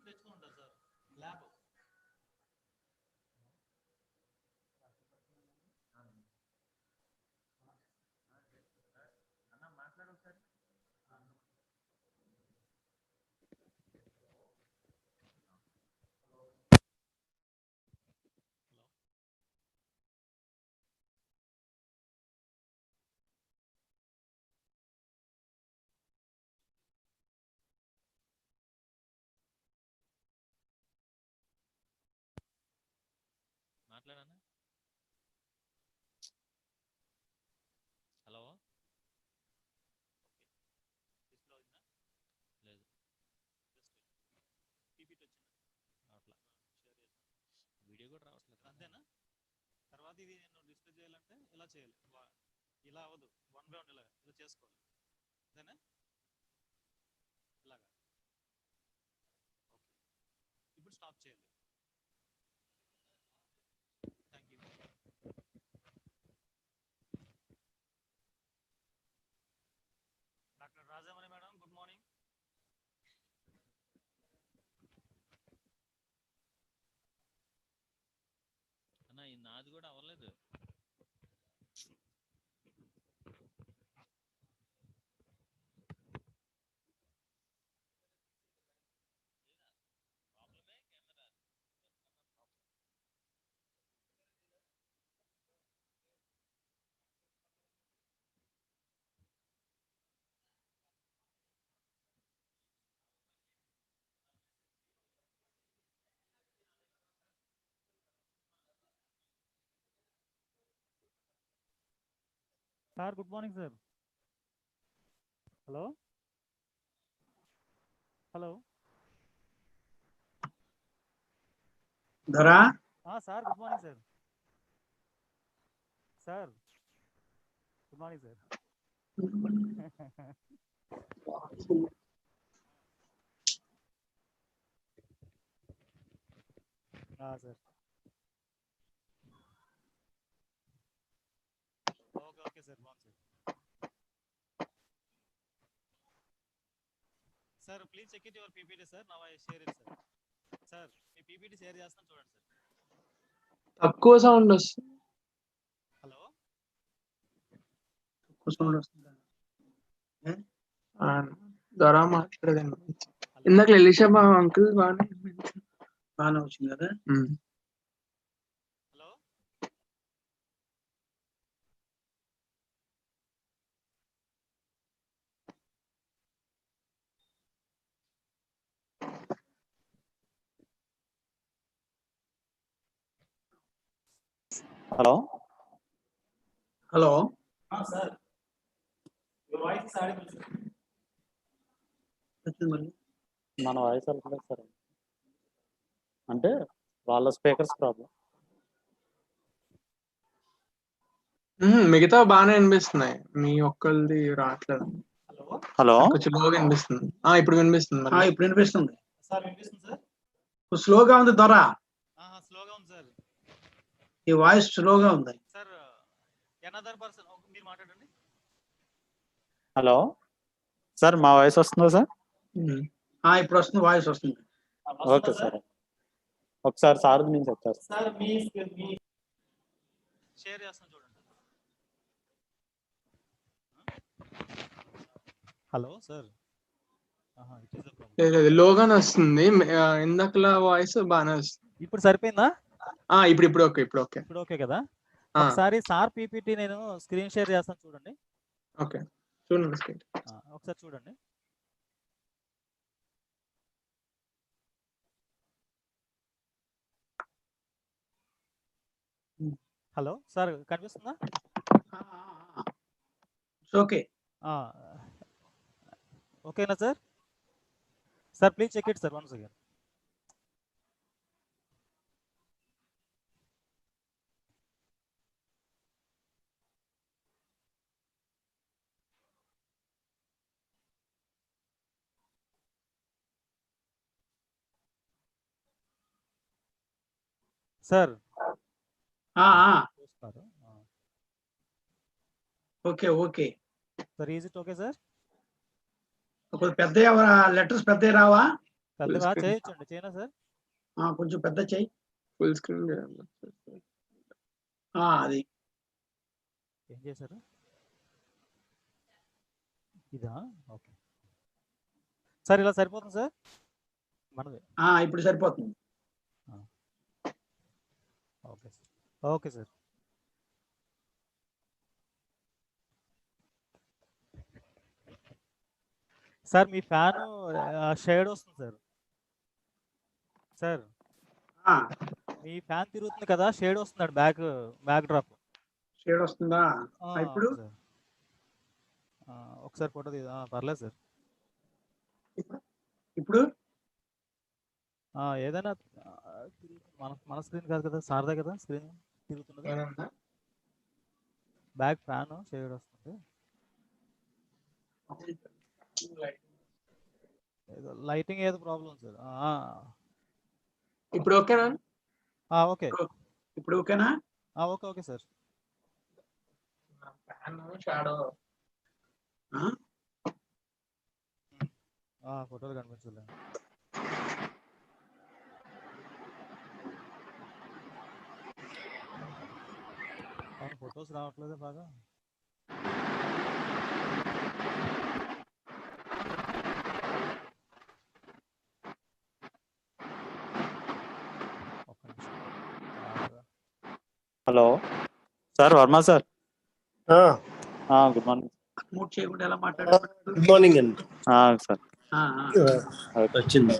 తెచ్చుకుంటారు sir lab. అన్న మాట్లాడు ఒకసారి. మాట్లాడనా? హలో, డిస్ప్లే వచ్చిందా? లేదు, పీపీటీ వచ్చిందా? అట్లా వీడియో కూడా రావట్లేదు. అంతేనా? తర్వాత ఇది నేను డిస్ప్లే చేయాలంటే ఇలా చేయాలి, ఇలా అవ్వదు. 1 by 1 ఇలా చేసుకోవాలి. అంతేనా? ఇలాగా. ఓకే, ఇప్పుడు స్టాప్ చేయాలి. Thank you. Doctor Rajamani madam, good morning. అన్న నాది కూడా అవ్వలేదు. Sir good morning sir. Hello hello Dhara sir good morning sir. Sir good morning sir. Sir okay okay sir, బాగుంది sir. Sir please check it your PPT sir. Now I share it sir. Sir మీ PPT share చేస్తాను, చూడండి sir. తక్కువ sound వస్తుంది. Hello, తక్కువ sound వస్తుంది. ధరా మాట్లాడదండి. ఇందాక Elisha uncle బాగానే వచ్చింది కదా. Hello hello hello sir, your voice is audible sir. మన వాయిస్ అవ్వట్లేదు సార్, అంటే వాళ్ళ స్పీకర్స్ ప్రాబ్లం. మిగతా బాగానే వినిపిస్తున్నాయి, మీ ఒక్కరిది రావట్లేదు. హలో కొంచెం లోగా వినిపిస్తుంది. ఇప్పుడు వినిపిస్తుంది. ఇప్పుడు వినిపిస్తుంది సార్, వినిపిస్తుంది సార్. స్లోగా ఉంది ధర. స్లోగా ఉంది సార్. ఈ వాయిస్ స్లోగా ఉంది సార్. ఎనదర్ పర్సన్ మీరు మాట్లాడండి. హలో సార్, మా వాయిస్ వస్తుందా సార్? ఇప్పుడు వస్తుంది, వాయిస్ వస్తుంది. ఓకే సార్, ఒకసారి సార్ నేను చెప్తారు సార్. మీ షేర్ చేస్తాను చూడండి. హలో సార్, లోగానే వస్తుంది. ఇందాకలా వాయిస్ బాగానే వస్తుంది. ఇప్పుడు సరిపోయిందా? ఇప్పుడు ఓకే. ఇప్పుడు ఓకే కదా. ఒకసారి సార్ పీపీటీ నేను స్క్రీన్ షేర్ చేస్తాను చూడండి. ఓకే, చూడండి స్క్రీన్. ఒకసారి చూడండి. హలో సార్, కనిపిస్తుందా? ఓకే ఓకేనా సార్? Sir please check it sir once again. Sir okay okay sir, is it okay sir? పెద్ద లెటర్స్ పెద్ద రావా? పెద్దగా screen. చేయొచ్చండి, చేయనా సార్? కొంచెం పెద్ద చెయ్యి. ఫుల్ స్క్రీన్ చేయాలి. అది ఏం చేశారు? ఇదా? ఓకే సార్, ఇలా సరిపోతుంది సార్ మనది. ఇప్పుడు సరిపోతుంది. Okay sir, okay sir. Sir మీ ఫ్యాన్ షేడ్ వస్తుంది సార్. సార్ ఆ, మీ ఫ్యాన్ తిరుగుతుంది కదా, షేడ్ వస్తున్నాడు, బ్యాక్ డ్రాప్. షేడ్ వస్తుందా? ఇప్పుడు సార్ ఒకసారి ఫోటో పర్లేదు సార్. ఇప్పుడు ఏదైనా మన స్క్రీన్ కాదు కదా, సార్దే కదా స్క్రీన్ తిరుగుతున్నది. బ్యాక్ ఫ్యాన్ షేడ్ వస్తుంది, లైటింగ్ ఏదో ప్రాబ్లం సార్. ఇప్పుడు ఓకేనా? ఓకే, ఇప్పుడు ఓకేనా? Okay okay sir. Fan shadow ఫోటోలు కనిపించలేదు. ఫొటోస్ రావట్లేదు బాగా. Hello sir, Varma sir. Good morning. Mood చేయకుండా ఎలా మాట్లాడారు? గుడ్ మార్నింగ్ అండి. సార్ వచ్చింది.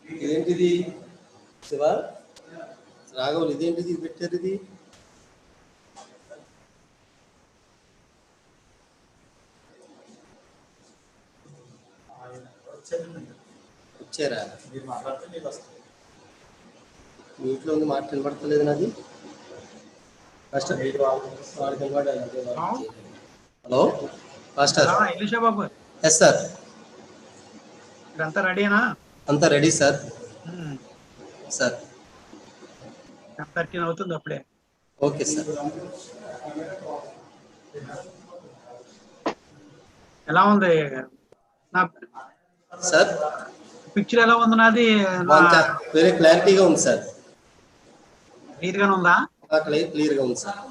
ఇదేంటిది శివ రాఘవులు? ఇదేంటిది పెట్టారు? ఇది వచ్చారా? మీట్లో ఉంది, మాట వినపడతలేదు నాది. Hello master. ఎలీషా బాబు, ఎస్ సార్. ఇదంతా రెడీనా? అంతా రెడీ సార్. సార్ 13 అవుతుంది అప్పుడే. Okay sir. ఎలా ఉంది సార్ పిక్చర్? ఎలా ఉంది నాది? వెరీ క్లారిటీగా ఉంది సార్. క్లియర్ గానే ఉందా? క్లియర్గా ఉంది సార్.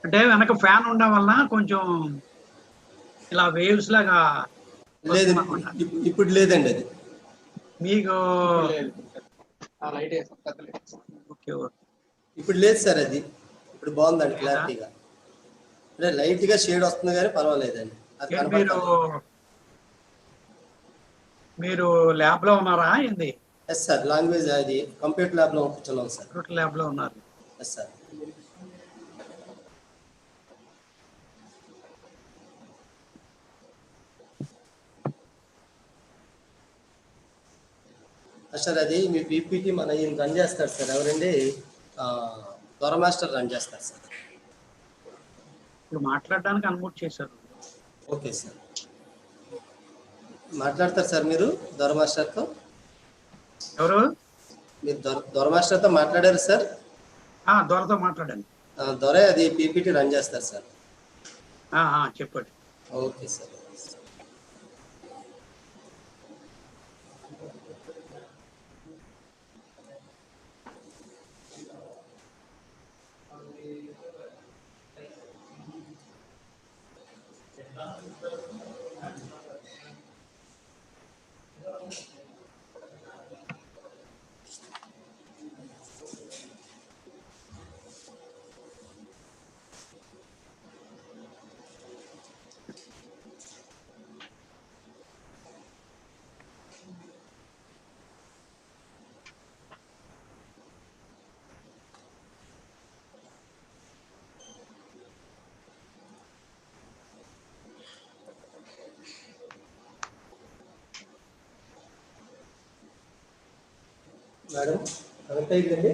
అంటే వెనక ఫ్యాన్ ఉండడం వలన కొంచెం ఇలా వేవ్స్ లాగా లేదు వస్తుందన్నమాట. ఇప్పుడు లేదండి అది. మీకు లేదు. ఆ లైట్ వేసాం పెద్ద లైట్. Okay okay. ఇప్పుడు లేదు సార్ అది. ఇప్పుడు బాగుందండి లేదా? క్లారిటీగా. అంటే లైట్ గా షేడ్ వస్తుంది కానీ పర్వాలేదండి. అది ఏంటి మీరు కనపడుతుంది. మీరు ల్యాబ్ లో ఉన్నారా ఏంది? ఎస్ సార్, లాంగ్వేజ్ అది కంప్యూటర్ ల్యాబ్ లో కూర్చున్నాం సార్. కంప్యూటర్ ల్యాబ్ లో ఉన్నారు. Yes sir. సార్ అది మీ పీపీటీ మన ఈయన రన్ చేస్తారు సార్. ఎవరండి? దొర మాస్టర్ రన్ చేస్తారు సార్. ఇప్పుడు మాట్లాడడానికి అన్మ్యూట్ చేశారు. ఓకే సార్, మాట్లాడతారు సార్ మీరు దొర మాస్టర్తో? ఎవరు? మీరు దొర మాస్టర్తో మాట్లాడారు సార్? దొరతో మాట్లాడండి. దొరే అది పీపీటీ రన్ చేస్తారు సార్. చెప్పండి. Okay sir. మేడం కనెక్ట్ అయిందండి?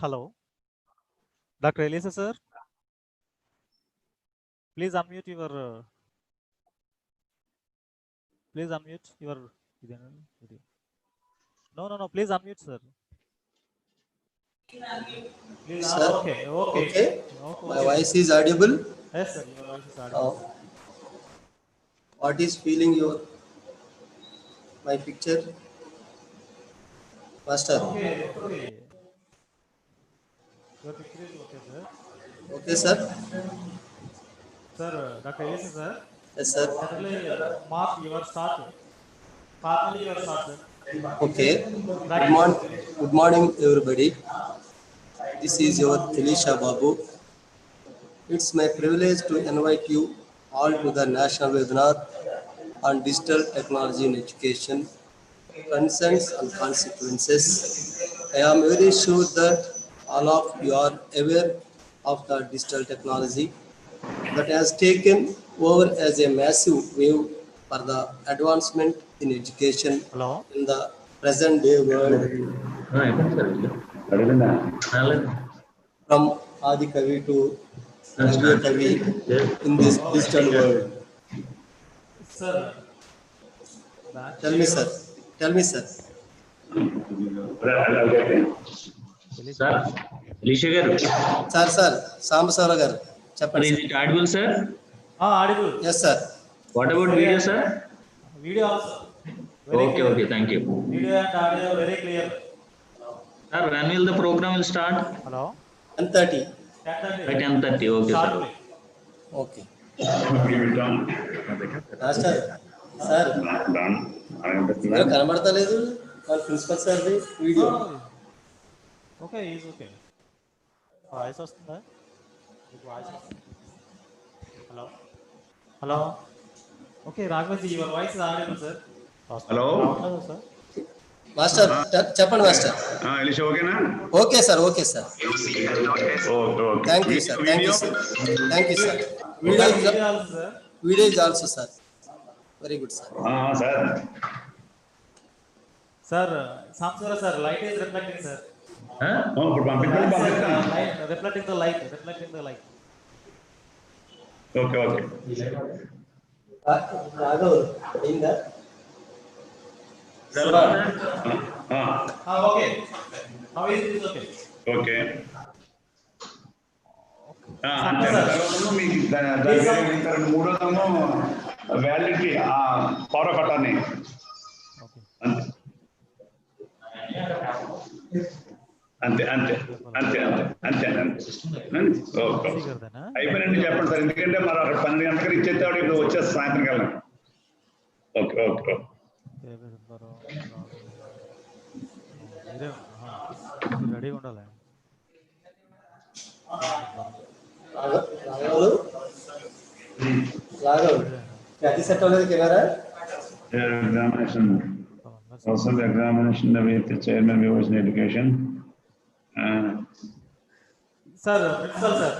Hello, Dr. Elisa, sir. Please unmute your. Please unmute your video. No. Please unmute, sir. Please. Sir, Okay. okay. My Okay. voice is audible. Yes, sir. Your voice is audible. Uh, what is feeling your my picture, master? Okay. Your picture is okay, sir. Okay, sir. Sir, Dr. Elisa, sir. Yes, sir. Generally, mark your start. Formally, your start, sir. Okay. Practice. Good morning, everybody. This is your Elisha Babu. It's my privilege to invite you all to the national webinar on digital technology in education, concerns and consequences. I am very sure that all of you are aware of the digital technology that has taken over as a massive wave for the advancement in education Hello. in the present day world. From Adi Kavi to Navya Kavi in this digital world. Sir, back Tell me, sir. Tell me, sir. Sir, Elisha garu. Sir, Sambasara garu. Sir, చెప్పండి is it audible, sir? audible. Yes, sir. What about video, sir? Video also. Very Okay, clear. okay, thank you. Video and audio very clear. Sir, when will the program will start? Hello. 10:30. 10:30. By 10:30, okay, sir. Shortly. Okay. Master sir ఇందులో కనబడతలేదు మన principal సార్ది video. Okay is okay. Voice వస్తుందా? Voice వస్తుంది. Hello. Okay Raghavaji your voice audible sir. Hello sir. Master చెప్పండి master. Elisha ఓకేనా? Okay sir, okay sir. Okay. Thank you sir, thank you sir, thank you sir. Video is also sir. Very good sir. Sir sir సాంసరా sir light is reflecting sir. ఇప్పుడు పంపిస్తాను. Reflecting the light. Okay. Raghav అయిందా? Okay. Now is okay. Okay. మీకు మూడోదేమో validity power of attorney అంతే. Okay అయిపోయినండి చెప్పండి sir, ఎందుకంటే మరి అక్కడ 12 గంటలకు ఇచ్చేస్తాడు, ఇప్పుడు వచ్చేసి సాయంత్రం కల్లా. ఓకే. రెడీగా ఉండాలి. రాఘవ్ అది సెట్ అవ్వలేదు camera. Examination with the chairman viewers in education. Sir, principal sir,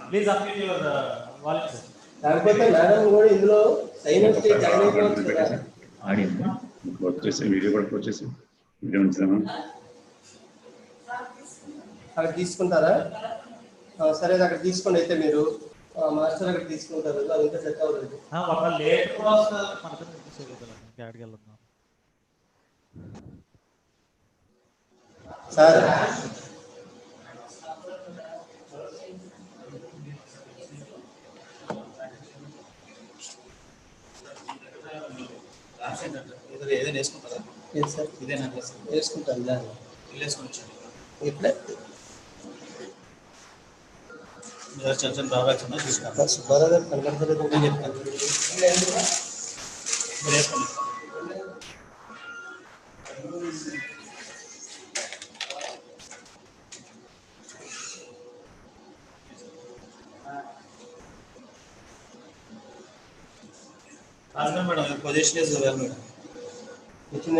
please unmute your volume sir. లేకపోతే మేడం కూడా ఇందులో సైన్ అప్ చేసి జాయిన్ అయిపోవచ్చు కదా. వచ్చేసి వీడియో కూడా వచ్చేసి వీడియో ఉంచాము. అక్కడ తీసుకుంటారా? సరే అక్కడ తీసుకోండి. అయితే మీరు మాస్టర్ అక్కడ తీసుకుంటారు, అది ఇంకా సెట్ అవ్వలేదు. సార్ ఏదైనా వేసుకుంటారా? ఏం సార్ ఇదేనా వేసుకుంటాను దాన్ని వేసుకొచ్చాను. ఇప్పుడే చిన్న డ్రాబ్యాక్స్ ఉన్నా చూసుకోండి. సుబ్బారావు గారు కనబడతలేదు. నేను చెప్తాను, మీరు వేసుకోండి. Madam position is well madam. వచ్చింది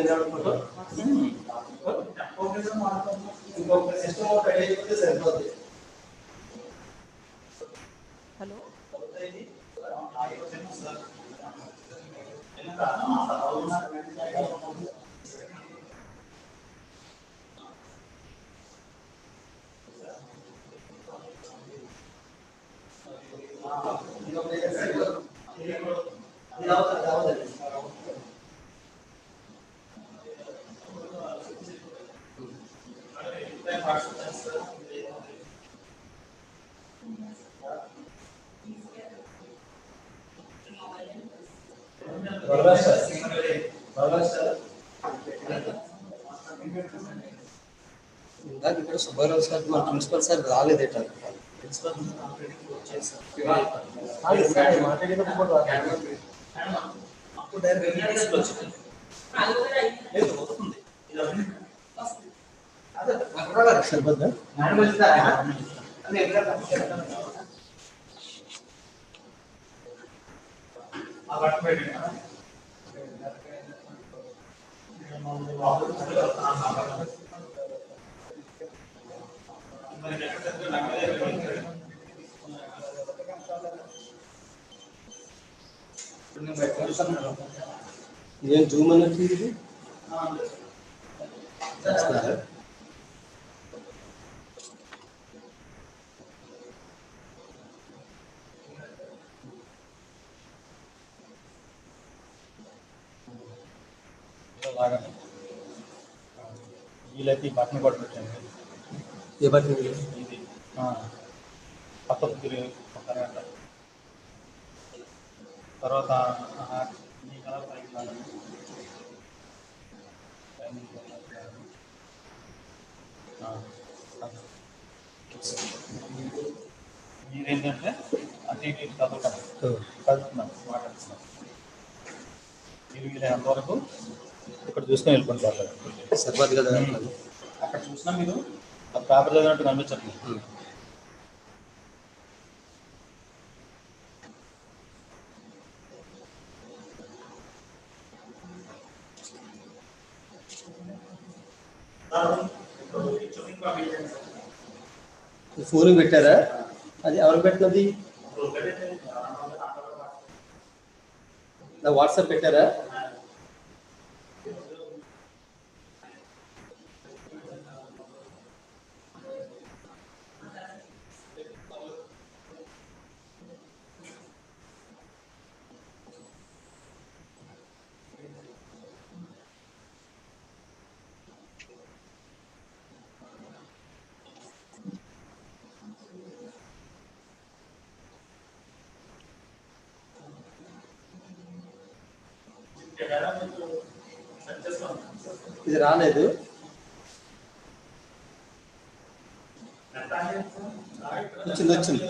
ఇంకొక సిస్టమ్ ఒకటి అయిపోతే సరిపోతుంది. హలో ఇందాక ఇక్కడ సుబ్బారావు సార్ మన ప్రిన్సిపల్ సార్ రాలేదేట. సరిపోద్దా? ఏం జూమ్ అన్నట్టు ఇది చేస్తున్నారా? వీలైతే ఈ బట్టన్ కూడా పెట్టండి. ఏ బట్టన్? ఇది పక్కకు తిరిగి పక్కన తర్వాత ఈ కలర్ పైకి లాగండి. మీరేంటంటే అటు ఇటు ఇటు కదులుతున్నాం మాట్లాడుతున్నాం. మీరు వీలైనంత వరకు ఇక్కడ చూసుకొని వెళ్ళిపోండి సార్. సరిపోద్ది కదా? అక్కడ చూసినా మీరు ఆ పేపర్ చదివినట్టు కనిపించట్లేదు. ఫోన్ పెట్టారా? అది ఎవరు పెట్టినది? నా వాట్సాప్ పెట్టారా? ఇది రాలేదు. వచ్చింది.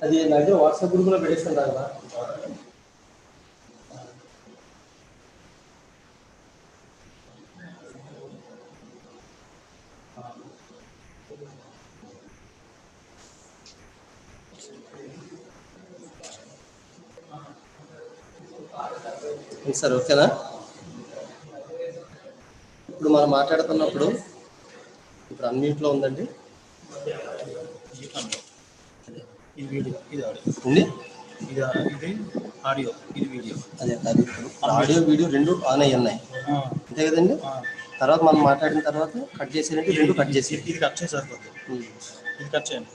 అది నా దగ్గర వాట్సాప్ గ్రూప్ లో పెట్టేస్తాను కదా. సార్ ఓకేనా? ఇప్పుడు మనం మాట్లాడుతున్నప్పుడు ఇప్పుడు అన్నింటిలో ఉందండి. ఇది వీడియో, ఇది ఆడియో. ఇది ఆడియో, ఇది వీడియో. అదే అది ఆడియో వీడియో రెండు ఆన్ అయ్యి ఉన్నాయి అంతే కదండి. తర్వాత మనం మాట్లాడిన తర్వాత కట్ చేసేయండి, రెండు కట్ చేసి ఇది కట్ చేసి సరిపోతుంది. ఇది కట్ చేయండి.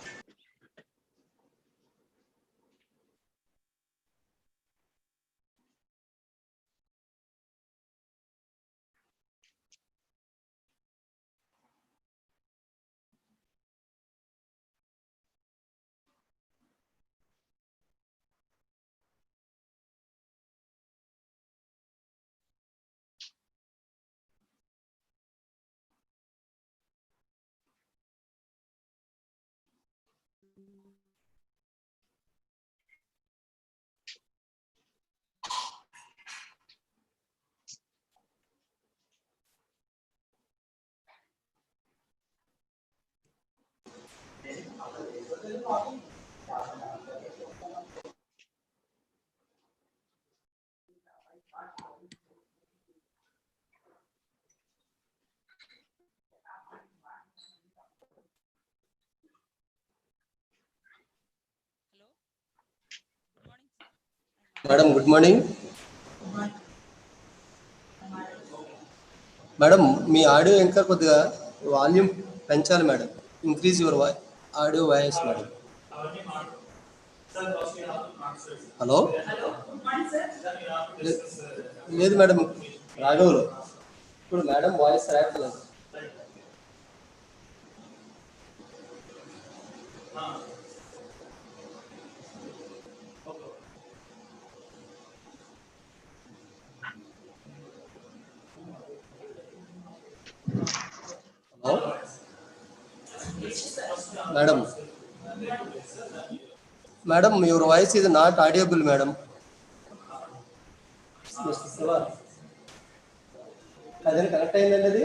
Madam good morning. మేడం మీ ఆడియో ఇంకా కొద్దిగా వాల్యూమ్ పెంచాలి madam. Increase your audio voice madam. Hello లేదు మేడం రాఘవులు ఇప్పుడు మేడం వాయిస్ రావట్లేదు. Hello madam madam your voice is not audible madam. అదే కనెక్ట్ అయిందండి అది.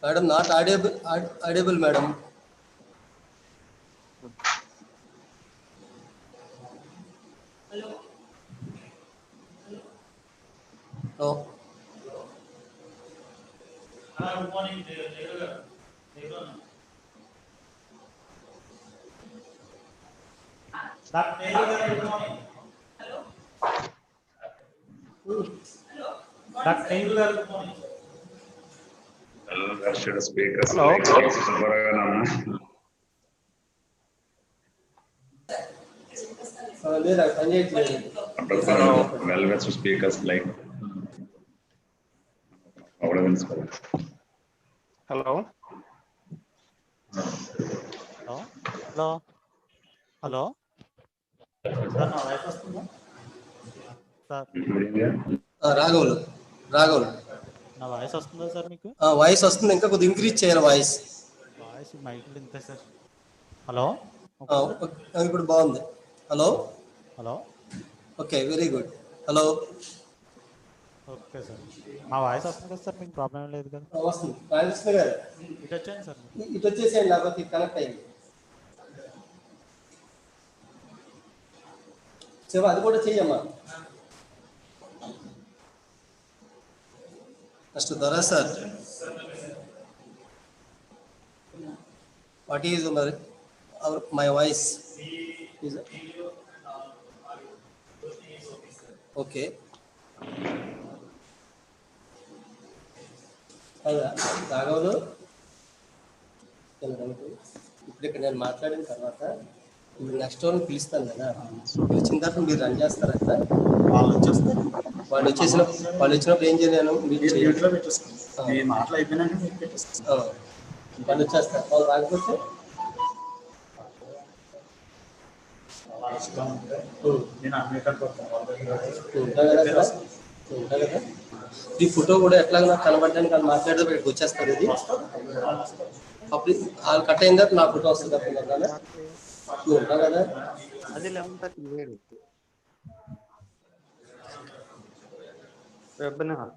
Madam not audible madam. Hello speakers లేదు అది పని చేయట్లేదు. Speakers like hello hello hello sir నా వాయిస్ వస్తుందా సార్? రాఘవులు రాఘవులు నా వాయిస్ వస్తుందా సార్ మీకు? వాయిస్ వస్తుంది, ఇంకా కొద్దిగా ఇంక్రీజ్ చేయాలి వాయిస్. వాయిస్ మైక్లో ఇంతే సార్. హలో ఇప్పుడు బాగుంది. Hello hello okay very good. Hello okay sir. నా వాయిస్ వస్తుంది కదా సార్, మీకు ప్రాబ్లం ఏం లేదు కదా? వస్తుంది. రామకృష్ణ గారు ఇటు వచ్చాను సార్. ఇటు వచ్చేసేయండి, లేకపోతే కనెక్ట్ అయ్యింది. శివ అది కూడా చెయ్యమ్మా. ఫస్ట్ దొరా సార్ వాట్ ఈజ్ మరి మై వాయిస్ ఓకే. రాఘవులు ఇప్పుడు ఇక్కడ నేను మాట్లాడిన తర్వాత మీరు నెక్స్ట్ వాళ్ళని పిలుస్తాను కదా, పిలిచిన తర్వాత మీరు రన్ చేస్తారా? వాళ్ళు వచ్చేస్తారు. వాళ్ళు వచ్చినప్పుడు ఏం చేయలేను, మాటలు అయిపోయినాక వాళ్ళు వచ్చేస్తారు. వాళ్ళు రాకపోతే ఉంటా కదా. ఈ ఫోటో కూడా ఎట్లా నాకు కనబడడానికి వాళ్ళు మాట్లాడితే ఇక్కడికి వచ్చేస్తారు. ఇది అప్పుడు వాళ్ళు కట్ అయిన తర్వాత నా ఫోటో వస్తుంది. అప్పుడు నువ్వు ఉంటావు కదా. అది 11:30 వెబినార్.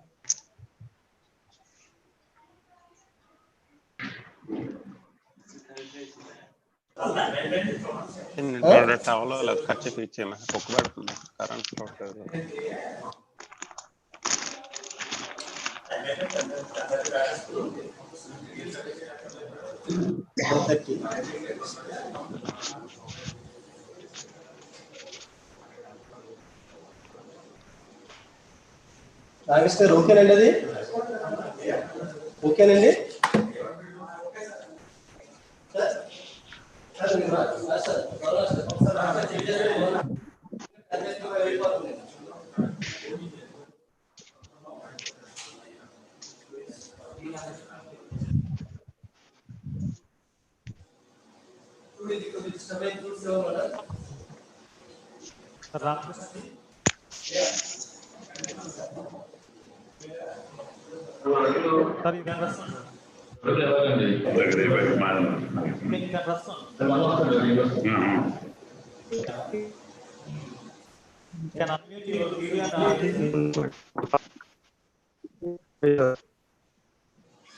టవలో లేదు, ఖర్చు ఇచ్చేమా కుక్క పెడుతుంది కరెంట్ పోతుంది. రామకృష్ణ గారు ఓకేనండి? అది ఓకేనండి.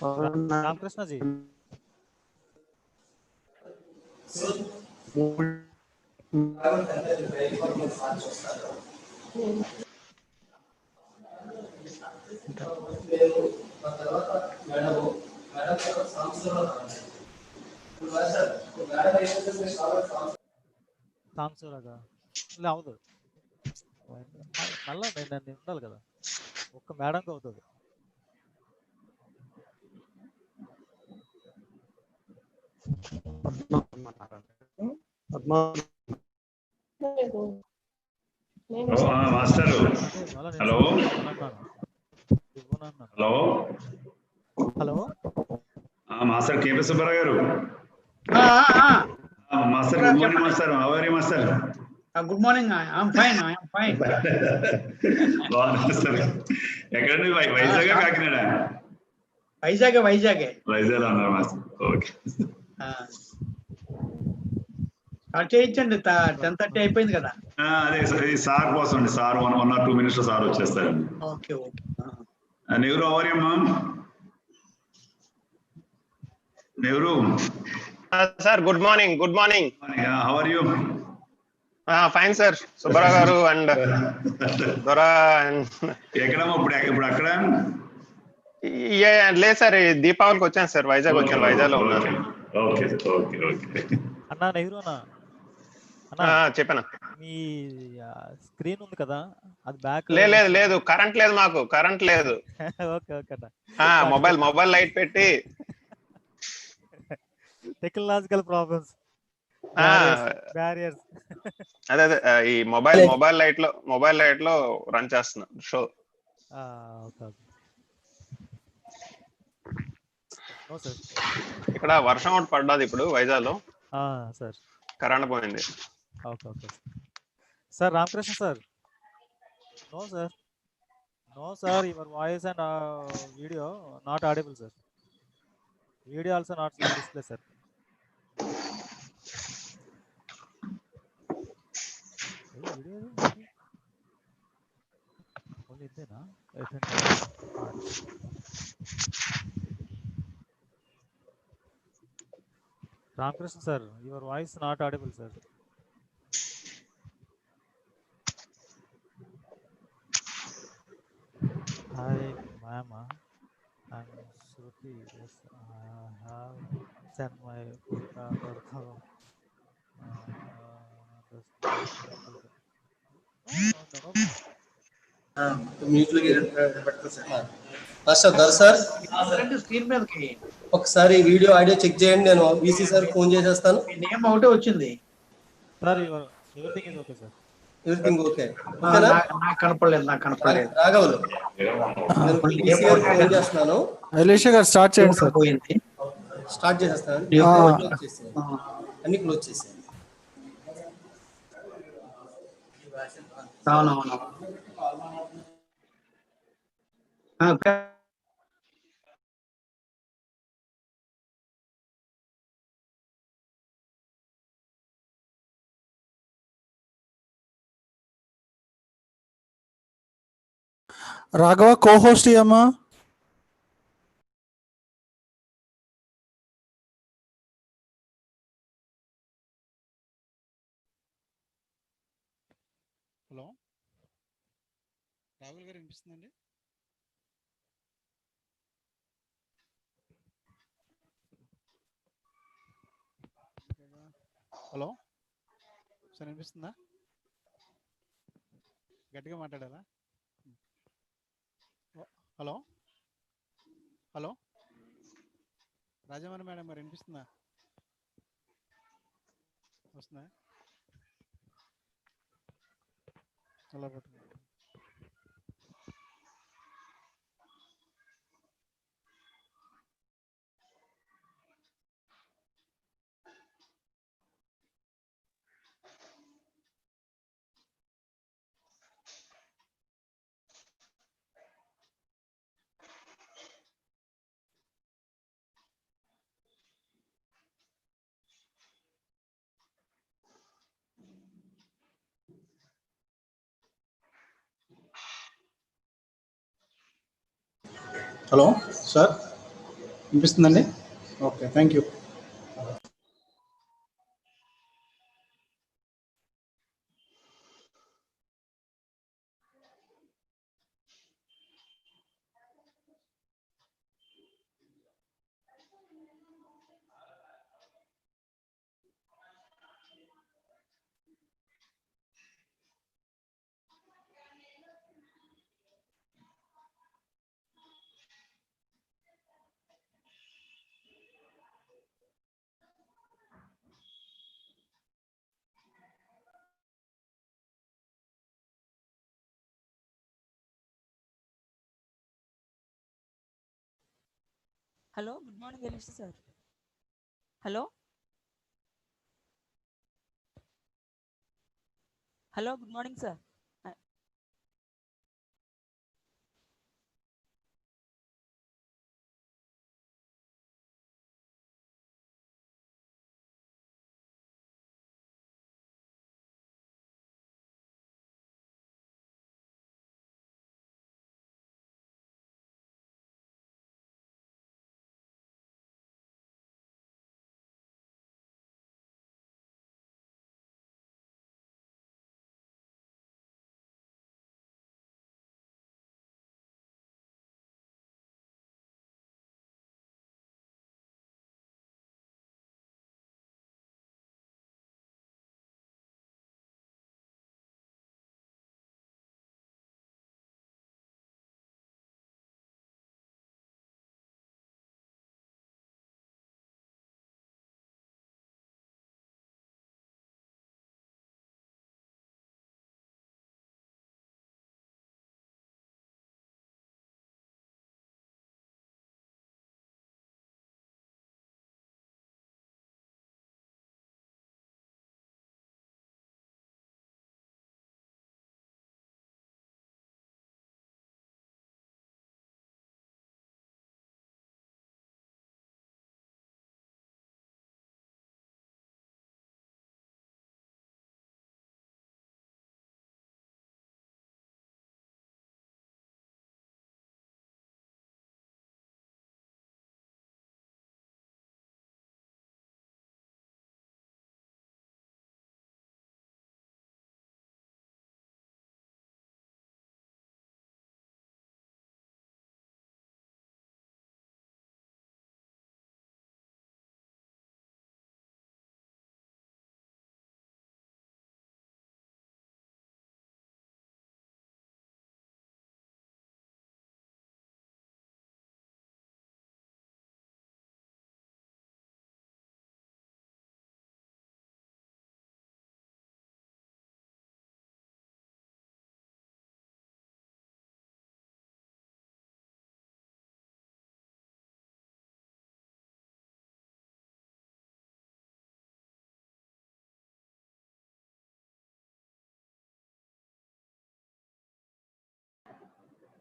रामकृष्ण जी నేను ఆ తర్వాత మేడం తర్వాత సాంస్కృతిక మేడం ఏంటంటే సాంసరాగా అవదు మళ్ళా నేను ఉండాలి కదా, ఒక్క మేడంకి అవుతుంది. Master hello hello hello master KP Subbarao గారు. Master good morning master. How are you master? Good morning. I'm fine. బాగుంది సార్. ఎక్కడండి? వైజాగ్ కాకినాడ? వైజాగ్ వైజాగ్ అన్నారు మాస్టర్. ఓకే చేయించండి. 10:30 అయిపోయింది కదా. అదే సార్ కోసం అండి. సార్ 1 or 2 minutes లో సార్ వచ్చేస్తారండి. Okay. Nehru how are you అమ్మా? Nehru sir good morning. How are you? Fine sir. Subbarao గారు అండ్ దొరా ఎక్కడమ్మా ఇప్పుడు అక్కడ? లేదు సార్, దీపావళికి వచ్చాను సార్. వైజాగ్ వచ్చాను. వైజాగ్ లో ఉన్నాను. ఓకే అన్నా నెహ్రూ అన్నా చెప్పాను. మీ స్క్రీన్ ఉంది కదా, అది బ్యాక్ లేదు కరెంట్ లేదు, మాకు కరెంట్ లేదు. ఓకే అన్న. మొబైల్ లైట్ పెట్టి టెక్నాలజికల్ ప్రాబ్లమ్స్, బ్యారియర్స్. అదే ఈ మొబైల్ లైట్ లో రన్ చేస్తున్నా షో. ఓకే. నో సార్, ఇక్కడ వర్షం ఒకటి పడ్డది ఇప్పుడు వైజాగ్ లో. సార్ కరెంట్ పోయింది. Okay sir. Ramakrishna sir. No sir your voice and video not audible sir. Video also not display sir. Video only ఇదేనా? Ramakrishna sir, your voice not audible sir. Hi ma'am, I'm Shruti. Yes, I have sent my photo for master దర్ sir screen మీదకి ఒకసారి video audio check చేయండి. నేను VC sir phone చేసేస్తాను. Name ఒకటే వచ్చింది సార్. Everything is okay sir. Everything okay. నాకు కనపడలేదు. రాఘవులు నేను వీసీ గారికి ఫోన్ చేస్తున్నాను. అలీషా గారు స్టార్ట్ చేయండి సార్. పోయింది. స్టార్ట్ చేసేస్తాను. అన్ని క్లోజ్ చేసేయండి. అవునవును. రాఘవ కో-హోస్ట్ అమ్మా. హలో రాహుల్ గారు వినిపిస్తుందండి? హలో సార్ వినిపిస్తుందా? గట్టిగా మాట్లాడాలా? హలో రాజమణి మేడం మరి వినిపిస్తుందా? వస్తుందా? అలా పట్టుకో. హలో సార్ వినిపిస్తుందండి? Okay, thank you. Hello, good morning, Elisha sir. Hello? Hello, good morning, sir.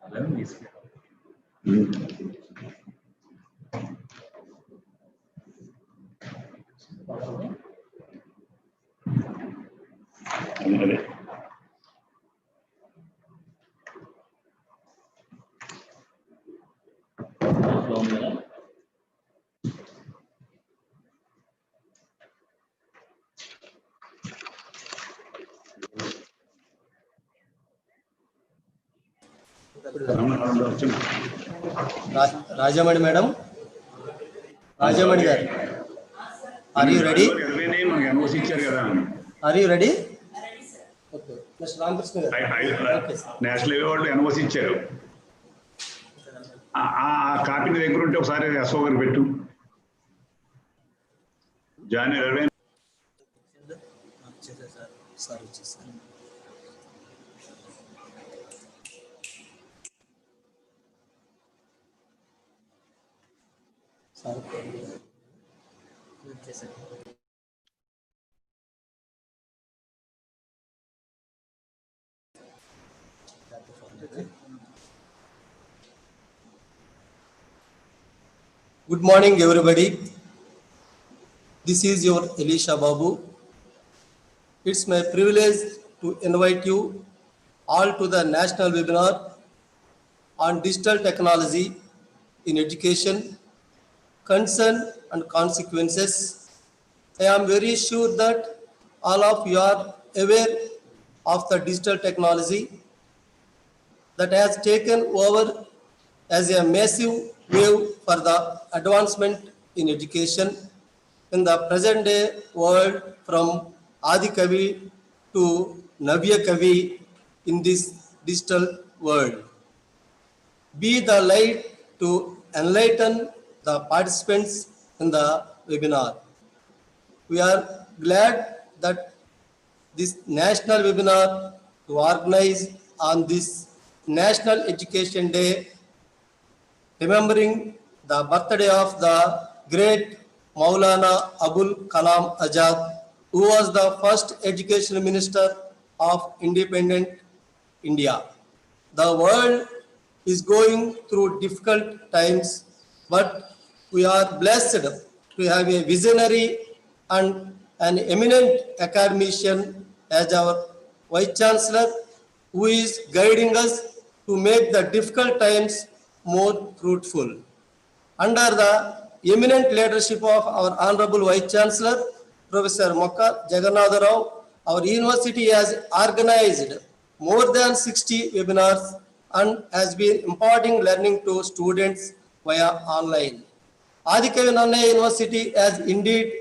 అదే Rajamani madam, Rajamani garu, are you ready? మనకి ఎన్ఓసి ఇచ్చారు కదా. Are you ready? Okay. Mr. Ramakrishna garu. National highway వాళ్ళు NOC ఇచ్చారు. ఆ copy నీ దగ్గర ఉంటే ఒకసారి అశోక్ గారు పెట్టు. January 11. Good morning, everybody. This is your Elisha Babu. It's my privilege to invite you all to the national webinar on digital technology in education, concern and consequences. I am very sure that all of you are aware of the digital technology that has taken over as a massive wave for the advancement in education in the present day world, from Adi Kavi to Navya Kavi in this digital world. Be the light to enlighten the participants in the webinar. We are glad that this national webinar to organize on this National Education Day, remembering the birthday of the great Maulana Abul Kalam Azad, who was the first education minister of independent India. The world is going through difficult times, but we are blessed to have a visionary and an eminent academician as our Vice Chancellor, who is guiding us to make the difficult times more fruitful. Under the eminent leadership of our Honorable Vice Chancellor, Professor Mokka Jagannatha Rao, our university has organized more than 60 webinars and has been imparting learning to students via online. Adikavi Nannaya University has indeed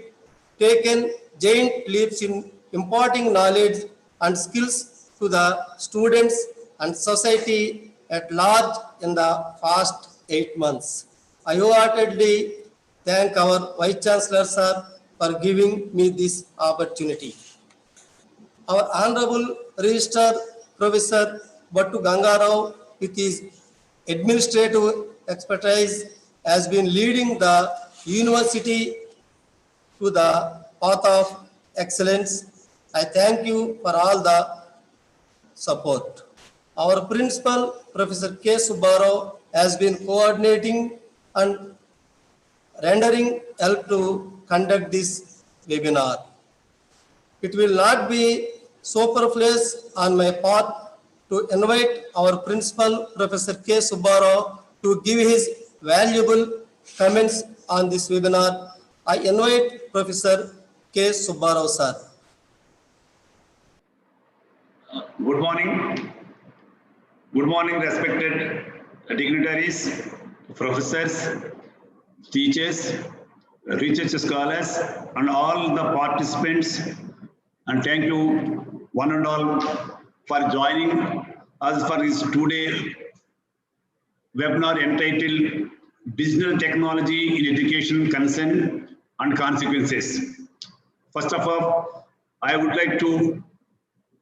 taken giant leaps in imparting knowledge and skills to the students and society at large in the past 8 months. I wholeheartedly thank our Vice Chancellor, sir, for giving me this opportunity. Our Honorable Registrar Professor Battu Gangarao, with his administrative expertise, has been leading the university to the path of excellence. I thank you for all the support. Our principal, Professor K. Subbarao, has been coordinating and rendering help to conduct this webinar. It will not be superfluous on my part to invite our principal, Professor K. Subbarao, to give his valuable comments on this webinar. I invite Professor K. Subbarao, sir. Good morning. Good morning, respected dignitaries, professors, teachers, research scholars, and all the participants. And thank you, one and all, for joining us for this today webinar entitled Digital Technology in Education Concern and Consequences. First of all, I would like to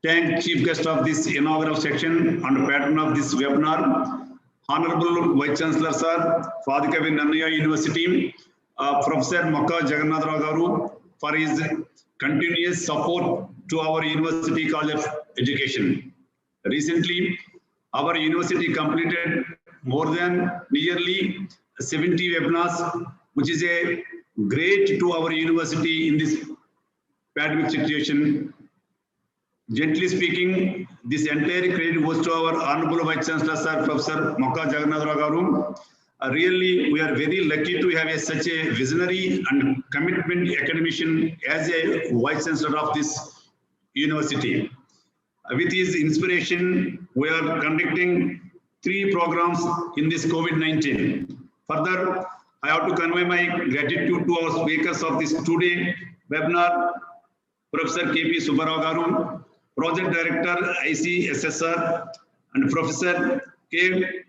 thank Chief Guest of this inaugural section and patron of this webinar, Honorable Vice Chancellor Sir, Adikavi Nannaya University, Professor Mokka Jagannatha Rao Garu, for his continuous support to our University College of Education. Recently, our university completed more than nearly 70 webinars, which is a great to our university in this pandemic situation. Gently speaking, this entire credit goes to our Honorable Vice Chancellor, Sir, Professor Mokka Jagannatha Rao Garu. Really, we are very lucky to have such a visionary and commitment academician as a Vice Chancellor of this university. With his inspiration, we are conducting 3 programs in this COVID-19. Further, I have to convey my gratitude to our speakers of this today webinar, Professor K.P. Subbarao Garu, Project Director ICSSR, and Professor K.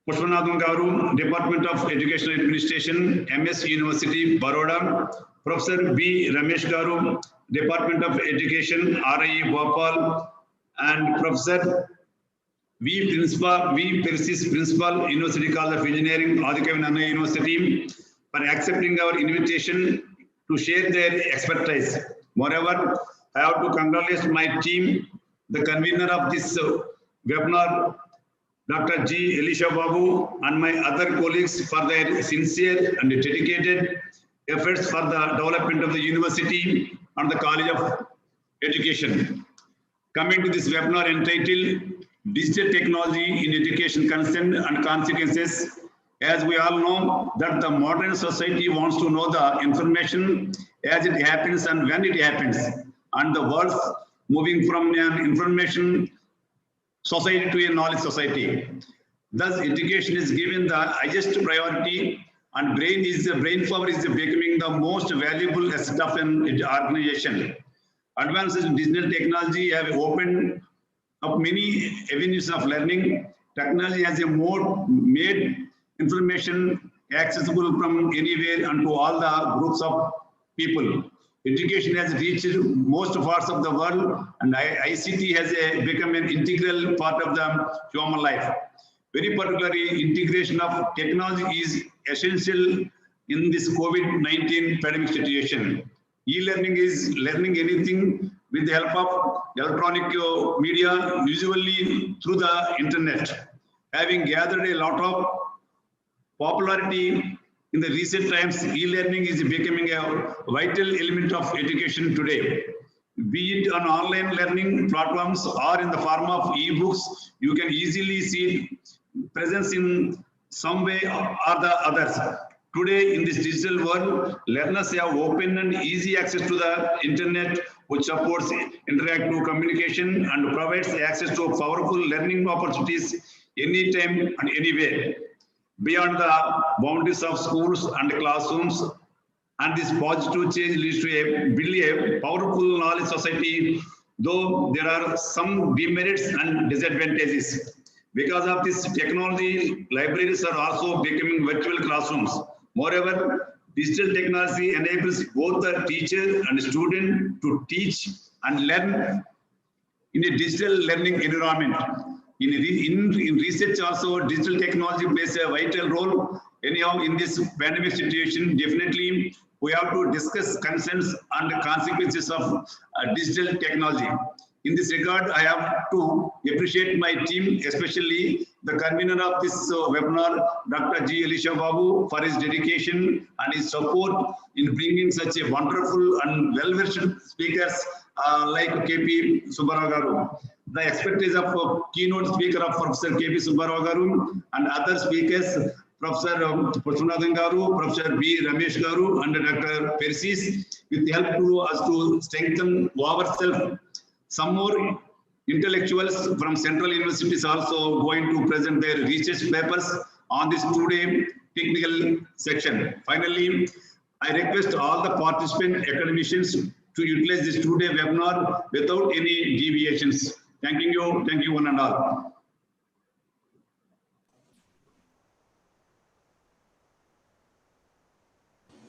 Pushpanathan Garu, Department of Educational Administration, MS University, Baroda, Professor B. Ramesh Garu, Department of Education, RIE Bhopal, and Professor V. Persis, Principal, University College of Engineering, Adikavi Nannaya University, for accepting our invitation to share their expertise. Moreover, I have to congratulate my team, the convener of this webinar, Dr. G. Elisha Babu, and my other colleagues for their sincere and dedicated efforts for the development of the university and the College of Education. Coming to this webinar entitled Digital Technology in Education Concern and Consequences, as we all know that the modern society wants to know the information as it happens and when it happens, and the world moving from an information society to a knowledge society. Thus, education is given the highest priority, and brain power is becoming the most valuable asset of an organization. Advances in digital technology have opened up many avenues of learning. Technology has made information accessible from anywhere and to all the groups of people. Education has reached most parts of the world, and ICT has become an integral part of the human life. Very particularly, integration of technology is essential in this COVID-19 pandemic situation. E-learning is learning anything with the help of electronic media, usually through the internet. Having gathered a lot of popularity in the recent times, e-learning is becoming a vital element of education today. Be it on online learning platforms or in the form of e-books, you can easily see presence in some way or the others. Today, in this digital world, learners have open and easy access to the internet, which supports interactive communication and provides access to powerful learning opportunities anytime and anywhere. Beyond the boundaries of schools and classrooms, and this positive change leads to a powerful knowledge society, though there are some demerits and disadvantages. Because of this technology, libraries are also becoming virtual classrooms. Moreover, digital technology enables both the teacher and student to teach and learn in a digital learning environment. In research also, digital technology plays a vital role. Anyhow, in this pandemic situation, definitely we have to discuss concerns and the consequences of digital technology. In this regard, I have to appreciate my team, especially the convener of this webinar, Dr. G. Elisha Babu, for his dedication and his support in bringing such a wonderful and well-versed speakers like KP Subbarao Garu. The expertise of keynote speaker of Professor KP Subbarao Garu and other speakers, Professor Pushpanathan Garu, Professor B. Ramesh Garu, and Dr. Persis, with help to us to strengthen ourselves. Some more intellectuals from central universities also going to present their research papers on this two-day technical section. Finally, I request all the participant academicians to utilize this two-day webinar without any deviations. Thank you one and all.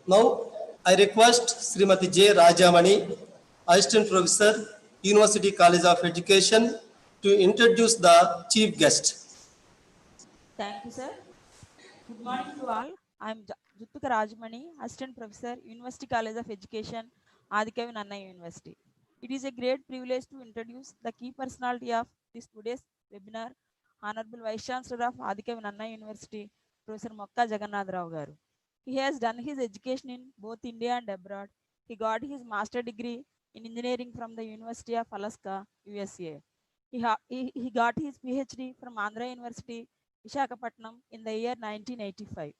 Now, I request Srimati J. Rajamani, Assistant Professor, University College of Education, to introduce the chief guest. Thank you, sir. Good morning to all. I am Juttuka Rajamani, Assistant Professor, University College of Education, Adikavi Nannaya University. It is a great privilege to introduce the key personality of this today's webinar, Honorable Vice Chancellor of Adikavi Nannaya University, Professor Mokka Jagannath Rao Garu. He has done his education in both India and abroad. He got his master's degree in engineering from the University of Alaska, USA. He got his PhD from Andhra University, Visakhapatnam in the year 1985.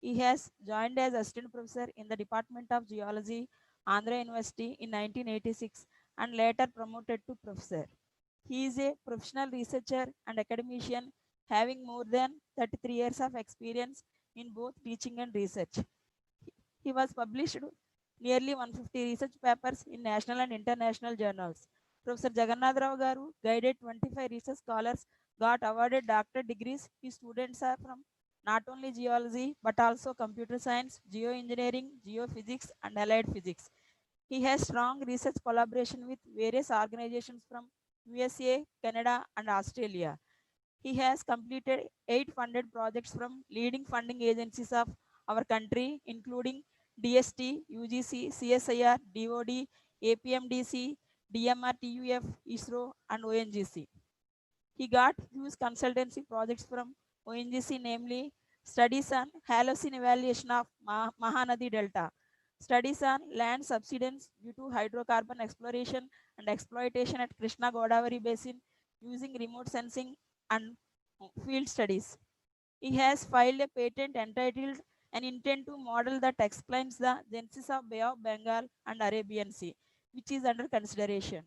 He has joined as assistant professor in the Department of Geology, Andhra University in 1986 and later promoted to professor. He is a professional researcher and academician having more than 33 years of experience in both teaching and research. He was published nearly 150 research papers in national and international journals. Professor Jagannath Rao Garu guided 25 research scholars, got awarded doctorate degrees. His students are from not only geology but also computer science, geoengineering, geophysics and allied physics. He has strong research collaboration with various organizations from USA, Canada and Australia. He has completed 8 funded projects from leading funding agencies of our country, including DST, UGC, CSIR, DOD, APMDC, DMR, TUF, ISRO, and ONGC. He got huge consultancy projects from ONGC, namely studies on Holocene evaluation of Mahanadi Delta, studies on land subsidence due to hydrocarbon exploration and exploitation at Krishna Godavari Basin using remote sensing and field studies. He has filed a patent entitled An Intent to Model that explains the genesis of Bay of Bengal and Arabian Sea, which is under consideration.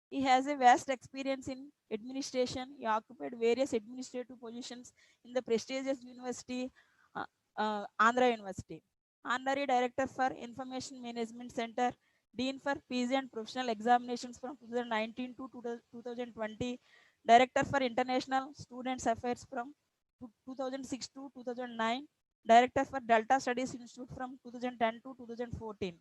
He has a vast experience in administration. He occupied various administrative positions in the prestigious university, Andhra University. Honorary Director for Information Management Center, Dean for PG and Professional Examinations from 2019 to 2020, Director for International Students Affairs from 2006 to 2009, Director for Delta Studies Institute from 2010 to 2014,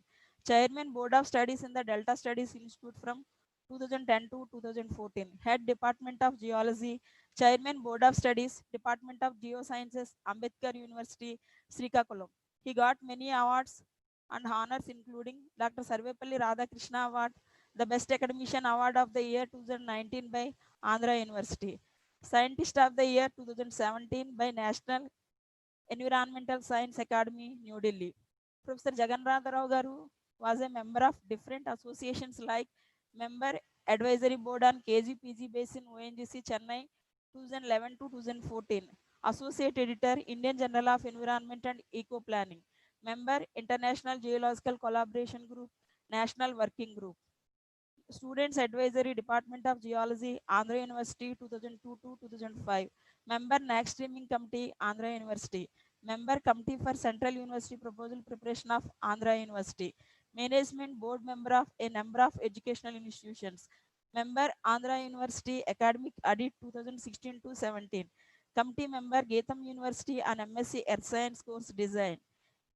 Chairman Board of Studies in the Delta Studies Institute from 2010 to 2014. Head Department of Geology, Chairman Board of Studies, Department of Geosciences, Ambedkar University, Srikakulam. He got many awards and honors including Dr. Sarvepalli Radhakrishna Award, the Best Academician Award of the Year 2019 by Andhra University, Scientist of the Year 2017 by National Environmental Science Academy, New Delhi. Professor Jagannatha Rao Garu was a member of different associations like Member Advisory Board on KGPG Basin ONGC Chennai 2011 to 2014, Associate Editor Indian Journal of Environment and Eco Planning, Member International Geological Collaboration Group, National Working Group, Students Advisory Department of Geology, Andhra University 2002 to 2005, Member NAC Streaming Committee, Andhra University, Member Committee for Central University Proposal Preparation of Andhra University, Management Board Member of a number of educational institutions, Member Andhra University Academic Audit 2016 to 17, Committee Member Geetham University on MSc Earth Science Course Design.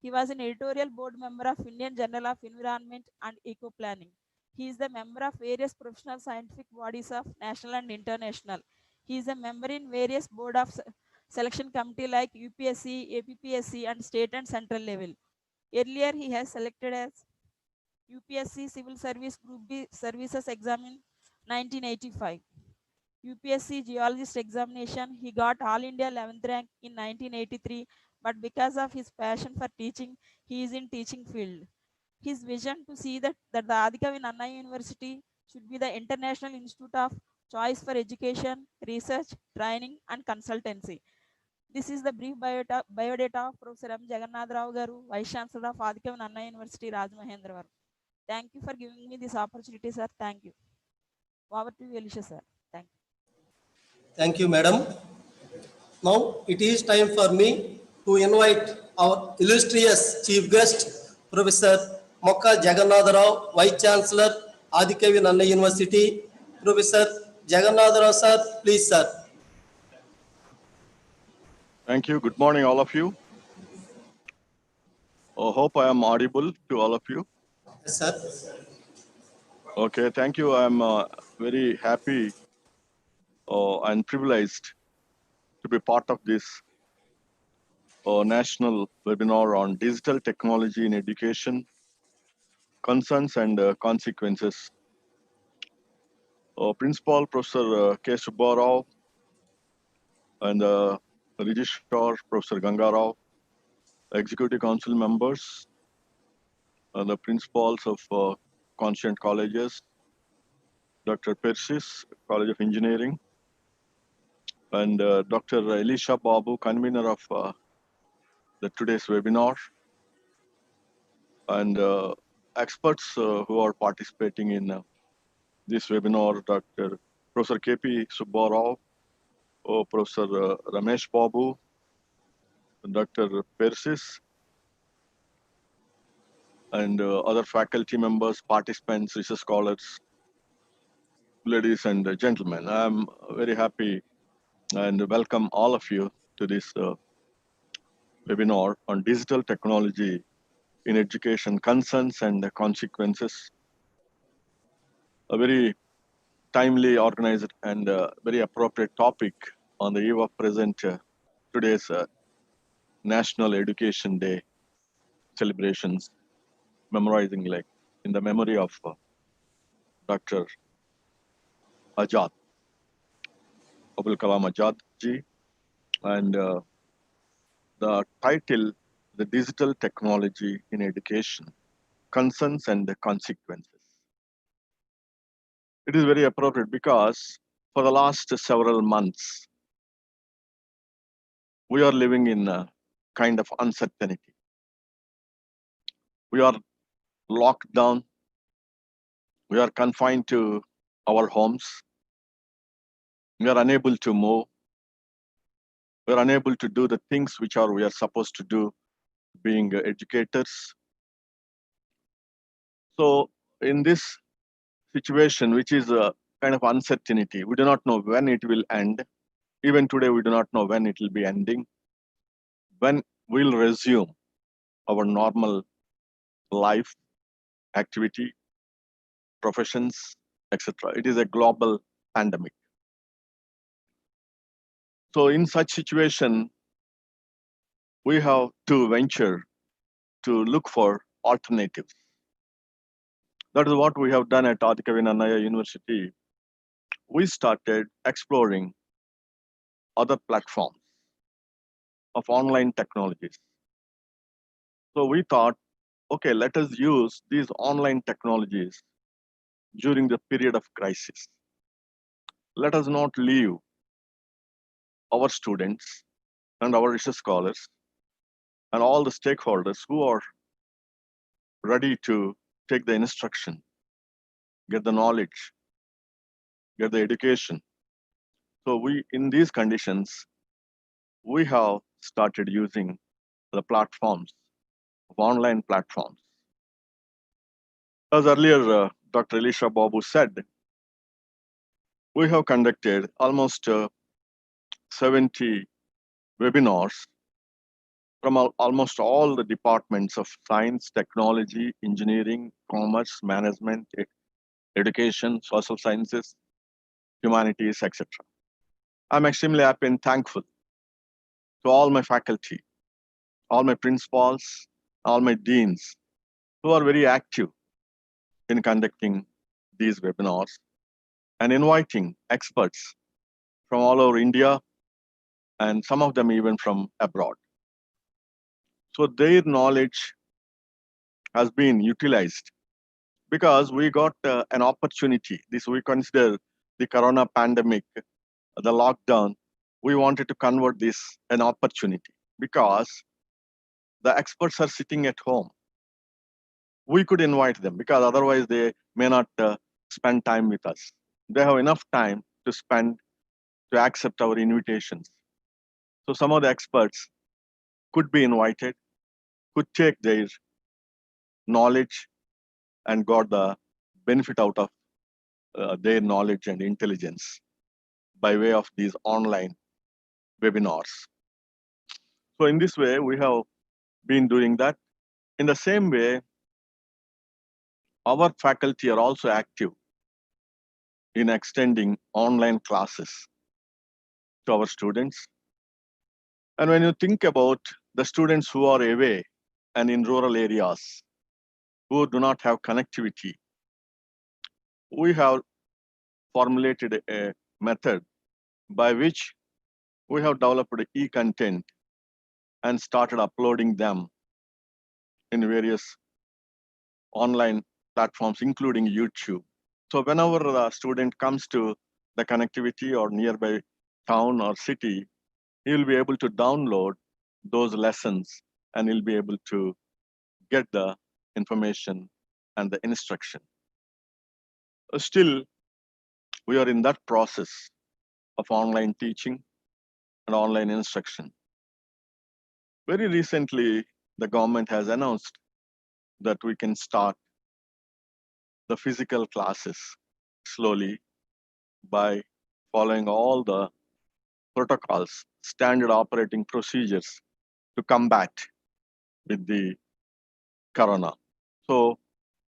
He was an editorial board member of Indian Journal of Environment and Eco Planning. He is the member of various professional scientific bodies of national and international. He is a member in various board of selection committee like UPSC, APPSC and state and central level. Earlier, he has selected as UPSC Civil Service Group B Services Exam in 1985. UPSC Geologist examination, he got All India 11th rank in 1983, but because of his passion for teaching, he is in teaching field. His vision to see that the Adikavi Nannai University should be the international institute of choice for education, research, training, and consultancy. This is the brief biodata of Professor M. Jagannath Rao Garu, Vice Chancellor of Adikavi Nannai University, Rajamahendravaram. Thank you for giving me this opportunity, sir. Thank you. Over to you, Elisha, sir. Thank you. Thank you, madam. Now it is time for me to invite our illustrious chief guest, Professor Mokka Jagannatha Rao, Vice Chancellor, Adikavi Nannai University. Professor Jagannatha Rao, sir, please, sir. Thank you. Good morning, all of you. I hope I am audible to all of you. Yes, sir. Okay, thank you. I'm very happy and privileged to be part of this national webinar on digital technology in education, concerns and consequences. Principal Professor K. Subba Rao and Registrar Professor Ganga Rao, Executive Council members, and the principals of Constant Colleges, Dr. Persis, College of Engineering, and Dr. Elisha Babu, convener of the today's webinar, and experts who are participating in this webinar, Dr. Professor K.P. Subba Rao, Professor Ramesh Babu, Dr. Persis, and other faculty members, participants, research scholars, ladies and gentlemen. I'm very happy and welcome all of you to this webinar on digital technology in education, concerns and consequences. A very timely, organized, and very appropriate topic on the eve of present today's National Education Day celebrations, memorizing like in the memory of Dr. Azad, Abul Kalam Azad ji, and the title, The Digital Technology in Education, Concerns and Consequences. It is very appropriate because for the last several months, we are living in a kind of uncertainty. We are locked down. We are confined to our homes. We are unable to move. We are unable to do the things which we are supposed to do, being educators. So in this situation, which is a kind of uncertainty, we do not know when it will end. Even today, we do not know when it will be ending, when we'll resume our normal life, activity, professions, etc. It is a global pandemic. So in such situation, we have to venture to look for alternatives. That is what we have done at Adhikavi Nannaya University. We started exploring other platforms of online technologies. So we thought, okay, let us use these online technologies during the period of crisis. Let us not leave our students and our research scholars and all the stakeholders who are ready to take the instruction, get the knowledge, get the education. So we, in these conditions, we have started using the platforms, online platforms. As earlier Dr. Elisha Babu said, we have conducted almost 70 webinars from almost all the departments of science, technology, engineering, commerce, management, education, social sciences, humanities, etc. I'm extremely happy and thankful to all my faculty, all my principals, all my deans who are very active in conducting these webinars and inviting experts from all over India and some of them even from abroad. So their knowledge has been utilized because we got an opportunity. This we consider the corona pandemic, the lockdown. We wanted to convert this an opportunity because the experts are sitting at home. We could invite them because otherwise they may not spend time with us. They have enough time to spend to accept our invitations. So some of the experts could be invited, could take their knowledge and got the benefit out of their knowledge and intelligence by way of these online webinars. So in this way, we have been doing that. In the same way, our faculty are also active in extending online classes to our students. And when you think about the students who are away and in rural areas who do not have connectivity, we have formulated a method by which we have developed e-content and started uploading them in various online platforms, including YouTube. So whenever the student comes to the connectivity or nearby town or city, he will be able to download those lessons and he'll be able to get the information and the instruction. Still, we are in that process of online teaching and online instruction. Very recently, the government has announced that we can start the physical classes slowly by following all the protocols, standard operating procedures to combat with the corona. So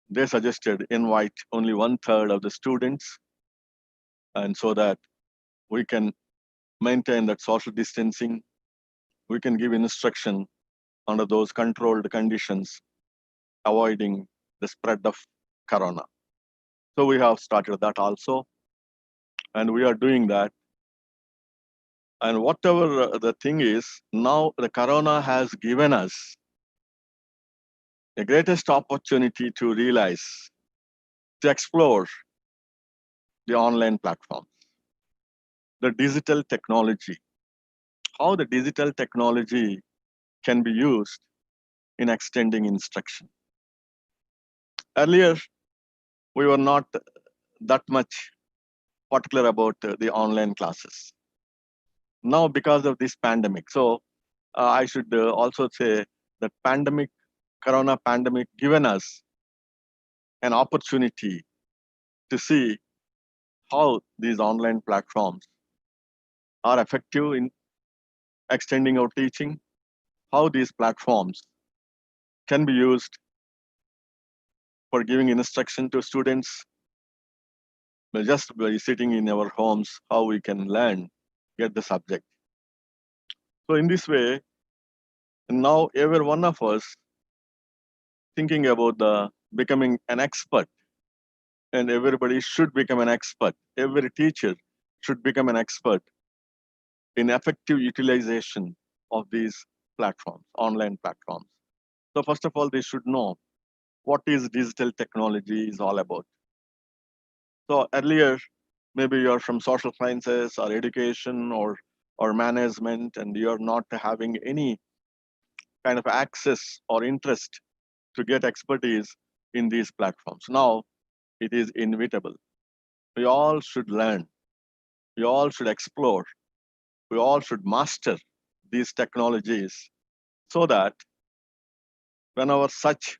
they suggested invite only 1/3 of the students, and so that we can maintain that social distancing, we can give instruction under those controlled conditions, avoiding the spread of corona. So we have started that also, and we are doing that. And whatever the thing is, now the corona has given us the greatest opportunity to realize, to explore the online platform, the digital technology, how the digital technology can be used in extending instruction. Earlier, we were not that much particular about the online classes. Now, because of this pandemic, so I should also say that corona pandemic given us an opportunity to see how these online platforms are effective in extending our teaching, how these platforms can be used for giving instruction to students, But just by sitting in our homes, how we can learn, get the subject. So in this way, now every one of us thinking about the becoming an expert, and everybody should become an expert. Every teacher should become an expert in effective utilization of these platforms, online platforms. So first of all, they should know what is digital technology is all about. So earlier, maybe you're from social sciences or education or management, and you're not having any kind of access or interest to get expertise in these platforms. Now it is inevitable. We all should learn. We all should explore. We all should master these technologies so that whenever such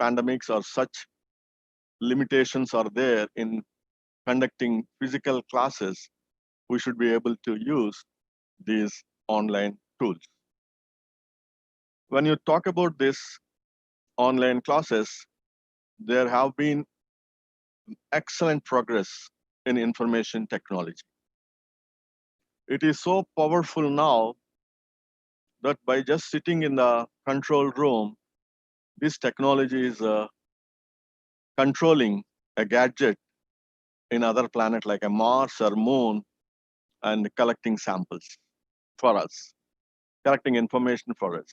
pandemics or such limitations are there in conducting physical classes, we should be able to use these online tools. When you talk about this online classes, there have been excellent progress in information technology. It is so powerful now that by just sitting in the control room, this technology is controlling a gadget in other planet like a Mars or Moon and collecting samples for us, collecting information for us,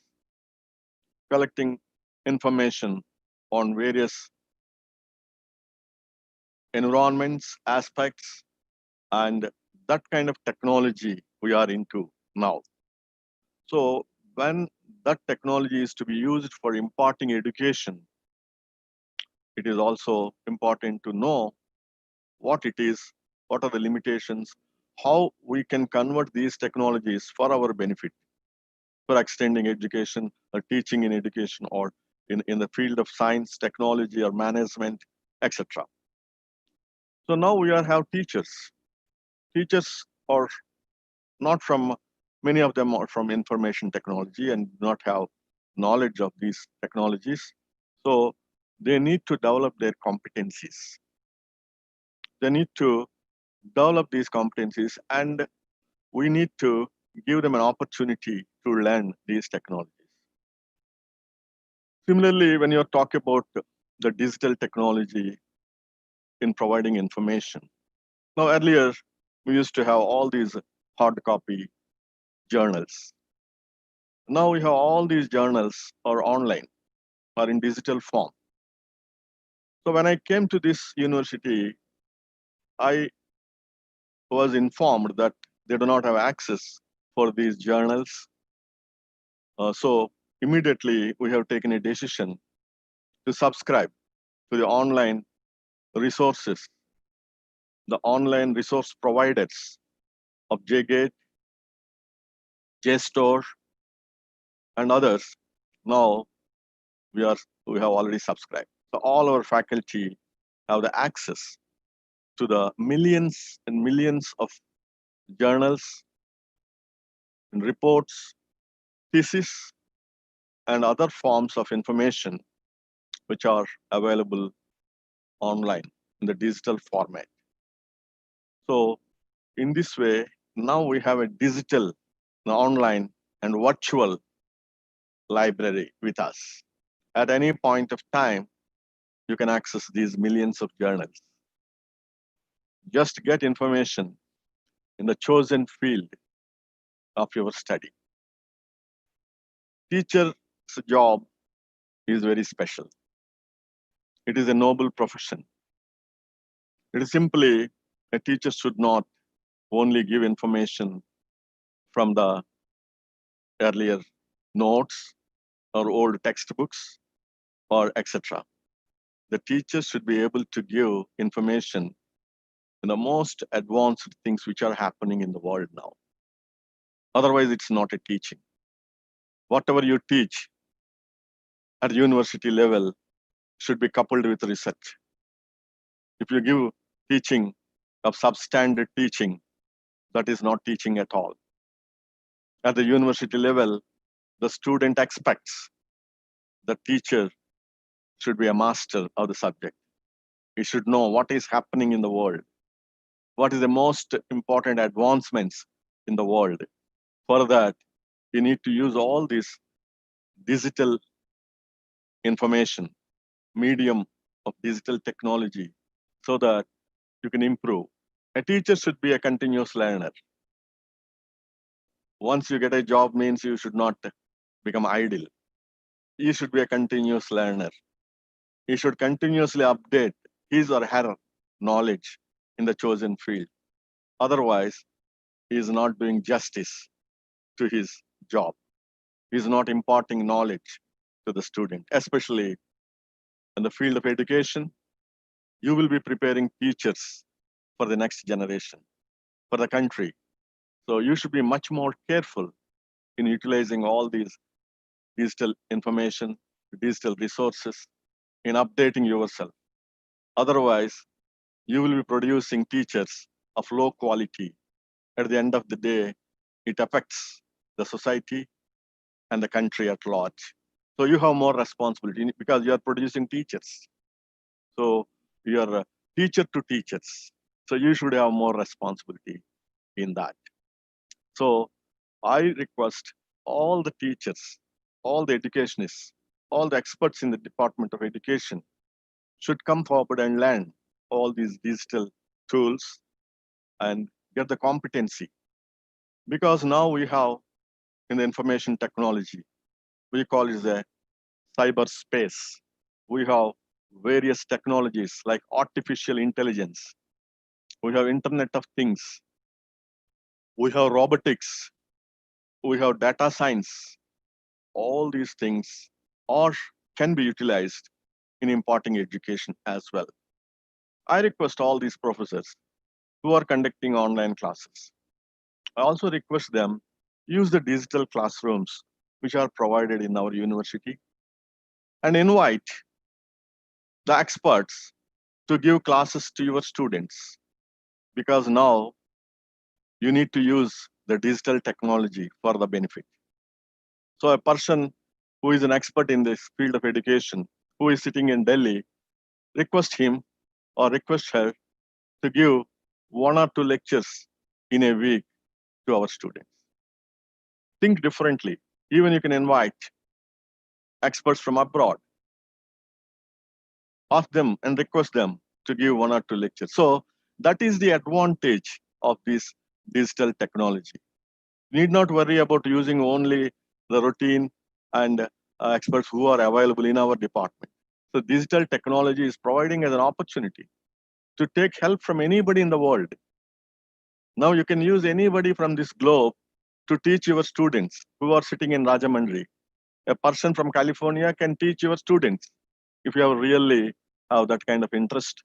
collecting information on various environments, aspects, and that kind of technology we are into now. So when that technology is to be used for imparting education, it is also important to know what it is, what are the limitations, how we can convert these technologies for our benefit, for extending education or teaching in education or in the field of science, technology or management, etc. So now we have teachers. Teachers are not from, many of them are from information technology and do not have knowledge of these technologies. So they need to develop their competencies. They need to develop these competencies, and we need to give them an opportunity to learn these technologies. Similarly, when you talk about the digital technology in providing information, now earlier we used to have all these hard copy journals. Now we have all these journals are online or in digital form. So when I came to this university, I was informed that they do not have access for these journals. So immediately we have taken a decision to subscribe to the online resources, the online resource providers of JGate, JSTOR, and others. Now we have already subscribed. So all our faculty have the access to the millions and millions of journals and reports, thesis, and other forms of information which are available online in the digital format. So in this way, now we have a digital, online, and virtual library with us. At any point of time, you can access these millions of journals. Just get information in the chosen field of your study. Teacher's job is very special. It is a noble profession. It is simply a teacher should not only give information from the earlier notes or old textbooks or etc. The teacher should be able to give information in the most advanced things which are happening in the world now. Otherwise, it's not a teaching. Whatever you teach at university level should be coupled with research. If you give teaching of substandard teaching, that is not teaching at all. At the university level, the student expects the teacher should be a master of the subject. You should know what is happening in the world, what is the most important advancements in the world. For that, you need to use all this digital information, medium of digital technology, so that you can improve. A teacher should be a continuous learner. Once you get a job means you should not become idle. You should be a continuous learner. He should continuously update his or her knowledge in the chosen field. Otherwise, he is not doing justice to his job. He is not imparting knowledge to the student, especially in the field of education. You will be preparing teachers for the next generation, for the country. So you should be much more careful in utilizing all these digital information, digital resources, in updating yourself. Otherwise, you will be producing teachers of low quality. At the end of the day, it affects the society and the country at large. So you have more responsibility because you are producing teachers. So you are a teacher to teachers. So you should have more responsibility in that. So I request all the teachers, all the educationists, all the experts in the Department of Education should come forward and learn all these digital tools and get the competency. Because now we have in the information technology, we call it the cyberspace. We have various technologies like artificial intelligence. We have Internet of Things. We have robotics. We have data science. All these things are can be utilized in imparting education as well. I request all these professors who are conducting online classes. I also request them use the digital classrooms which are provided in our university and invite the experts to give classes to your students, because now you need to use the digital technology for the benefit. So a person who is an expert in this field of education, who is sitting in Delhi, request him or request her to give 1 or 2 lectures in a week to our students. Think differently. Even you can invite experts from abroad. Ask them and request them to give 1 or 2 lectures. So that is the advantage of this digital technology. You need not worry about using only the routine and experts who are available in our department. So digital technology is providing as an opportunity to take help from anybody in the world. Now you can use anybody from this globe to teach your students who are sitting in Rajahmundry. A person from California can teach your students if you have really have that kind of interest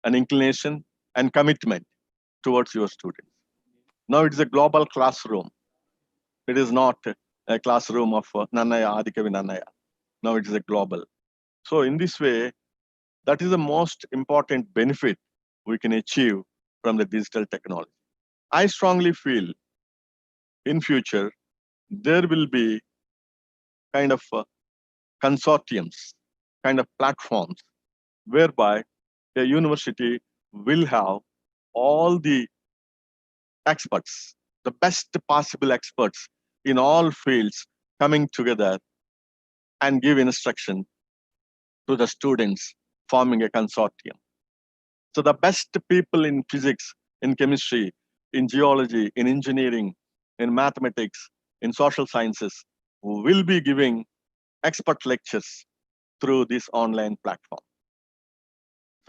and inclination and commitment towards your students. Now it is a global classroom. It is not a classroom of Nannaya, Adikavi Nannaya. Now it is a global. So in this way, that is the most important benefit we can achieve from the digital technology. I strongly feel in future, there will be kind of consortiums, kind of platforms, whereby a university will have all the experts, the best possible experts in all fields coming together and give instruction to the students, forming a consortium. So the best people in physics, in chemistry, in geology, in engineering, in mathematics, in social sciences will be giving expert lectures through this online platform.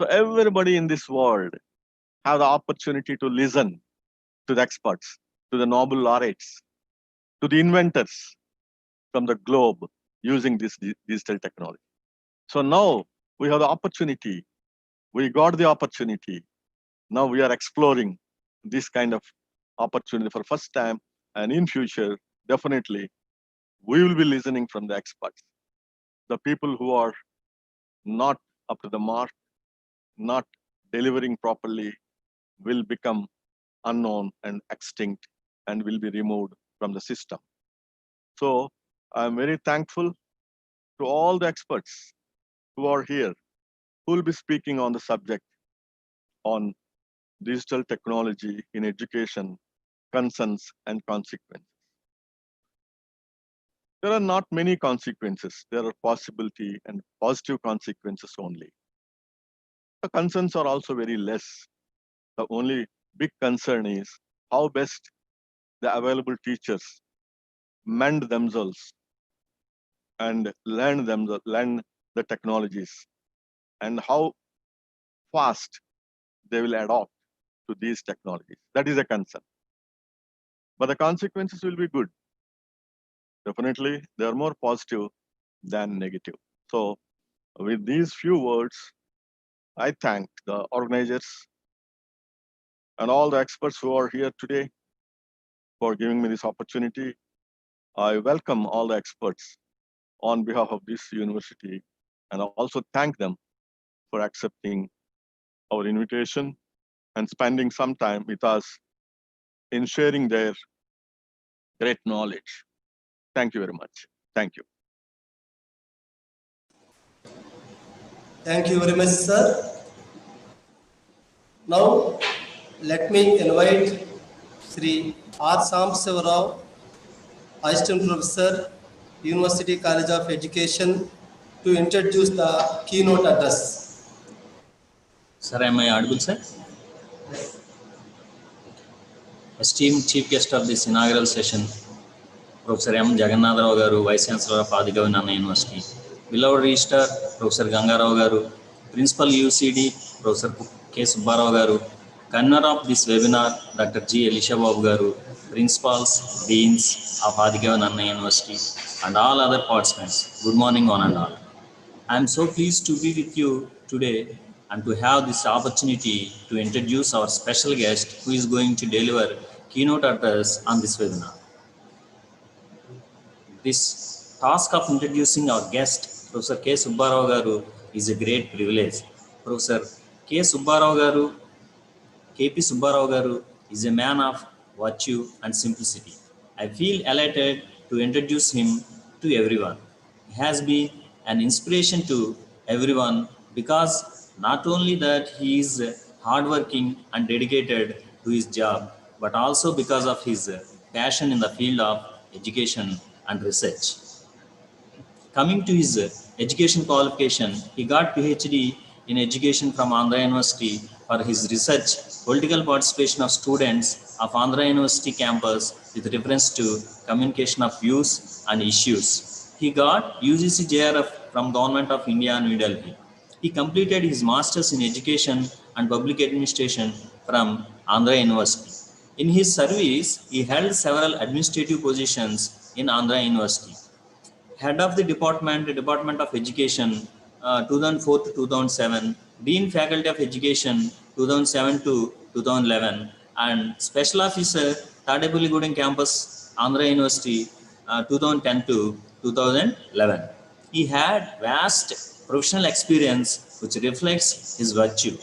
So everybody in this world have the opportunity to listen to the experts, to the Nobel laureates, to the inventors from the globe using this digital technology. So now we have the opportunity. We got the opportunity. Now we are exploring this kind of opportunity for first time, and in future, definitely, we will be listening from the experts. The people who are not up to the mark, not delivering properly, will become unknown and extinct and will be removed from the system. So I'm very thankful to all the experts who are here, who will be speaking on the subject on digital technology in education, concerns and consequences. There are not many consequences. There are possibility and positive consequences only. The concerns are also very less. The only big concern is how best the available teachers mend themselves and learn the technologies, and how fast they will adopt to these technologies. That is a concern. But the consequences will be good. Definitely, they are more positive than negative. So with these few words, I thank the organizers and all the experts who are here today for giving me this opportunity. I welcome all the experts on behalf of this university, and I also thank them for accepting our invitation and spending some time with us in sharing their great knowledge. Thank you very much. Thank you. Thank you very much, sir. Now, let me invite Sri R. Samshavarao, Assistant Professor, University College of Education, to introduce the keynote address. Sir, am I audible, sir? Esteemed Chief Guest of this inaugural session, Professor M. Jagannatha Rao Garu, Vice Chancellor of Adikavi Nanna University. Beloved Registrar, Professor Ganga Rao Garu, Principal UCD, Professor K. Subbarao Garu, Convener of this webinar, Dr. G. Elisha Babu Garu, Principals, Deans of Adikavi Nanna University, and all other participants. Good morning, one and all. I am so pleased to be with you today and to have this opportunity to introduce our special guest who is going to deliver keynote address on this webinar. This task of introducing our guest, Professor K. Subbarao Garu, is a great privilege. Professor K. Subbarao Garu, K.P. Subbarao Garu, is a man of virtue and simplicity. I feel elated to introduce him to everyone. He has been an inspiration to everyone because not only that he is hardworking and dedicated to his job, but also because of his passion in the field of education and research. Coming to his education qualification, he got PhD in education from Andhra University for his research, political participation of students of Andhra University campus with reference to communication of views and issues. He got UGC JRF from Government of India, New Delhi. He completed his Masters in Education and Public Administration from Andhra University. In his service, he held several administrative positions in Andhra University. Head of the Department of Education, 2004 to 2007, Dean Faculty of Education, 2007 to 2011, and Special Officer, Tadepalligudem Campus, Andhra University, 2010 to 2011. He had vast professional experience which reflects his virtue.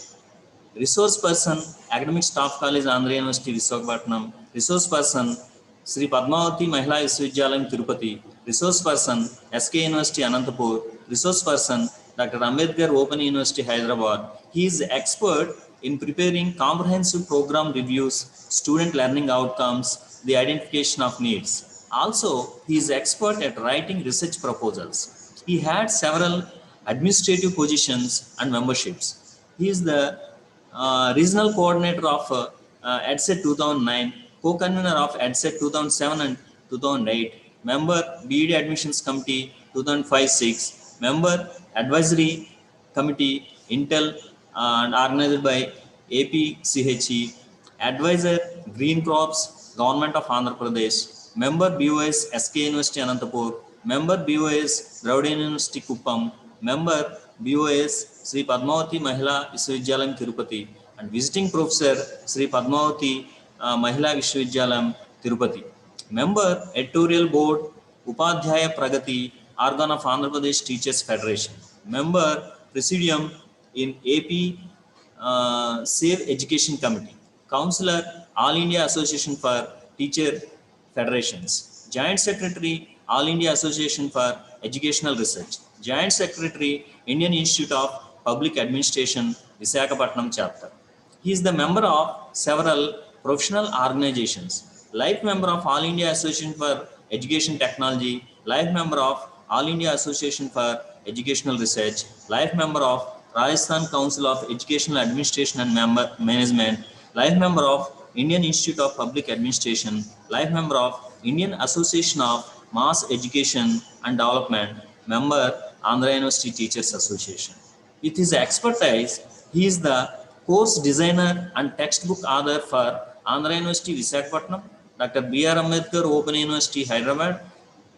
Resource person, Academic Staff College, Andhra University, Visakhapatnam. Resource person, Sri Padmavati Mahila Viswavidyalayam, Tirupati. Resource person, SK University, Anantapur. Resource person, Dr. Ambedkar Open University, Hyderabad. He is expert in preparing comprehensive program reviews, student learning outcomes, the identification of needs. Also, he is expert at writing research proposals. He had several administrative positions and memberships. He is the regional coordinator of EdSet 2009, co-convener of EdSet 2007 and 2008, member BEd Admissions Committee 2005-06, member Advisory Committee Intel and organized by APCHE, advisor Green Crops, Government of Andhra Pradesh, member BOS SK University Anantapur, member BOS Dravida University Kuppam, member BOS Sri Padmavati Mahila Viswavidyalayam, Tirupati, and visiting professor Sri Padmavati Mahila Viswavidyalayam, Tirupati. Member Editorial Board, Upadhyaya Pragati, organ of Andhra Pradesh Teachers Federation. Member Presidium in AP Save Education Committee. Counselor, All India Association for Teacher Federations. Joint Secretary, All India Association for Educational Research. Joint Secretary, Indian Institute of Public Administration, Visakhapatnam chapter. He is the member of several professional organizations, life member of All India Association for Education Technology, life member of All India Association for Educational Research, life member of Rajasthan Council of Educational Administration and Management, life member of Indian Institute of Public Administration, life member of Indian Association of Mass Education and Development, member Andhra University Teachers Association. With his expertise, he is the course designer and textbook author for Andhra University Visakhapatnam, Dr. B.R. Ambedkar Open University Hyderabad,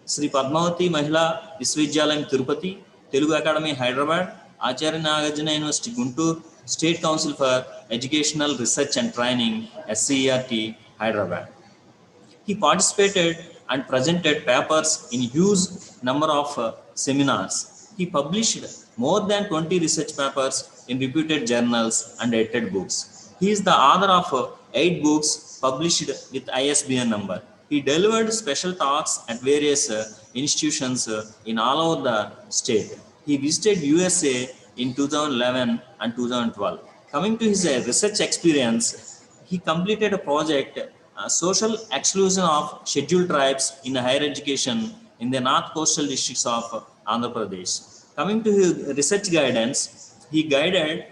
Sri Padmavati Mahila Viswavidyalaya Tirupati, Telugu Academy Hyderabad, Acharya Nagarjuna University Guntur, State Council for Educational Research and Training, SCERT Hyderabad. He participated and presented papers in huge number of seminars. He published more than 20 research papers in reputed journals and edited books. He is the author of 8 books published with ISBN number. He delivered special talks at various institutions in all over the state. He visited USA in 2011 and 2012. Coming to his research experience, he completed a project, social exclusion of scheduled tribes in higher education in the north coastal districts of Andhra Pradesh. Coming to his research guidance, he guided,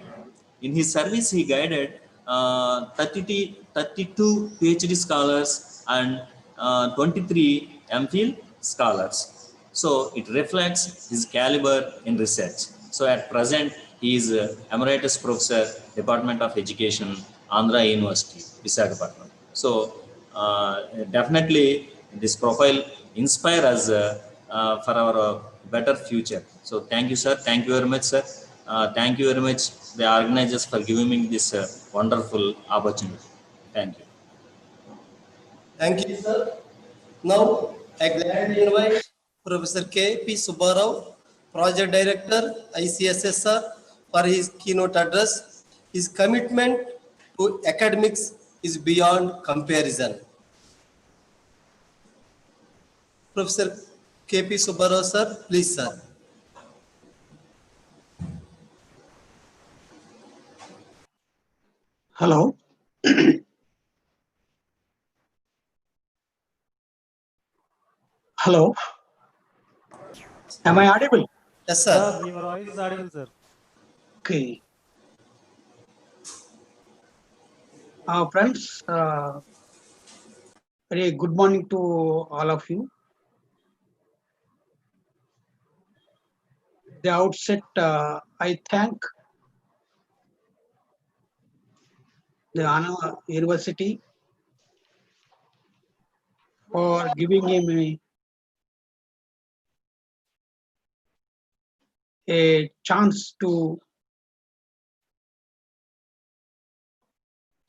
in his service, he guided 32 PhD scholars and 23 MPhil scholars. So it reflects his caliber in research. So at present, he is Emeritus Professor, Department of Education, Andhra University, Visakhapatnam. So definitely this profile inspire us for our better future. So thank you, sir. Thank you very much, sir. Thank you very much, the organizers, for giving me this wonderful opportunity. Thank you. Thank you, sir. Now, I gladly invite Professor K.P. Subbarao, Project Director, ICSSR, for his keynote address. His commitment to academics is beyond comparison. Professor K.P. Subbarao, sir, please, sir. Hello. Hello. Am I audible? Yes, sir. Your voice is audible, sir. Okay. Friends, very good morning to all of you. At the outset, I thank the Anna University for giving me a chance to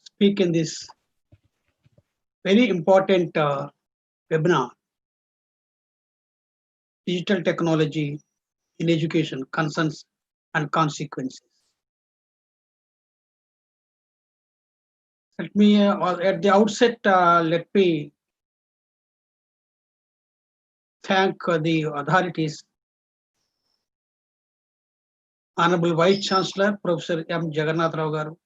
speak in this very important webinar, Digital Technology in Education, Concerns and Consequences. Let me, at the outset, let me thank the authorities, Honorable Vice Chancellor, Professor M. Jagannath Rao Garu,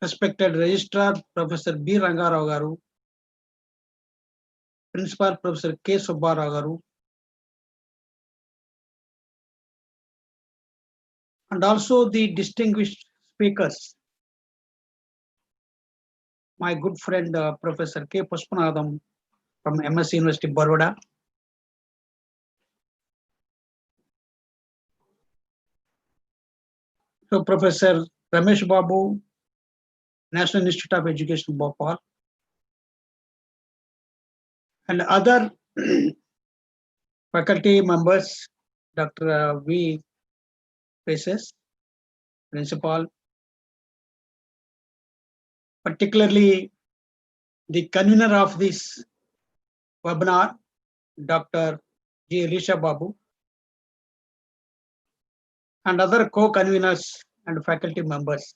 respected Registrar, Professor B. Ranga Rao Garu, Principal, Professor K. Subbarao Garu, and also the distinguished speakers, my good friend, Professor K. Pushpanadam from MSc University, Baroda, so Professor Ramesh Babu, National Institute of Education, Bhopal, and other faculty members, Dr. V. Faces, Principal, particularly the convener of this webinar, Dr. G. Elisha Babu, and other co-conveners and faculty members,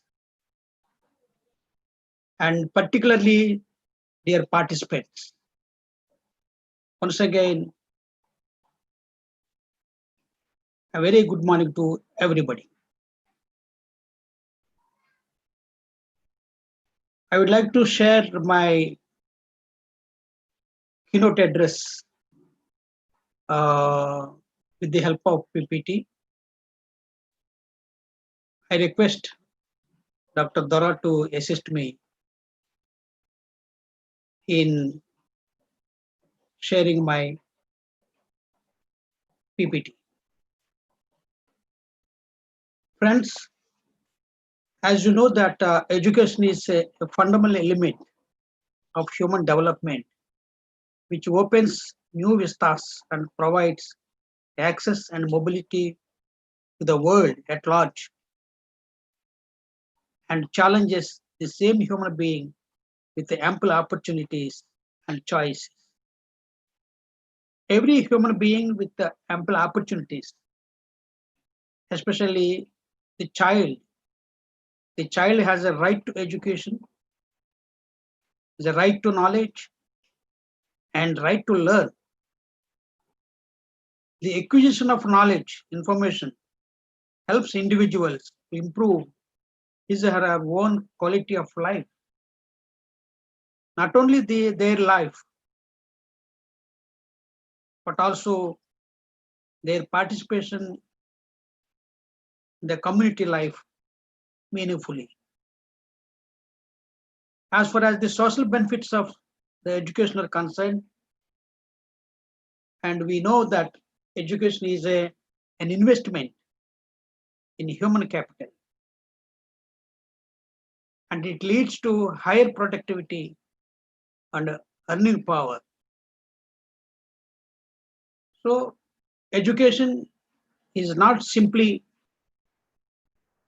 and particularly dear participants. Once again, a very good morning to everybody. I would like to share my keynote address with the help of PPT. I request Dr. Dora to assist me in sharing my PPT. Friends, as you know that education is a fundamental element of human development, which opens new vistas and provides access and mobility to the world at large, and challenges the same human being with the ample opportunities and choices. Every human being with the ample opportunities, especially the child has a right to education, the right to knowledge, and right to learn. The acquisition of knowledge, information, helps individuals to improve his or her own quality of life. Not only their life, but also their participation in the community life meaningfully. As far as the social benefits of the education are concerned, and we know that education is an investment in human capital, and it leads to higher productivity and earning power. So education is not simply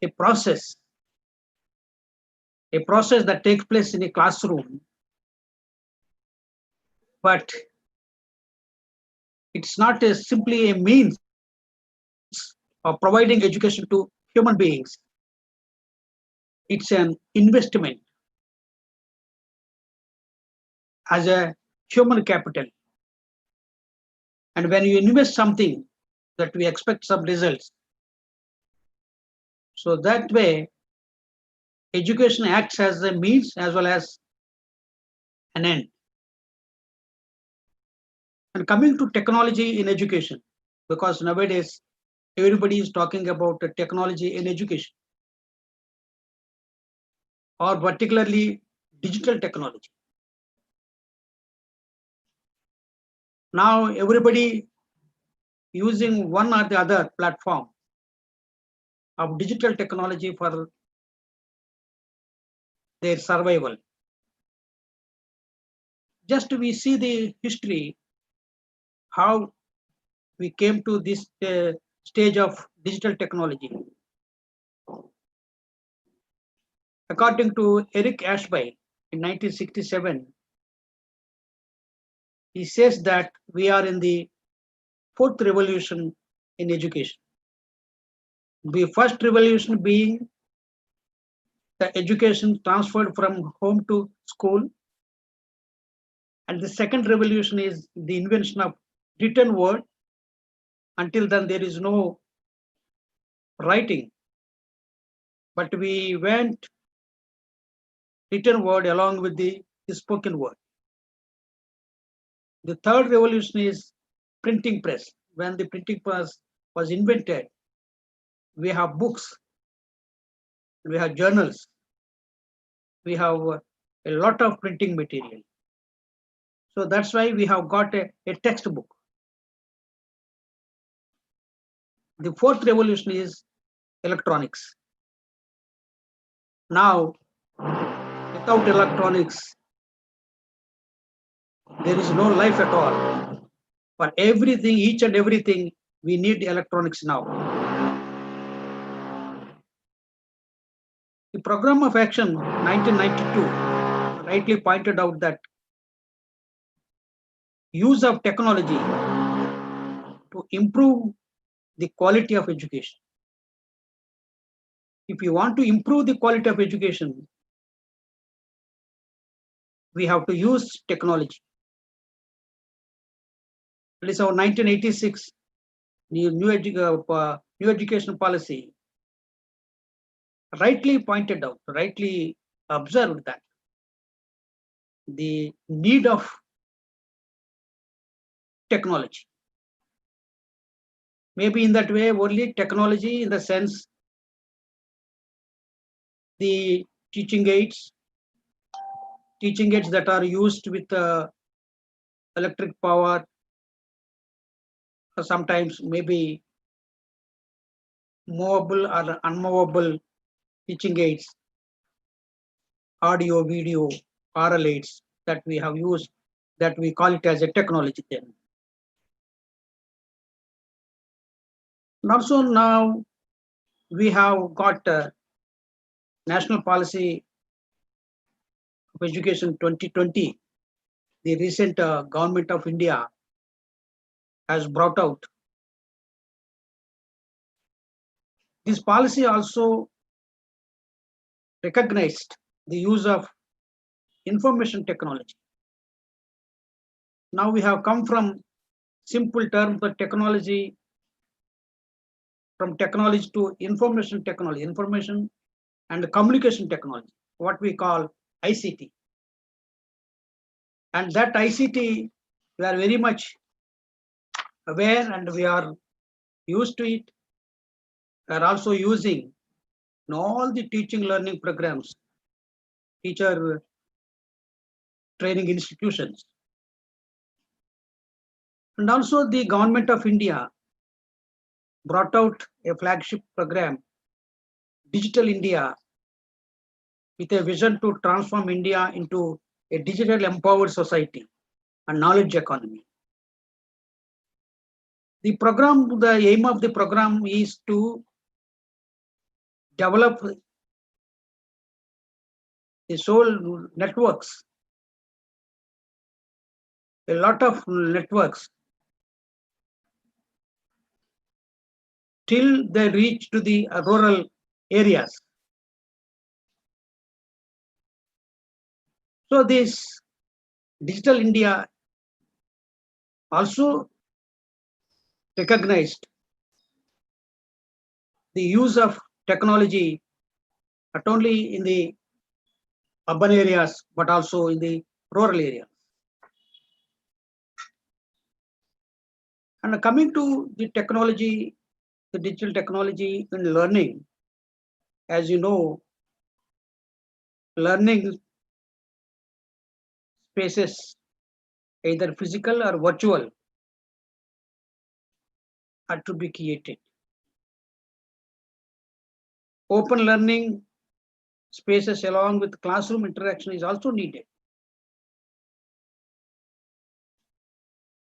a process that takes place in a classroom, but it's not simply a means of providing education to human beings. It's an investment as a human capital. And when you invest something, that we expect some results. So that way, education acts as a means as well as an end. And coming to technology in education, because nowadays everybody is talking about technology in education, or particularly digital technology. Now everybody using one or the other platform of digital technology for their survival. Just we see the history, how we came to this stage of digital technology. According to Eric Ashby in 1967, he says that we are in the fourth revolution in education. The first revolution being the education transferred from home to school. And the second revolution is the invention of written word. Until then, there is no writing, but we went written word along with the spoken word. The third revolution is printing press. When the printing press was invented, we have books, we have journals, we have a lot of printing material. So that's why we have got a textbook. The fourth revolution is electronics. Now, without electronics, there is no life at all. For everything, each and everything, we need electronics now. The Program of Action 1992 rightly pointed out that use of technology to improve the quality of education. If you want to improve the quality of education, we have to use technology. It is our 1986 new education policy rightly pointed out, rightly observed that the need of technology. Maybe in that way, only technology in the sense the teaching aids that are used with electric power, or sometimes maybe movable or unmovable teaching aids, audio, video, oral aids that we have used, that we call it as a technology then. And also now we have got National Policy of Education 2020. The recent government of India has brought out. This policy also recognized the use of information technology. Now we have come from simple terms of technology, from technology to information technology, information and communication technology, what we call ICT. And that ICT, we are very much aware and we are used to it. We are also using in all the teaching learning programs, teacher training institutions. And also the government of India brought out a flagship program, Digital India, with a vision to transform India into a digital empowered society and knowledge economy. The program, the aim of the program is to develop the whole networks, a lot of networks, till they reach to the rural areas. So this Digital India also recognized the use of technology not only in the urban areas but also in the rural areas. And coming to the technology, the digital technology in learning, as you know, learning spaces, either physical or virtual, are to be created. Open learning spaces along with classroom interaction is also needed.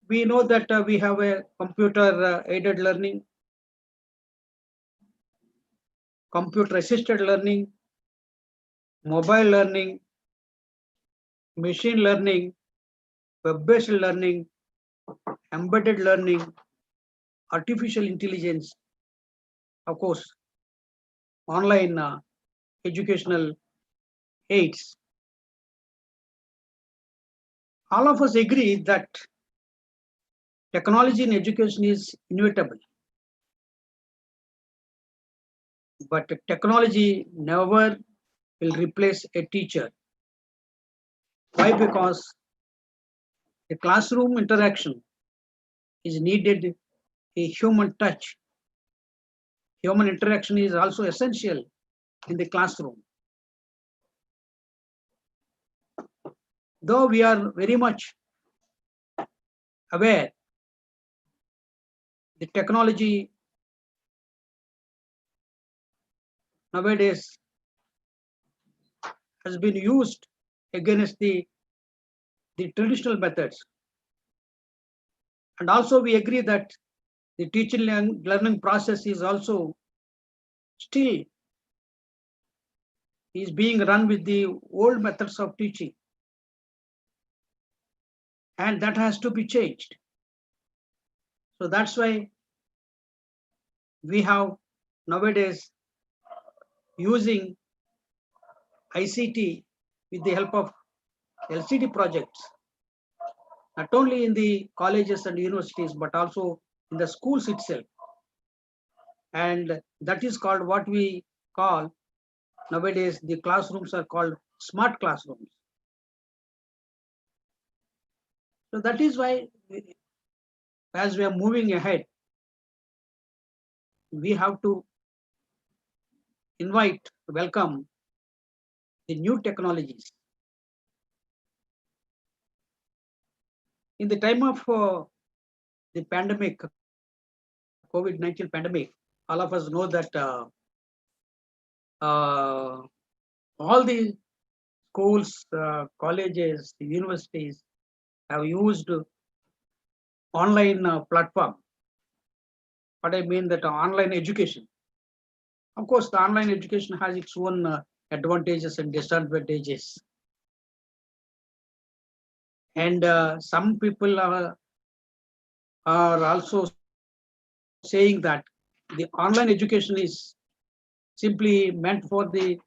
We know that we have a computer aided learning, computer assisted learning, mobile learning, machine learning, web-based learning, embedded learning, artificial intelligence, of course, online educational aids. All of us agree that technology in education is inevitable. But technology never will replace a teacher. Why? Because the classroom interaction is needed a human touch. Human interaction is also essential in the classroom. Though we are very much aware the technology nowadays has been used against the traditional methods. And also we agree that the teaching learning process is also still is being run with the old methods of teaching. And that has to be changed. So that's why we have nowadays using ICT with the help of LCD projects, not only in the colleges and universities, but also in the schools itself. And that is called what we call nowadays, the classrooms are called smart classrooms. So that is why, as we are moving ahead, we have to welcome the new technologies. In the time of the pandemic, COVID-19 pandemic, all of us know that all the schools, colleges, universities have used online platform. What I mean that online education. Of course, the online education has its own advantages and disadvantages. And some people are also saying that the online education is simply meant for the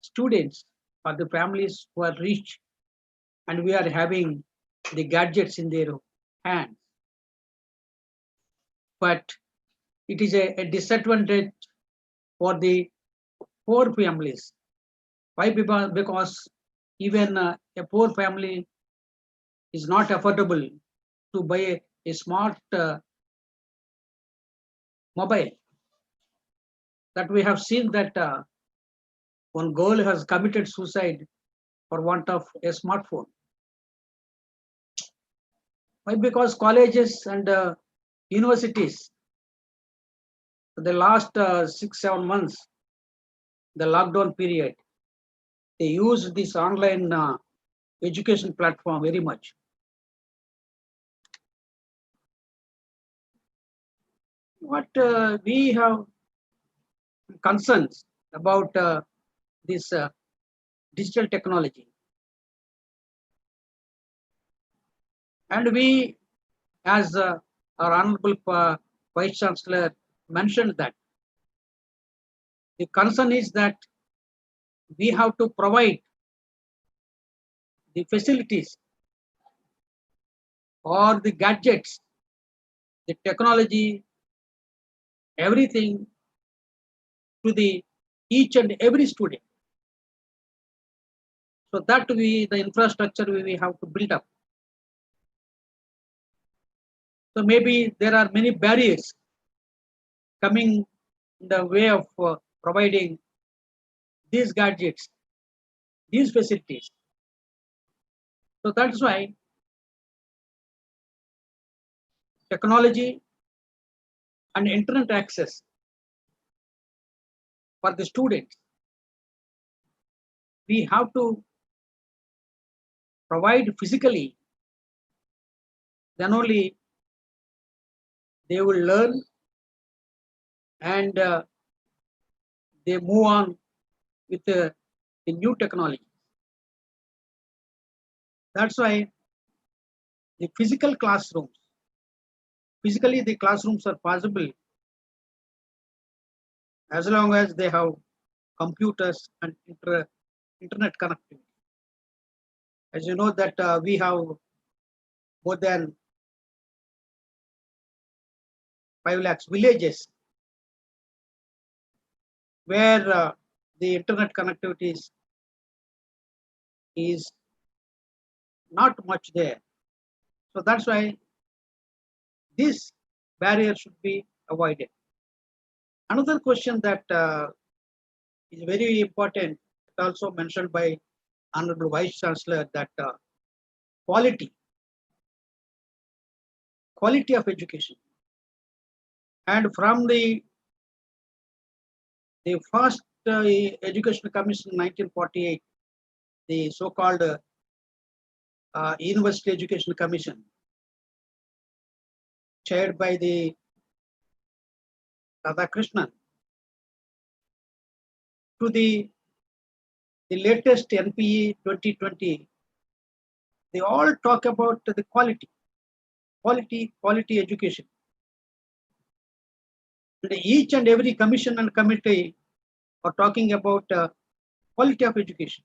students or the families who are rich, and we are having the gadgets in their hands. But it is a disadvantage for the poor families. Why? Because even a poor family is not affordable to buy a smart mobile. That we have seen that one girl has committed suicide for want of a smartphone. Why? Because colleges and universities, the last 6-7 months, the lockdown period, they used this online education platform very much. What we have concerns about this digital technology. And we, as our Honorable Vice Chancellor mentioned, that the concern is that we have to provide the facilities or the gadgets, the technology, everything to each and every student. So that the infrastructure we have to build up. So maybe there are many barriers coming in the way of providing these gadgets, these facilities. So that's why technology and internet access for the students, we have to provide physically, then only they will learn and they move on with the new technology. That's why the physical classrooms, physically the classrooms are possible as long as they have computers and internet connectivity. As you know that we have more than 5 lakhs villages where the internet connectivity is not much there. So that's why this barrier should be avoided. Another question that is very important, also mentioned by Honorable Vice Chancellor, that quality of education. And from the first Education Commission in 1948, the so-called University Education Commission, chaired by the Radhakrishnan, to the latest NPE 2020, they all talk about the quality education. And each and every commission and committee are talking about quality of education.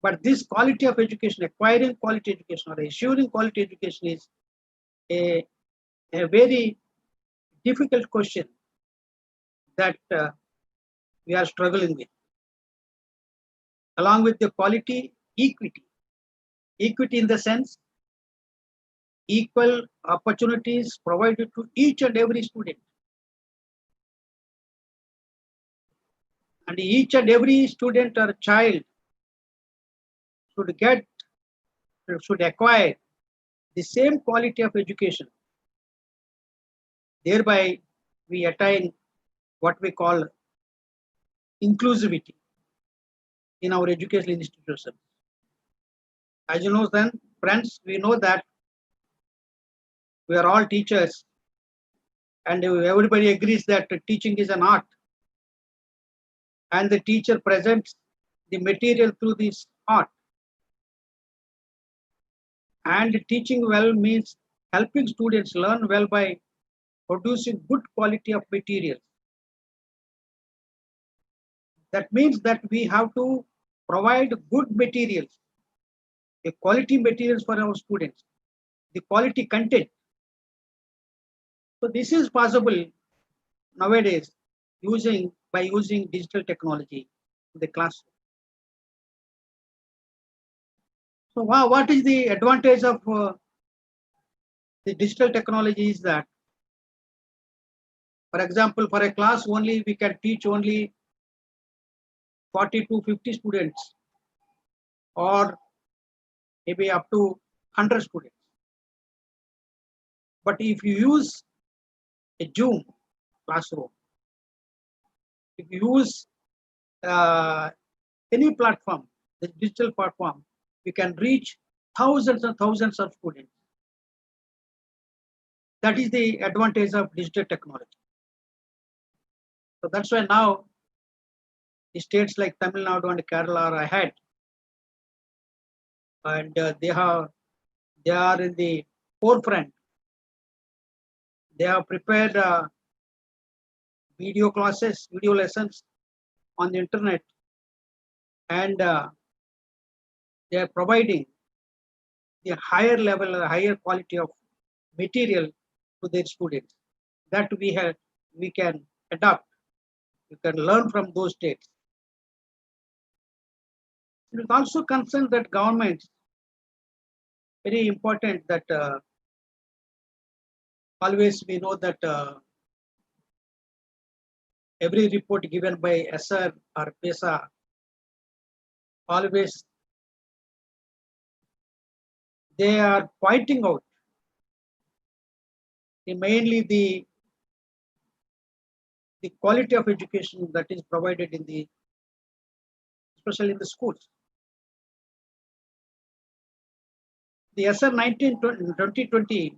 But this quality of education, acquiring quality education or assuring quality education, is a very difficult question that we are struggling with. Along with the quality, equity. Equity in the sense, equal opportunities provided to each and every student. And each and every student or child should acquire the same quality of education. Thereby, we attain what we call inclusivity in our educational institutions. As you know, then, friends, we know that we are all teachers, and everybody agrees that teaching is an art. And the teacher presents the material through this art. And teaching well means helping students learn well by producing good quality of materials. That means that we have to provide good materials, the quality materials for our students, the quality content. So this is possible nowadays by using digital technology in the classroom. So what is the advantage of the digital technology is that, for example, for a class only we can teach only 40 to 50 students, or maybe up to 100 students. But if you use a Zoom classroom, if you use any platform, the digital platform, we can reach thousands and thousands of students. That is the advantage of digital technology. So that's why now the states like Tamil Nadu and Kerala are ahead, and they are in the forefront. They have prepared video classes, video lessons on the internet, and they are providing the higher level, higher quality of material to their students. That we can adopt. We can learn from those states. It is also concerned that governments, very important that always we know that every report given by ESSER or PESA, always they are pointing out mainly the quality of education that is provided in especially in the schools. The ESSER 2020,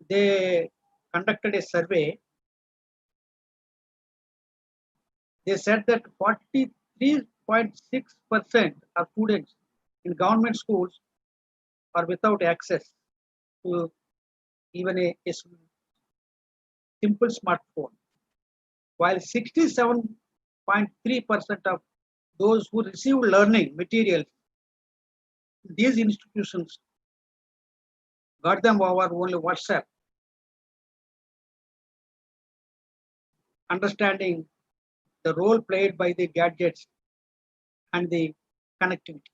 they conducted a survey. They said that 43.6% of students in government schools are without access to even a simple smartphone, while 67.3% of those who receive learning materials in these institutions got them over only WhatsApp. Understanding the role played by the gadgets and the connectivity.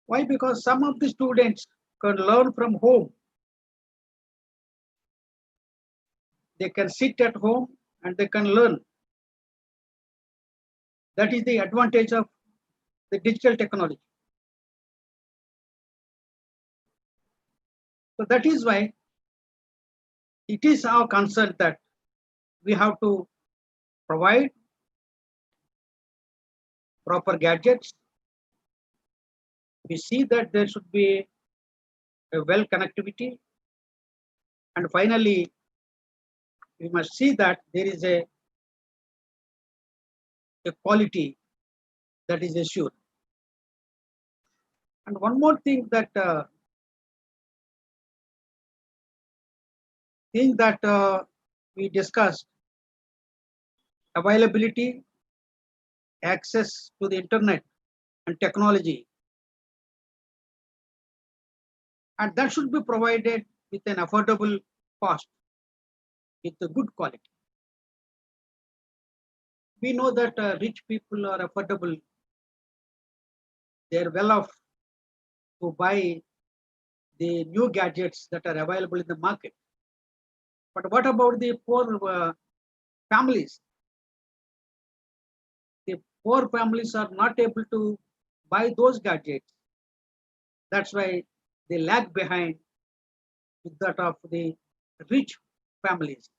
Why? Because some of the students can learn from home. They can sit at home and they can learn. That is the advantage of the digital technology. So that is why it is our concern that we have to provide proper gadgets. We see that there should be a well connectivity, and finally we must see that there is a quality that is assured. And one more thing that we discussed, availability, access to the internet and technology, and that should be provided with an affordable cost, with a good quality. We know that rich people are affordable they are well off to buy the new gadgets that are available in the market. But what about the poor families? The poor families are not able to buy those gadgets. That's why they lag behind with that of the rich families.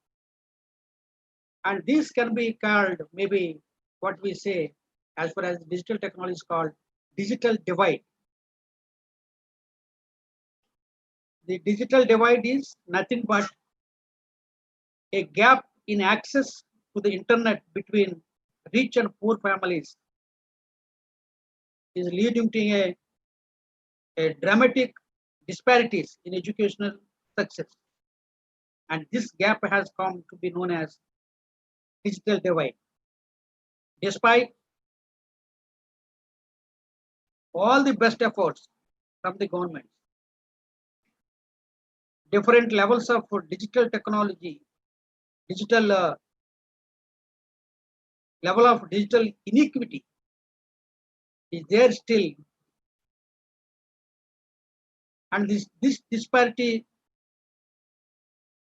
And this can be called maybe what we say as far as digital technology is called digital divide. The digital divide is nothing but a gap in access to the internet between rich and poor families is leading to a dramatic disparities in educational success. And this gap has come to be known as digital divide. Despite all the best efforts from the government, different levels of digital technology, digital level of digital inequity is there still. And this disparity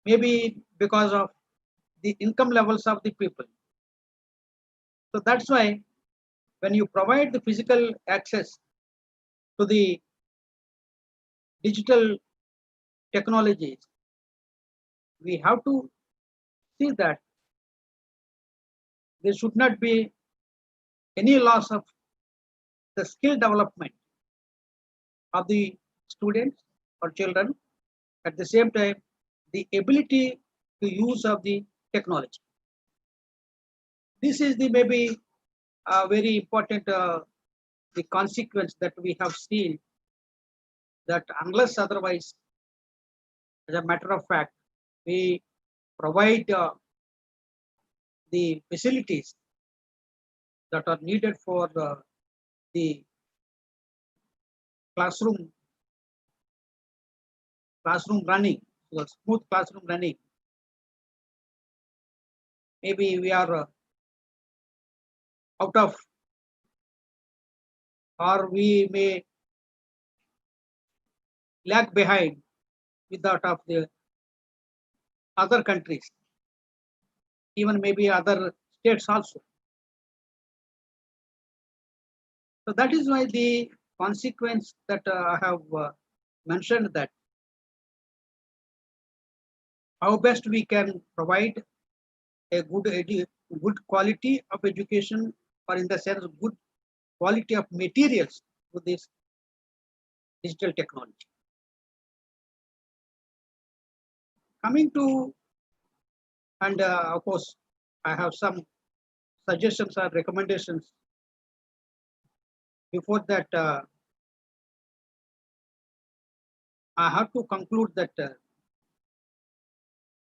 may be because of the income levels of the people. So that's why when you provide the physical access to the digital technologies, we have to see that there should not be any loss of the skill development of the students or children. At the same time, the ability to use of the technology. This is the maybe very important the consequence that we have seen, that unless otherwise, as a matter of fact, we provide the facilities that are needed for the classroom running, the smooth classroom running. Maybe we are out of, or we may lag behind with that of the other countries, even maybe other states also. So that is why the consequence that I have mentioned, that how best we can provide a good quality of education, or in the sense good quality of materials with this digital technology. Coming to, and of course, I have some suggestions or recommendations. Before that, I have to conclude that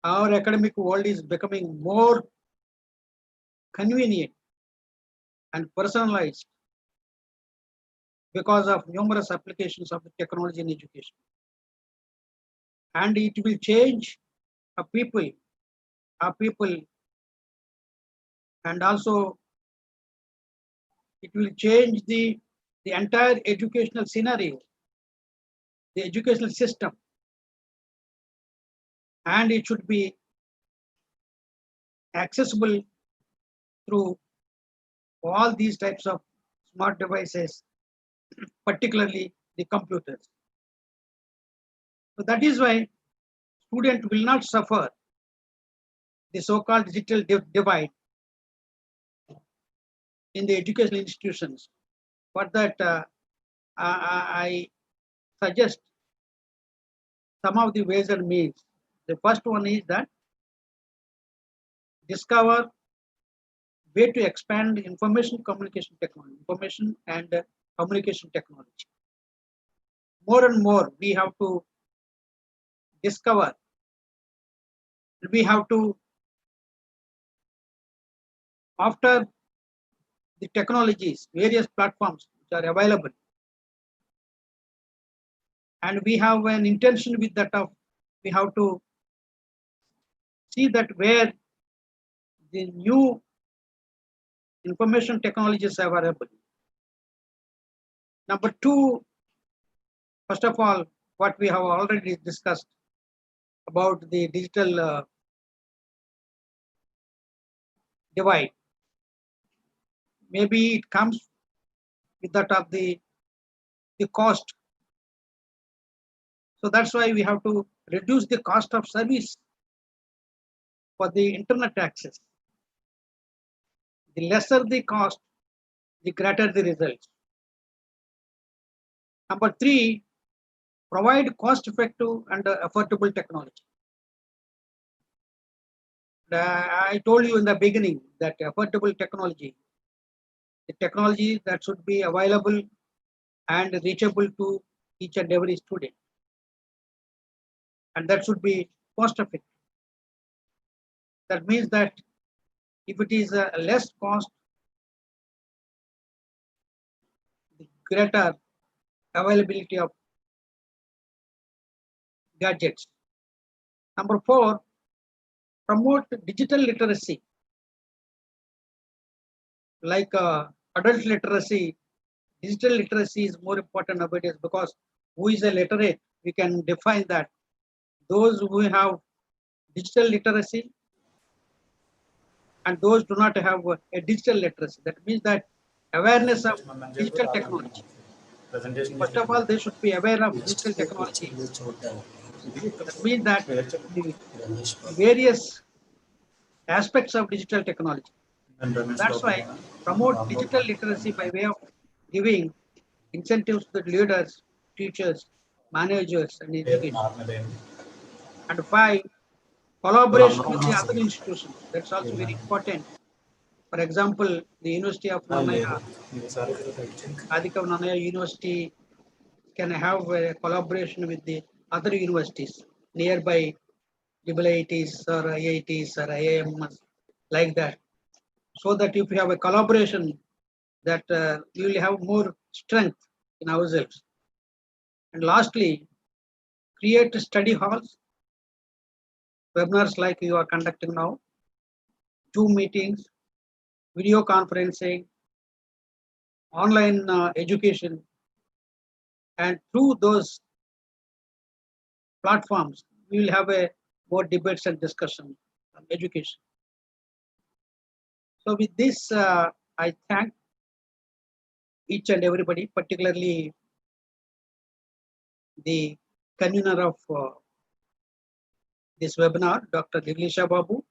our academic world is becoming more convenient and personalized because of numerous applications of the technology in education. And it will change our people, and also it will change the entire educational scenario, the educational system, and it should be accessible through all these types of smart devices, particularly the computers. So that is why student will not suffer the so-called digital divide in the educational institutions. For that, I suggest some of the ways and means. The first one is that discover way to expand information and communication technology. More and more we have to discover, we have to, after the technologies, various platforms which are available, and we have an intention with that of, we have to see that where the new information technologies are available, Number two, first of all, what we have already discussed about the digital divide. Maybe it comes with that of the cost. So that's why we have to reduce the cost of service for the internet access. The lesser the cost, the greater the results. Number three, provide cost-effective and affordable technology. I told you in the beginning that affordable technology, the technology that should be available and reachable to each and every student. And that should be cost-effective. That means that if it is a less cost, the greater availability of gadgets. Number four, promote digital literacy. Like adult literacy, digital literacy is more important nowadays, because who is a literate, we can define that. Those who have digital literacy and those do not have a digital literacy. That means that awareness of digital technology. First of all, they should be aware of digital technology. That means that the various aspects of digital technology. That's why promote digital literacy by way of giving incentives to the leaders, teachers, managers, and educators. And five, collaboration with the other institutions. That's also very important. For example, the University of Nannaya, Adhikav Nannaya University can have a collaboration with the other universities nearby, IIITs or IITs or IIMs, like that. So that if we have a collaboration, that we will have more strength in ourselves. And lastly, create study halls, webinars like you are conducting now, Zoom meetings, video conferencing, online education, and through those platforms, we will have a more debates and discussion on education. So with this, I thank each and everybody, particularly the convener of this webinar, Dr. Dilisha Babu.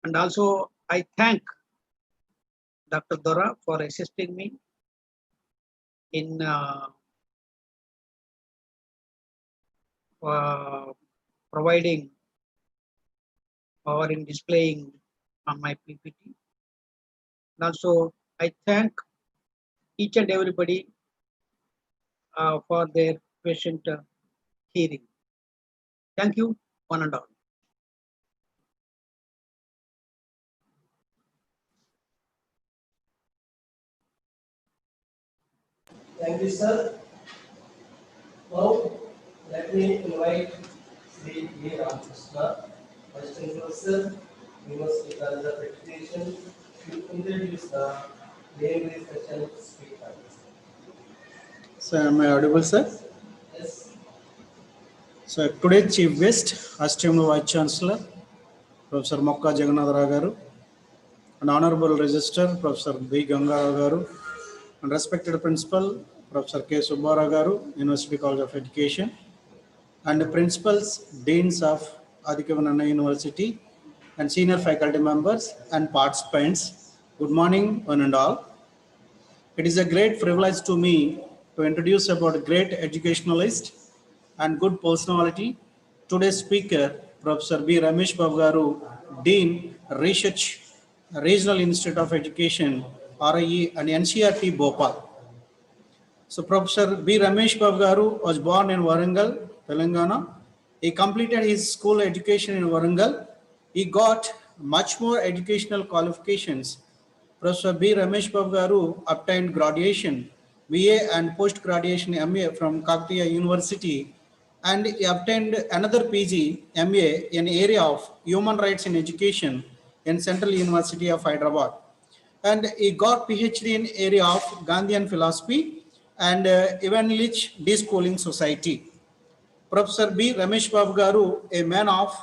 And also I thank Dr. Dora for assisting me in providing or in displaying on my PPT. And also I thank each and everybody for their patient hearing. Thank you, one and all. Thank you, sir. Now, let me invite Sri V. Ramakrishna, Assistant Professor, University College of Education, to introduce the main session speaker. So am I audible, sir? Yes. So today's chief guest, esteemed Vice Chancellor, Professor Mokka Jagannath Rao Garu, and Honorable Registrar, Professor B. Ganga Rao Garu, and respected Principal, Professor K. Subba Rao Garu, University College of Education, and the Principals, Deans of Adhikav Nannaya University, and senior faculty members and participants. Good morning, one and all. It is a great privilege to me to introduce about a great educationalist and good personality. Today's speaker, Professor B. Ramesh Babu Garu, Dean, Research, Regional Institute of Education, RIE and NCRT Bhopal. So Professor B. Ramesh Babu Garu was born in Warangal, Telangana. He completed his school education in Warangal. He got much more educational qualifications. Professor B. Ramesh Babu Garu obtained graduation, BA and post-graduation MA from Kakatiya University, and he obtained another PG, MA in area of human rights in education in Central University of Hyderabad. and he got PhD in area of Gandhian philosophy and Evangelich Deschooling Society. Professor B. Ramesh Babu Garu, a man of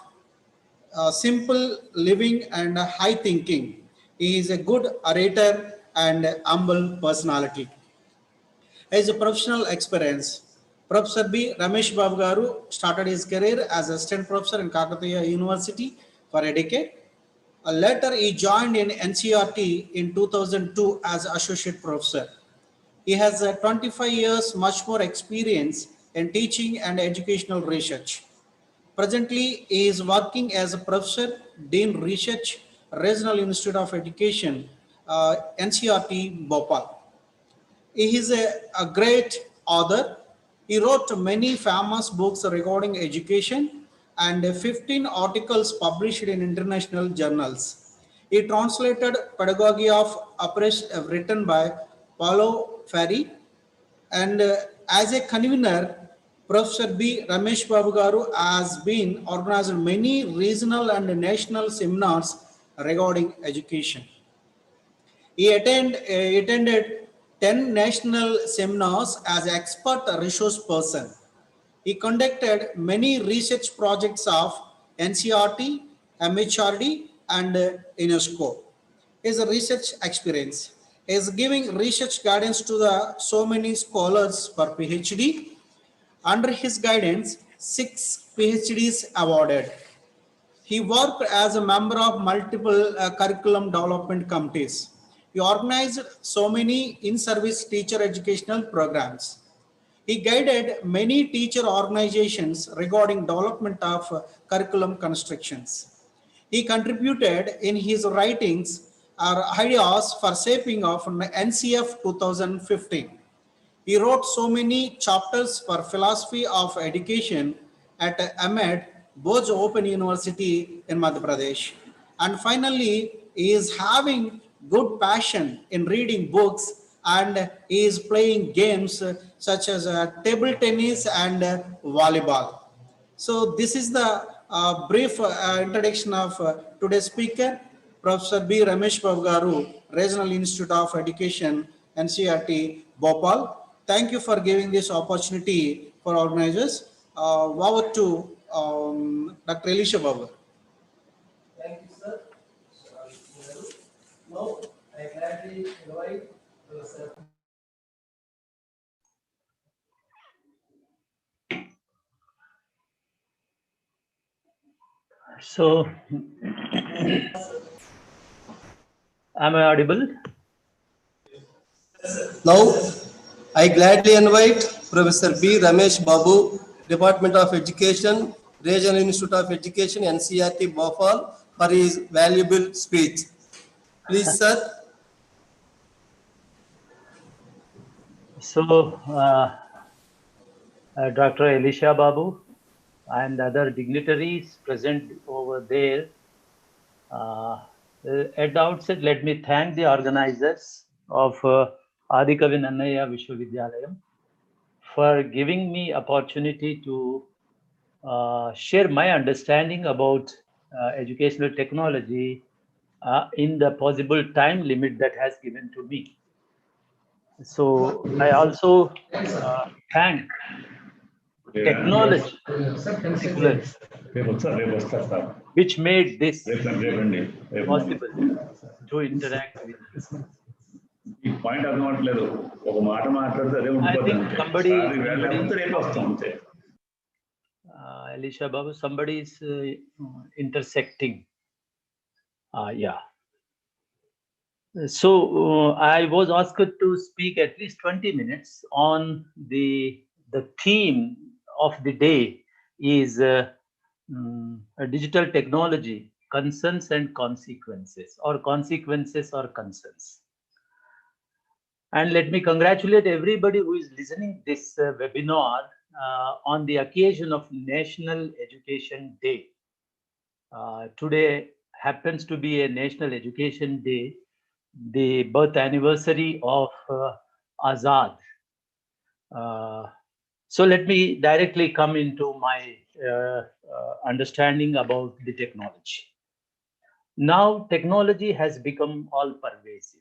simple living and high thinking. He is a good orator and humble personality. As a professional experience, Professor B. Ramesh Babu Garu started his career as assistant professor in Kakatiya University for a decade. Later, he joined in NCERT in 2002 as associate professor. He has 25 years much more experience in teaching and educational research. Presently, he is working as a professor, Dean Research, Regional Institute of Education, NCERT, Bhopal. He is a great author. He wrote many famous books regarding education and 15 articles published in international journals. He translated Pedagogy of Oppression written by Paulo Freire, and as a convener, Professor B. Ramesh Babu Garu has been organized many regional and national seminars regarding education. He attended 10 national seminars as expert resource person. He conducted many research projects of NCERT, MHRD, and UNESCO. His research experience is giving research guidance to the so many scholars for PhD. Under his guidance, 6 PhDs awarded. He worked as a member of multiple curriculum development committees. He organized so many in-service teacher educational programs. He guided many teacher organizations regarding development of curriculum constructions. He contributed in his writings or ideas for shaping of NCF 2015. He wrote so many chapters for philosophy of education at Ahmed Boj Open University in Madhya Pradesh. And finally, he is having good passion in reading books and he is playing games such as table tennis and volleyball. So this is the brief introduction of today's speaker, Professor B. Ramesh Babu Garu, Regional Institute of Education, NCERT, Bhopal. Thank you for giving this opportunity for organizers. Over to Dr. Elisha Babu. Thank you, sir. Now, I gladly invite Professor. So, am I audible? Now, I gladly invite Professor B. Ramesh Babu, Department of Education, Regional Institute of Education, NCERT, Bhopal, for his valuable speech. Please, sir. So, Dr. Elisha Babu and other dignitaries present over there. At the outset, let me thank the organizers of Adikavi Nannaya Vishwavidyalayam for giving me opportunity to share my understanding about educational technology in the possible time limit that has given to me. So I also thank technology which made this possible to interact with you. I think somebody Elisha Babu, somebody is intersecting. Yeah. So I was asked to speak at least 20 minutes on the theme of the day is digital technology, concerns and consequences, or consequences or concerns. And let me congratulate everybody who is listening this webinar on the occasion of National Education Day. Today happens to be a National Education Day, the birth anniversary of Azad. So let me directly come into my understanding about the technology. Now technology has become all pervasive.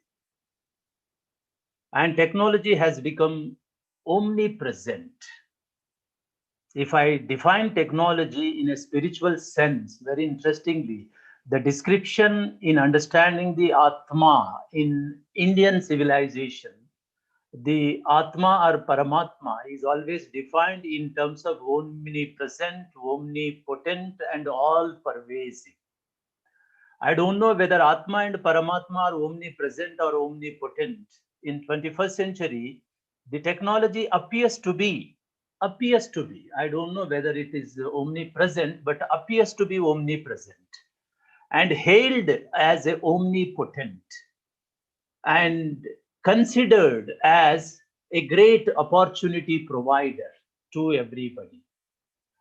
and technology has become omnipresent. If I define technology in a spiritual sense, very interestingly, the description in understanding the Atma in Indian civilization, the Atma or Paramatma is always defined in terms of omnipresent, omnipotent, and all pervasive. I don't know whether Atma and Paramatma are omnipresent or omnipotent. In 21st century, the technology appears to be. I don't know whether it is omnipresent, but appears to be omnipresent and hailed as a omnipotent and considered as a great opportunity provider to everybody.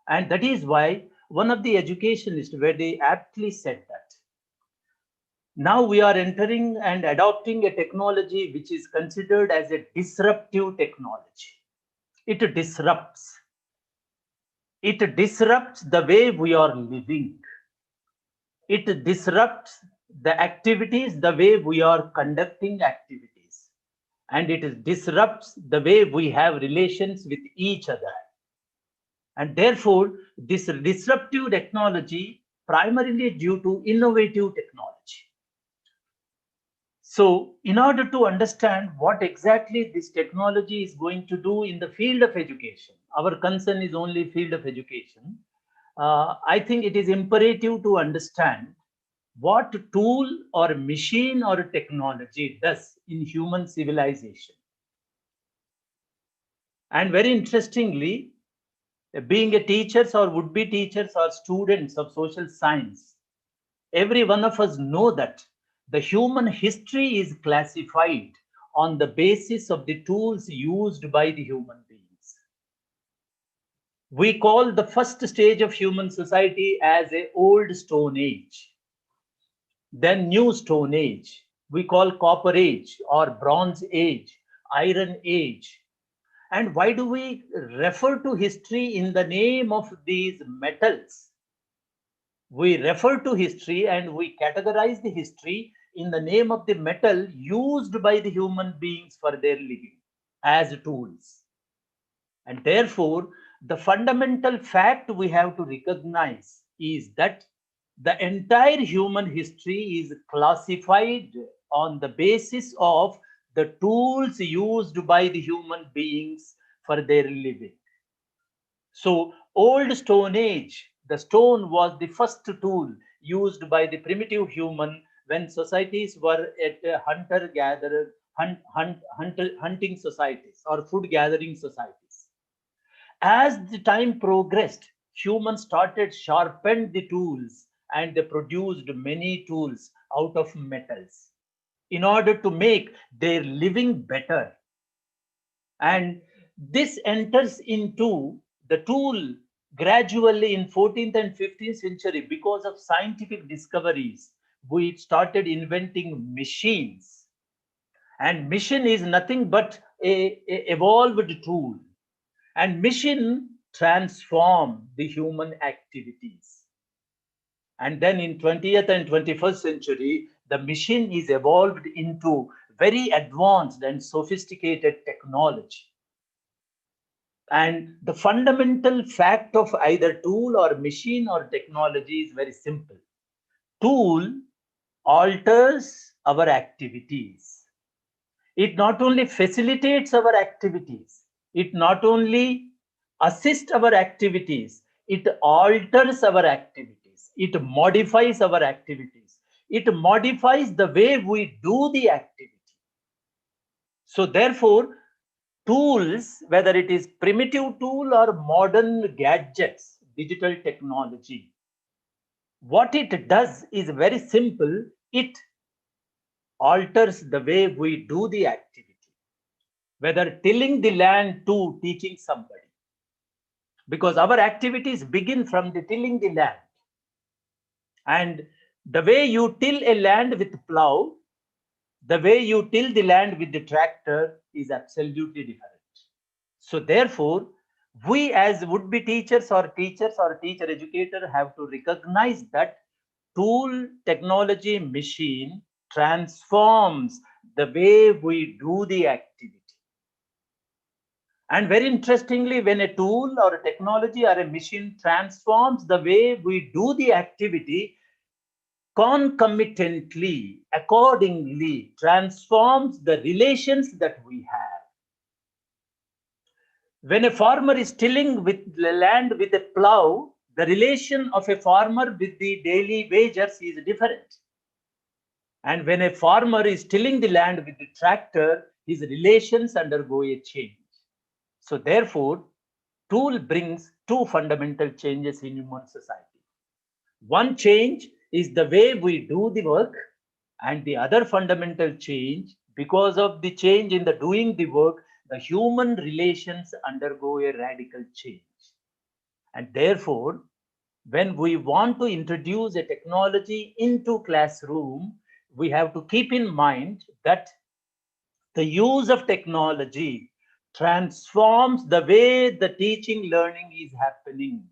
And that is why one of the educationists very aptly said that now we are entering and adopting a technology which is considered as a disruptive technology. It disrupts the way we are living. It disrupts the activities, the way we are conducting activities. And it disrupts the way we have relations with each other. And therefore, this disruptive technology primarily due to innovative technology. So in order to understand what exactly this technology is going to do in the field of education, our concern is only field of education. I think it is imperative to understand what tool or machine or technology does in human civilization. And very interestingly, being a teachers or would-be teachers or students of social science, every one of us know that the human history is classified on the basis of the tools used by the human beings. We call the first stage of human society as a old stone age, then new stone age. We call copper age or bronze age, iron age. And why do we refer to history in the name of these metals? We refer to history and we categorize the history in the name of the metal used by the human beings for their living as tools. And therefore, the fundamental fact we have to recognize is that the entire human history is classified on the basis of the tools used by the human beings for their living. So, old Stone Age, the stone was the first tool used by the primitive human when societies were at hunter-gatherer, hunting societies or food-gathering societies. As the time progressed, humans started sharpened the tools and they produced many tools out of metals in order to make their living better. And this enters into the tool gradually in 14th and 15th century because of scientific discoveries. We started inventing machines, and machine is nothing but a evolved tool, and machine transform the human activities. And then in 20th and 21st century, the machine is evolved into very advanced and sophisticated technology. And the fundamental fact of either tool or machine or technology is very simple. Tool alters our activities. It not only facilitates our activities, it not only assists our activities, it alters our activities, it modifies our activities, it modifies the way we do the activity. So therefore, tools, whether it is primitive tool or modern gadgets, digital technology, what it does is very simple. It alters the way we do the activity, whether tilling the land to teaching somebody, because our activities begin from the tilling the land. And the way you till a land with plow, the way you till the land with the tractor is absolutely different. So therefore, we as would-be teachers or teacher educator have to recognize that tool, technology, machine transforms the way we do the activity. And very interestingly, when a tool or a technology or a machine transforms the way we do the activity, concomitantly, accordingly, transforms the relations that we have. When a farmer is tilling with the land with a plow, the relation of a farmer with the daily wagers is different. And when a farmer is tilling the land with the tractor, his relations undergo a change. So therefore, tool brings two fundamental changes in human society. One change is the way we do the work, and the other fundamental change, because of the change in the doing the work, the human relations undergo a radical change. And therefore, when we want to introduce a technology into classroom, we have to keep in mind that the use of technology transforms the way the teaching learning is happening.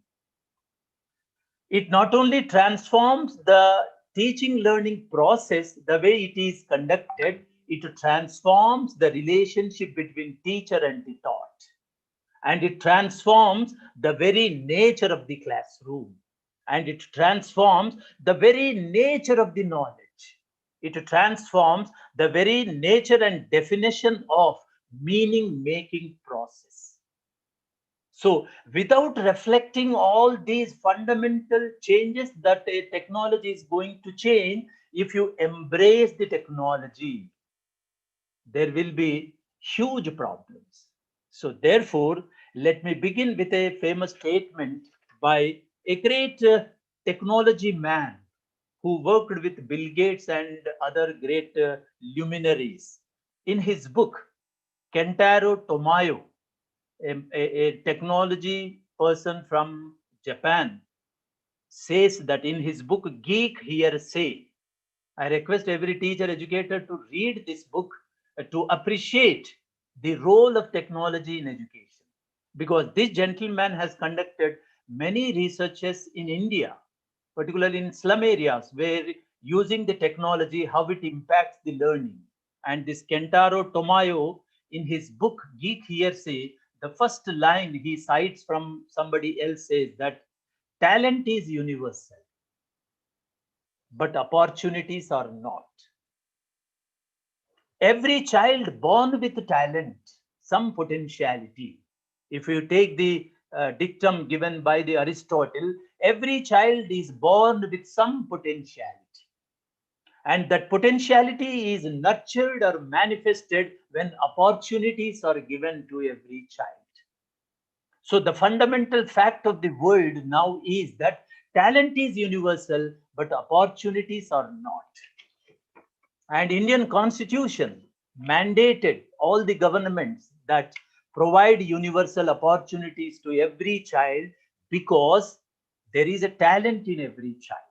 It not only transforms the teaching learning process, the way it is conducted, it transforms the relationship between teacher and the taught. And it transforms the very nature of the classroom. And it transforms the very nature of the knowledge. It transforms the very nature and definition of meaning-making process. So without reflecting all these fundamental changes that a technology is going to change, if you embrace the technology, there will be huge problems. So therefore, let me begin with a famous statement by a great technology man who worked with Bill Gates and other great luminaries. In his book, Kentaro Tomoyo, a technology person from Japan, says that in his book, Geek Hearsay. I request every teacher educator to read this book to appreciate the role of technology in education. Because this gentleman has conducted many researches in India, particularly in slum areas, where using the technology, how it impacts the learning. And this Kentaro Tomoyo, in his book, Geek Hearsay, the first line he cites from somebody else says that talent is universal, but opportunities are not. Every child born with talent, some potentiality. If you take the dictum given by the Aristotle, every child is born with some potentiality. And that potentiality is nurtured or manifested when opportunities are given to every child. So the fundamental fact of the world now is that talent is universal, but opportunities are not. And Indian Constitution mandated all the governments that provide universal opportunities to every child because there is a talent in every child.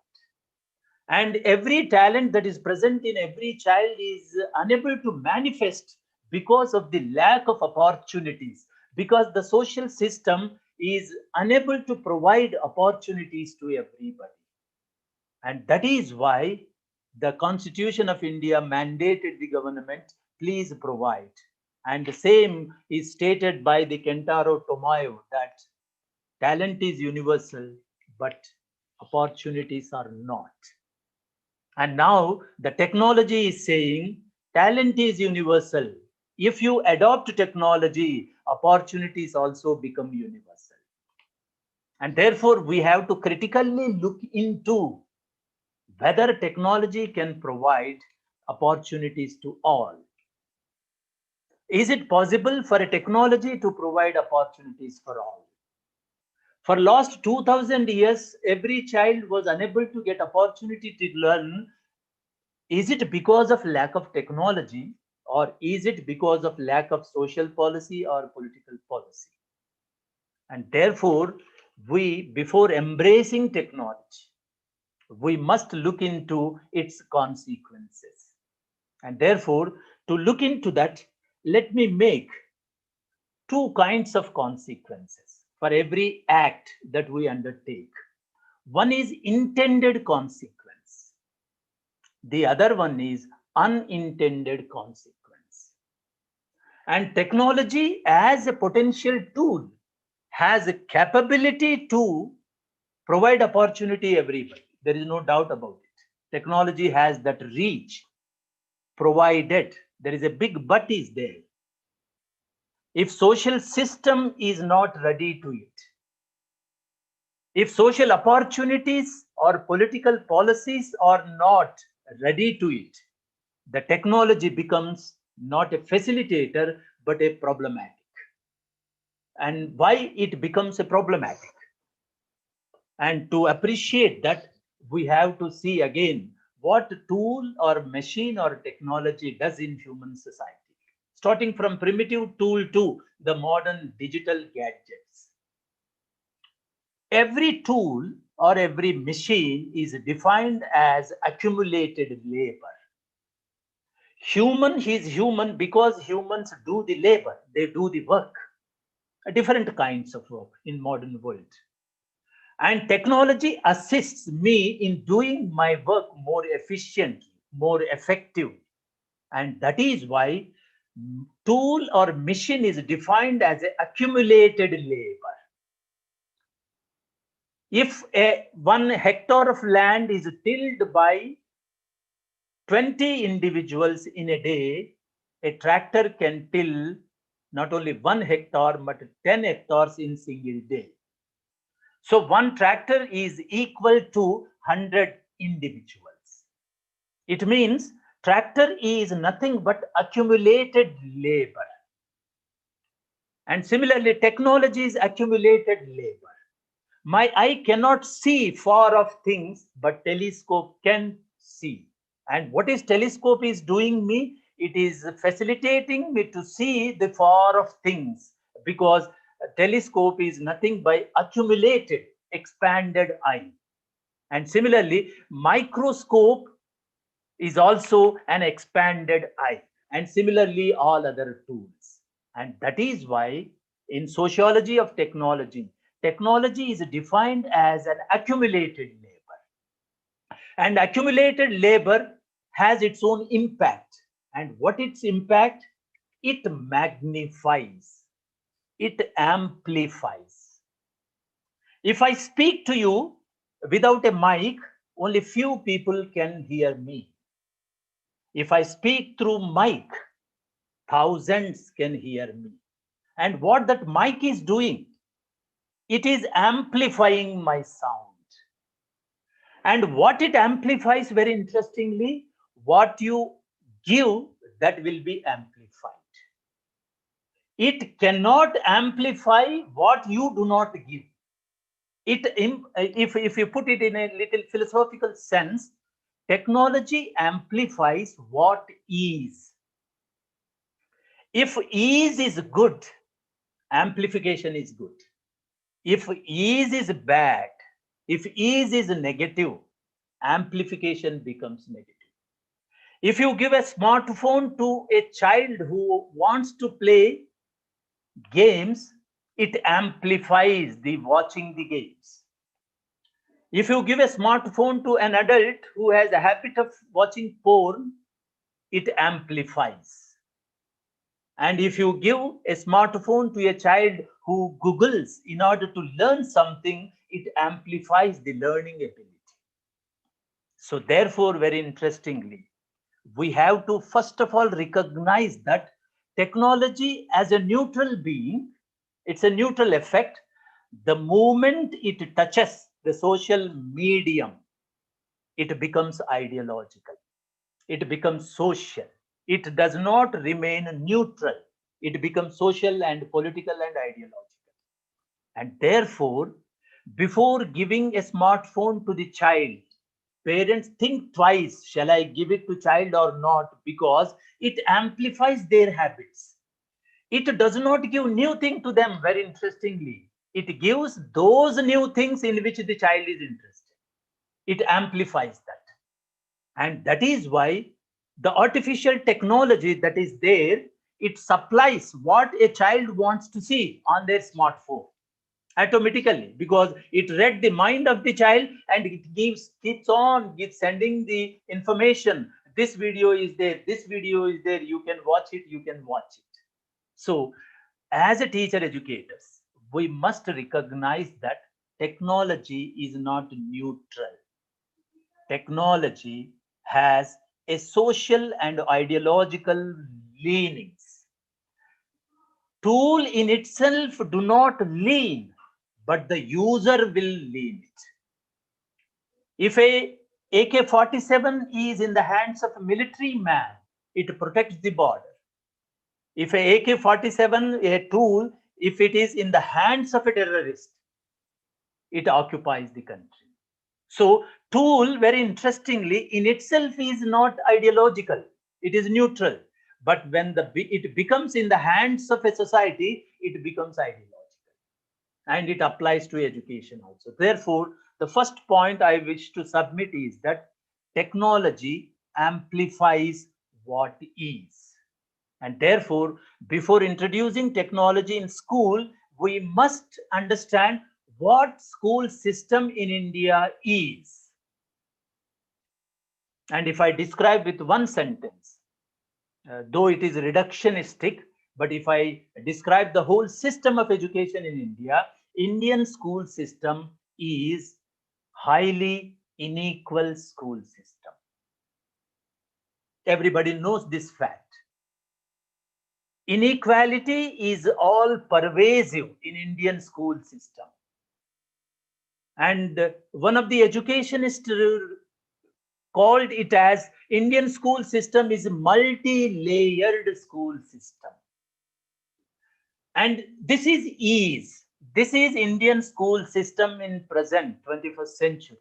And every talent that is present in every child is unable to manifest because of the lack of opportunities, because the social system is unable to provide opportunities to everybody. And that is why the Constitution of India mandated the government, please provide. And the same is stated by the Kentaro Tomoyo that talent is universal, but opportunities are not. And now the technology is saying talent is universal. If you adopt technology, opportunities also become universal. And therefore, we have to critically look into whether technology can provide opportunities to all. Is it possible for a technology to provide opportunities for all? For last 2000 years, every child was unable to get opportunity to learn. Is it because of lack of technology, or is it because of lack of social policy or political policy? And therefore, before embracing technology, we must look into its consequences. And therefore, to look into that, let me make two kinds of consequences for every act that we undertake. One is intended consequence. The other one is unintended consequence. And technology as a potential tool has a capability to provide opportunity everybody. There is no doubt about it. Technology has that reach, provided there is a big but is there. If social system is not ready to it, if social opportunities or political policies are not ready to it, the technology becomes not a facilitator, but a problematic. And why it becomes a problematic? And to appreciate that, we have to see again what tool or machine or technology does in human society, starting from primitive tool to the modern digital gadgets. Every tool or every machine is defined as accumulated labor. Human is human because humans do the labor, they do the work, different kinds of work in modern world. And technology assists me in doing my work more efficiently, more effectively. And that is why tool or machine is defined as accumulated labor. If 1 hectare of land is tilled by 20 individuals in a day, a tractor can till not only 1 hectare, but 10 hectares in single day. So 1 tractor is equal to 100 individuals. It means tractor is nothing but accumulated labor. And similarly, technology is accumulated labor. My eye cannot see far off things, but telescope can see. And what is telescope is doing me? It is facilitating me to see the far off things, because a telescope is nothing but accumulated, expanded eye. And similarly, microscope is also an expanded eye. And similarly, all other tools. And that is why in sociology of technology, technology is defined as an accumulated labor. And accumulated labor has its own impact. And what its impact? It magnifies, it amplifies. If I speak to you without a mic, only few people can hear me. If I speak through mic, thousands can hear me. And what that mic is doing, it is amplifying my sound. And what it amplifies, very interestingly, what you give, that will be amplified. It cannot amplify what you do not give. If you put it in a little philosophical sense, technology amplifies what is. If ease is good, amplification is good. If ease is bad, if ease is negative, amplification becomes negative. If you give a smartphone to a child who wants to play games, it amplifies the watching the games. If you give a smartphone to an adult who has a habit of watching porn, it amplifies. And if you give a smartphone to a child who Googles in order to learn something, it amplifies the learning ability. So therefore, very interestingly, we have to first of all recognize that technology as a neutral being, it's a neutral effect. The moment it touches the social medium, it becomes ideological. It becomes social. It does not remain neutral. It becomes social and political and ideological. And therefore, before giving a smartphone to the child, parents think twice, shall I give it to child or not? Because it amplifies their habits. It does not give new thing to them, very interestingly. It gives those new things in which the child is interested. It amplifies that. And that is why the artificial technology that is there, it supplies what a child wants to see on their smartphone automatically, because it read the mind of the child and it keeps on sending the information, this video is there, this video is there, you can watch it, you can watch it. So as a teacher educators, we must recognize that technology is not neutral. Technology has a social and ideological leanings. Tool in itself do not lean, but the user will lean it. If a AK-47 is in the hands of a military man, it protects the border. If a AK-47, a tool, if it is in the hands of a terrorist, it occupies the country. So tool, very interestingly, in itself is not ideological. It is neutral. But when it becomes in the hands of a society, it becomes ideological. And it applies to education also. Therefore, the first point I wish to submit is that technology amplifies what is. And therefore, before introducing technology in school, we must understand what school system in India is. And if I describe with one sentence, though it is reductionistic, but if I describe the whole system of education in India, Indian school system is highly unequal school system. Everybody knows this fact. Inequality is all pervasive in Indian school system. And one of the educationists called it as Indian school system is a multi-layered school system. And this is ease. This is Indian school system in present 21st century.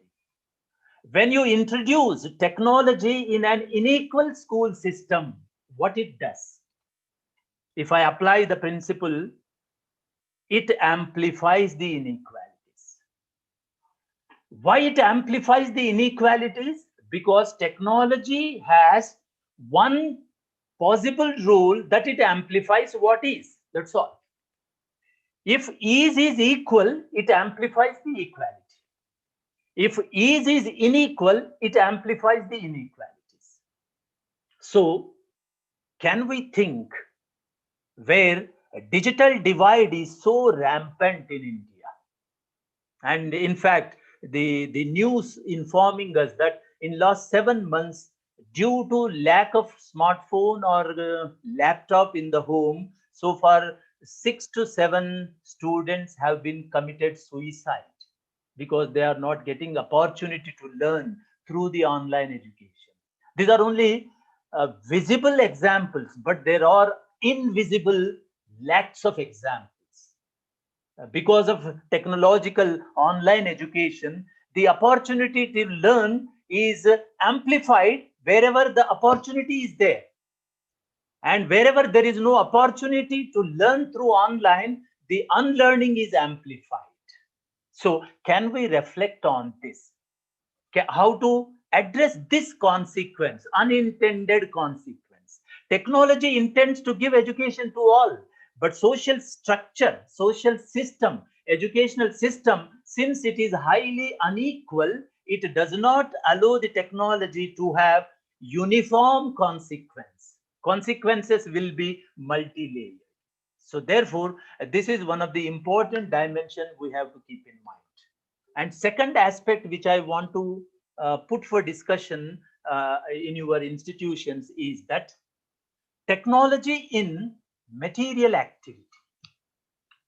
When you introduce technology in an unequal school system, what it does? If I apply the principle, it amplifies the inequalities. Why it amplifies the inequalities? Because technology has one possible role that it amplifies what is. That's all. If ease is equal, it amplifies the equality. If ease is unequal, it amplifies the inequalities. So, can we think where a digital divide is so rampant in India? And in fact, the news informing us that in last 7 months, due to lack of smartphone or laptop in the home, so far 6 to 7 students have been committed suicide because they are not getting opportunity to learn through the online education. These are only visible examples, but there are invisible lakhs of examples. Because of technological online education, the opportunity to learn is amplified wherever the opportunity is there. And wherever there is no opportunity to learn through online, the unlearning is amplified. So can we reflect on this? How to address this consequence, unintended consequence? Technology intends to give education to all, but social structure, social system, educational system, since it is highly unequal, it does not allow the technology to have uniform consequence. Consequences will be multi-layered. So therefore, this is one of the important dimensions we have to keep in mind. And second aspect which I want to put for discussion in your institutions is that technology in material activity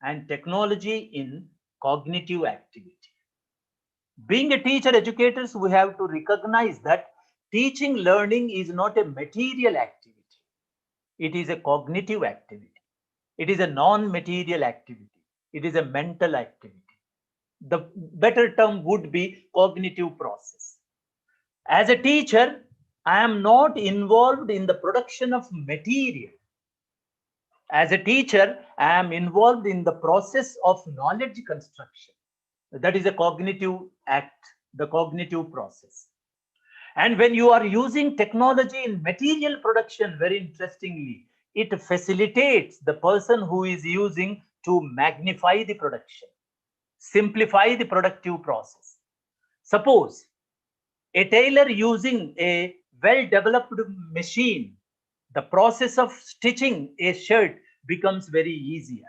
and technology in cognitive activity. Being a teacher educators, we have to recognize that teaching learning is not a material activity. It is a cognitive activity. It is a non-material activity. It is a mental activity. The better term would be cognitive process. As a teacher, I am not involved in the production of material. As a teacher, I am involved in the process of knowledge construction. That is a cognitive act, the cognitive process. And when you are using technology in material production, very interestingly, it facilitates the person who is using to magnify the production, simplify the productive process. Suppose a tailor using a well-developed machine, the process of stitching a shirt becomes very easier.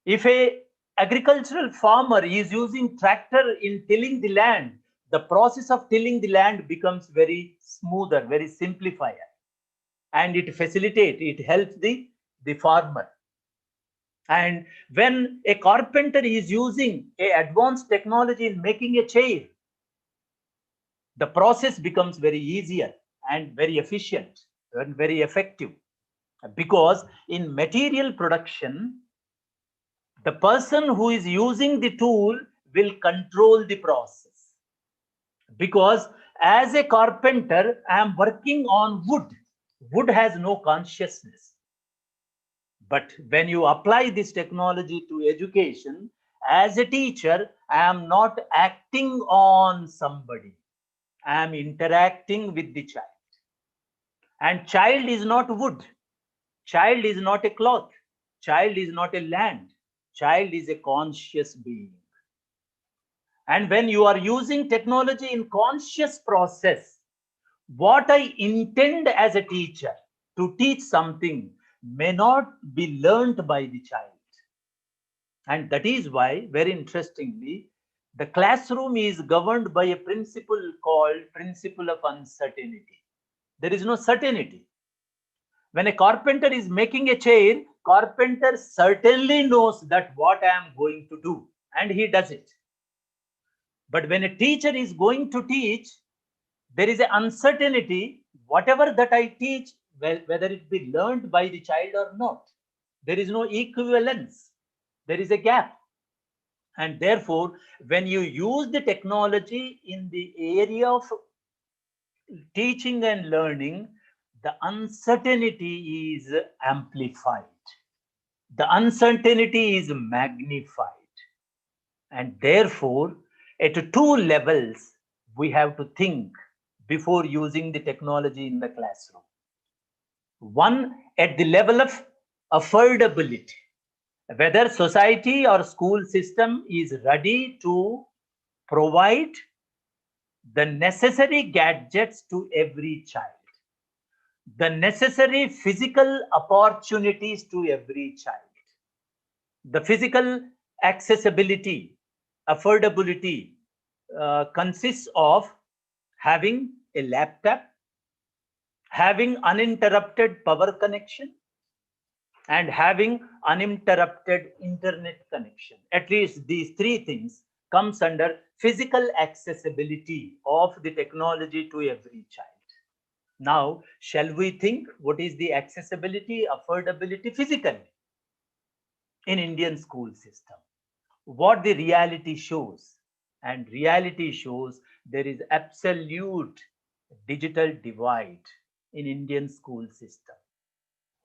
If a agricultural farmer is using tractor in tilling the land, the process of tilling the land becomes very smoother, very simplified, and it facilitates, it helps the farmer. And when a carpenter is using a advanced technology in making a chair, the process becomes very easier and very efficient and very effective, because in material production, the person who is using the tool will control the process. Because as a carpenter, I am working on wood. Wood has no consciousness. But when you apply this technology to education, as a teacher, I am not acting on somebody. I am interacting with the child. And child is not wood. Child is not a cloth. Child is not a land. Child is a conscious being. And when you are using technology in conscious process, what I intend as a teacher to teach something may not be learnt by the child. And that is why, very interestingly, the classroom is governed by a principle called principle of uncertainty. There is no certainty. When a carpenter is making a chair, carpenter certainly knows that what I am going to do, and he does it. But when a teacher is going to teach, there is an uncertainty, whatever that I teach, whether it be learned by the child or not. There is no equivalence. There is a gap. And therefore, when you use the technology in the area of teaching and learning, the uncertainty is amplified. The uncertainty is magnified. And therefore, at two levels, we have to think before using the technology in the classroom. One, at the level of affordability, whether society or school system is ready to provide the necessary gadgets to every child, the necessary physical opportunities to every child, the physical accessibility, affordability consists of having a laptop, having uninterrupted power connection, and having uninterrupted internet connection. At least these three things comes under physical accessibility of the technology to every child. Now, shall we think what is the accessibility, affordability physically in Indian school system? What the reality shows, and reality shows there is absolute digital divide in Indian school system.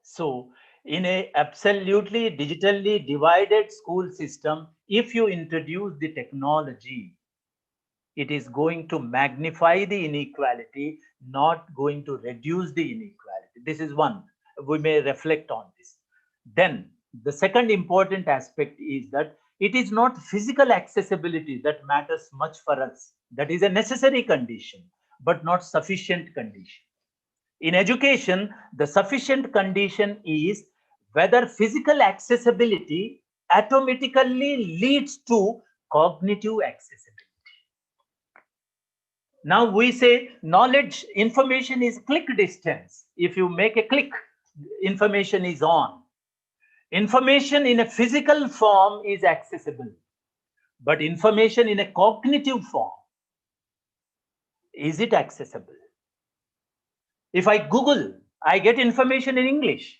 So, in a absolutely digitally divided school system, if you introduce the technology, it is going to magnify the inequality, not going to reduce the inequality. This is one. We may reflect on this. Then, the second important aspect is that it is not physical accessibility that matters much for us. That is a necessary condition, but not sufficient condition. In education, the sufficient condition is whether physical accessibility automatically leads to cognitive accessibility. Now we say knowledge, information is click distance. If you make a click, information is on. Information in a physical form is accessible, but information in a cognitive form, is it accessible? If I Google, I get information in English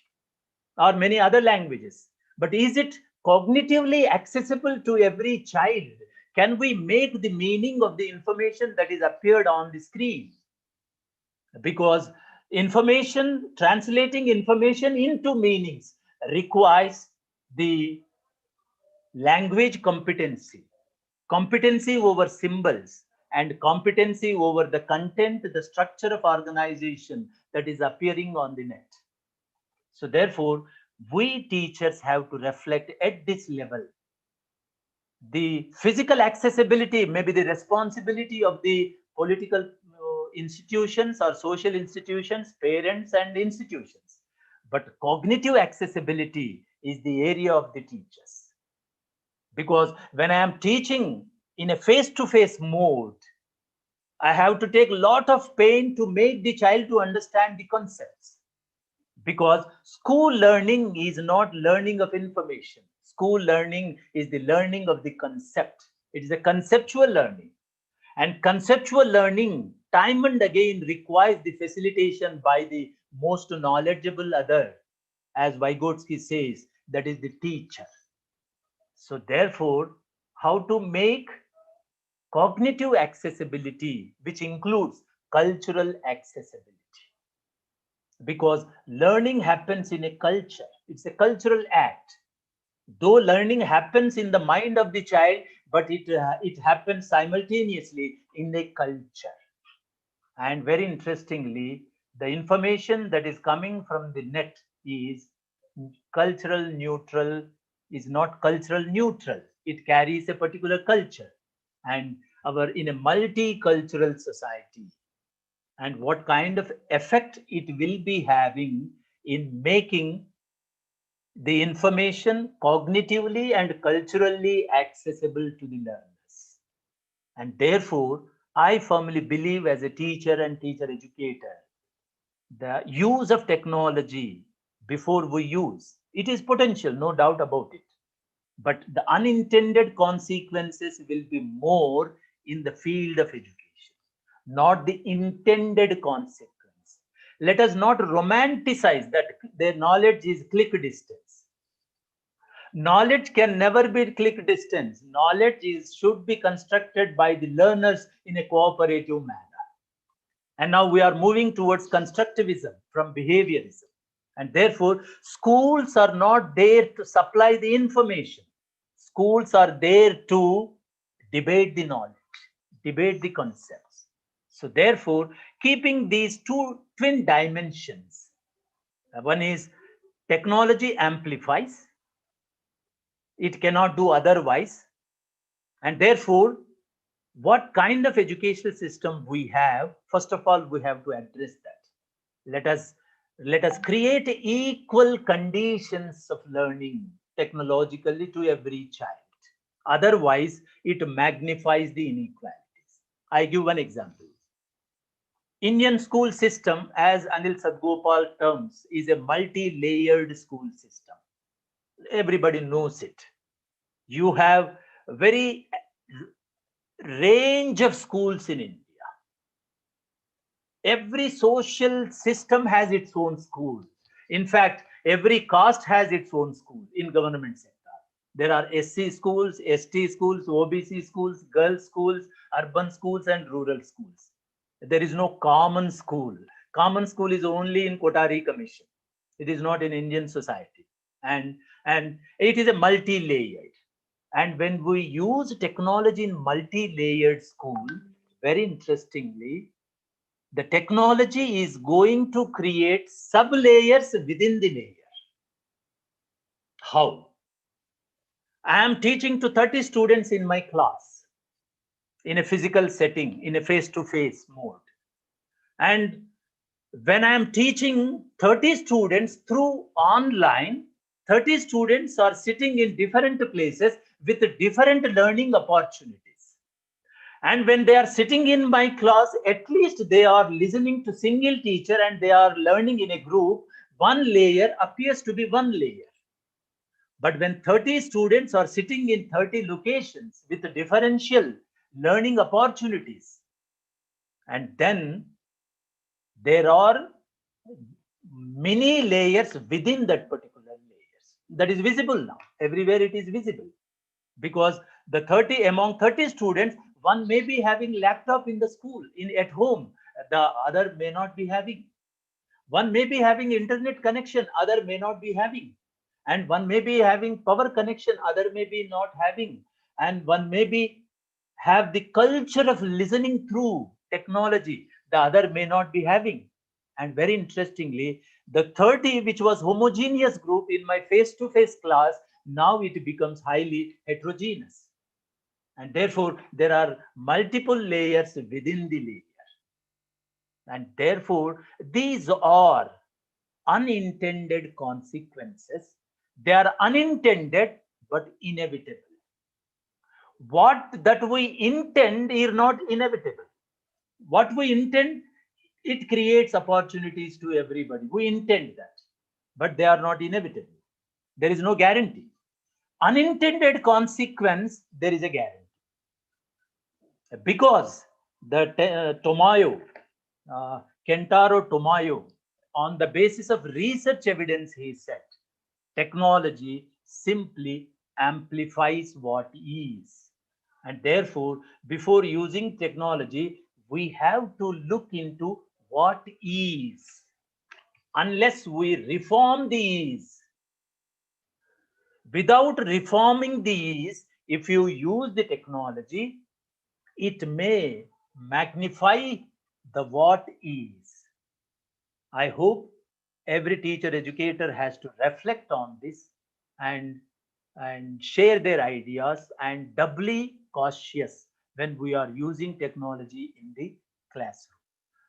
or many other languages, but is it cognitively accessible to every child? Can we make the meaning of the information that is appeared on the screen? Because information, translating information into meanings requires the language competency, competency over symbols, and competency over the content, the structure of organization that is appearing on the net. So therefore, we teachers have to reflect at this level. The physical accessibility may be the responsibility of the political institutions or social institutions, parents and institutions. But cognitive accessibility is the area of the teachers. Because when I am teaching in a face-to-face mode, I have to take a lot of pain to make the child to understand the concepts. Because school learning is not learning of information. School learning is the learning of the concept. It is a conceptual learning. And conceptual learning, time and again, requires the facilitation by the most knowledgeable other, as Vygotsky says, that is the teacher. So therefore, how to make cognitive accessibility, which includes cultural accessibility. Because learning happens in a culture. It's a cultural act. Though learning happens in the mind of the child, but it happens simultaneously in a culture. And very interestingly, the information that is coming from the net is cultural neutral, is not cultural neutral. It carries a particular culture. And in a multicultural society, and what kind of effect it will be having in making the information cognitively and culturally accessible to the learners. And therefore, I firmly believe, as a teacher and teacher educator, the use of technology before we use, it is potential, no doubt about it. But the unintended consequences will be more in the field of education, not the intended consequence. Let us not romanticize that their knowledge is click distance. Knowledge can never be click distance. Knowledge should be constructed by the learners in a cooperative manner. And now we are moving towards constructivism from behaviorism. And therefore, schools are not there to supply the information. Schools are there to debate the knowledge, debate the concepts. So therefore, keeping these two twin dimensions, one is technology amplifies, it cannot do otherwise. And therefore, what kind of educational system we have, first of all, we have to address that. Let us create equal conditions of learning technologically to every child. Otherwise, it magnifies the inequalities. I give one example. Indian school system, as Anil Sadgopal terms, is a multi-layered school system. Everybody knows it. You have a very range of schools in India. Every social system has its own school. In fact, every caste has its own school in government sector. There are SC schools, ST schools, OBC schools, girls schools, urban schools, and rural schools. There is no common school. Common school is only in Kotari Commission. It is not in Indian society. And it is a multi-layered. And when we use technology in multi-layered school, very interestingly, the technology is going to create sub-layers within the layer. How? I am teaching to 30 students in my class in a physical setting, in a face-to-face mode. And when I am teaching 30 students through online, 30 students are sitting in different places with different learning opportunities. And when they are sitting in my class, at least they are listening to single teacher and they are learning in a group. One layer appears to be one layer. But when 30 students are sitting in 30 locations with differential learning opportunities, and then there are many layers within that particular layers. That is visible now. Everywhere it is visible. Because among 30 students, one may be having laptop in the school, at home. The other may not be having. One may be having internet connection, other may not be having. And one may be having power connection, other may be not having. And one may have the culture of listening through technology, the other may not be having. And very interestingly, the 30, which was homogeneous group in my face-to-face class, now it becomes highly heterogeneous. And therefore, there are multiple layers within the layer. And therefore, these are unintended consequences. They are unintended but inevitable. What that we intend is not inevitable. What we intend, it creates opportunities to everybody. We intend that, but they are not inevitable. There is no guarantee. Unintended consequence, there is a guarantee. Because the Tomayo, Kentaro Tomayo, on the basis of research evidence, he said, technology simply amplifies what is. And therefore, before using technology, we have to look into what is. Unless we reform the is, without reforming the is, if you use the technology, it may magnify the what is. I hope every teacher educator has to reflect on this and share their ideas, and doubly cautious when we are using technology in the classroom.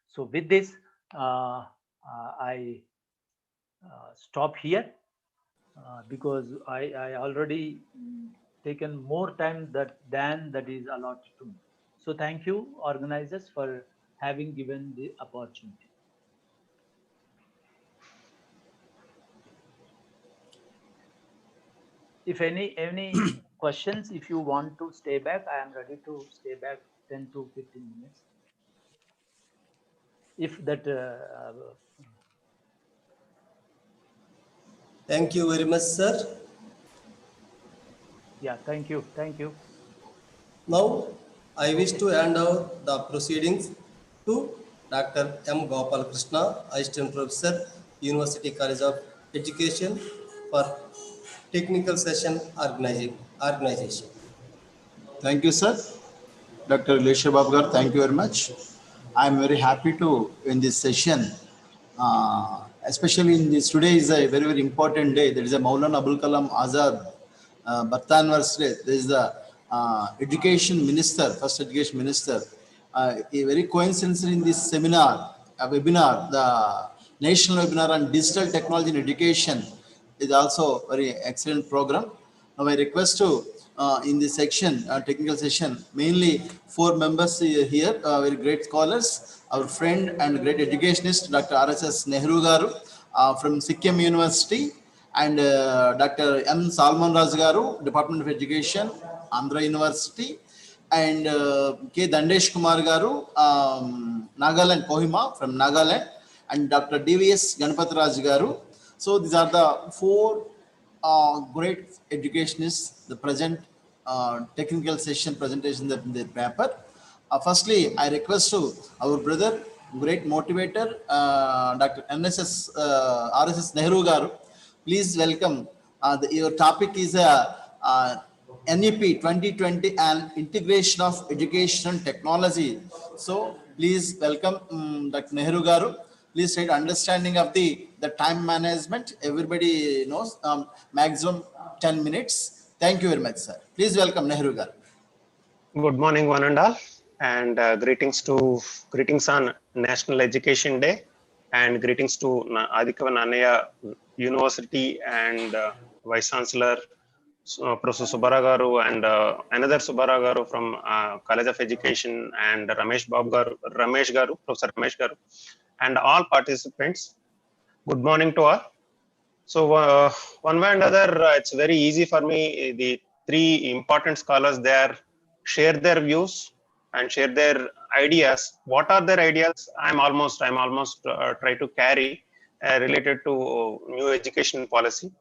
So with this, I stop here because I already taken more time than that is allotted to me. So thank you, organizers, for having given the opportunity. If any questions, if you want to stay back, I am ready to stay back 10 to 15 minutes. If that. Thank you very much, sir. Yeah, thank you. Thank you. Now, I wish to hand over the proceedings to Dr. M. Gopal Krishna, Assistant Professor, University College of Education, for technical session organization. Thank you, sir. Dr. Lesha Babgar, thank you very much. I am very happy to in this session, especially in this. Today is a very, very important day. There is a Maulana Abul Kalam Azad birth anniversary. There is the education minister, first education minister. A very coincidence in this seminar, a webinar, the national webinar on digital technology in education is also very excellent program. Now I request to in this section, technical session, mainly 4 members here, very great scholars, our friend and great educationist, Dr. RSS Nehru Garu from Sikkim University, and Dr. M. Salman Raj Garu, Department of Education, Andhra University, and K. Dandesh Kumar Garu, Nagaland, Kohima from Nagaland, and Dr. DVS Ganapati Raj Garu. So these are the 4 great educationists, the present technical session presentation in the paper. Firstly, I request to our brother, great motivator, Dr. RSS Nehru Garu. Please welcome. Your topic is NEP 2020 and integration of education technology. So please welcome Dr. Nehru Garu. Please state understanding of the time management. Everybody knows maximum 10 minutes. Thank you very much, sir. Please welcome Nehru Garu. Good morning, one and all, and greetings on National Education Day, and greetings to Adhikavan Annaya University and Vice Chancellor Professor Subbara Garu and another Subbara Garu from College of Education, and Ramesh Garu, Professor Ramesh Garu, and all participants. Good morning to all. So one way or another, it's very easy for me. The 3 important scholars there share their views and share their ideas. What are their ideas? I'm almost try to carry related to new education policy.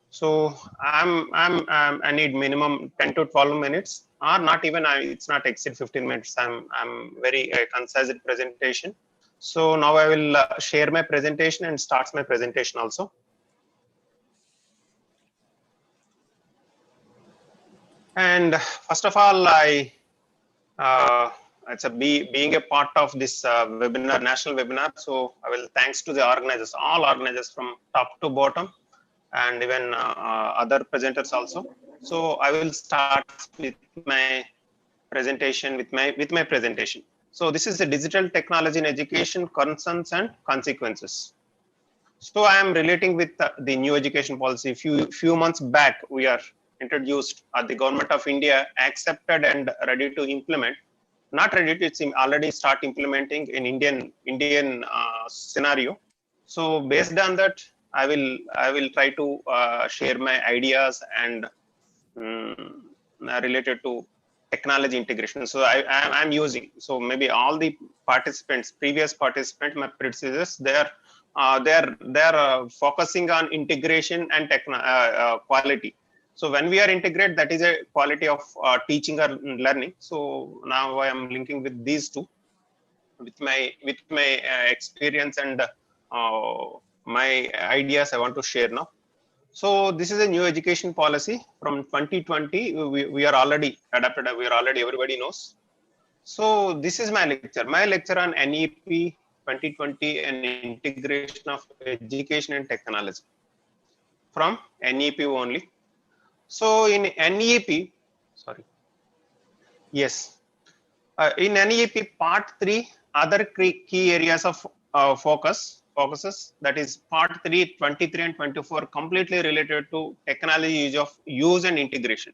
So I need minimum 10 to 12 minutes, or not even. It's not exceed 15 minutes. I'm very concise presentation. So now I will share my presentation and start my presentation also. And first of all, being a part of this webinar, national webinar. So I will thanks to the organizers, all organizers from top to bottom, and even other presenters also. So I will start with my presentation. So this is the digital technology in education, concerns and consequences. So I am relating with the new education policy. Few months back, we are introduced, the government of India accepted and ready to implement. Not ready to, it's already start implementing in Indian scenario. So based on that, I will try to share my ideas and related to technology integration. So I'm using, so maybe all the participants, previous participants, my predecessors, they're focusing on integration and quality. So when we are integrate, that is a quality of teaching or learning. So now I am linking with these two, with my experience and my ideas I want to share now. So this is a new education policy from 2020. We are already adapted. We are already, everybody knows. So this is my lecture on NEP 2020 and integration of education and technology from NEP only. So in NEP, sorry, yes, in NEP part 3, other key areas of focuses, that is part 3, 23 and 24, completely related to technology use and integration.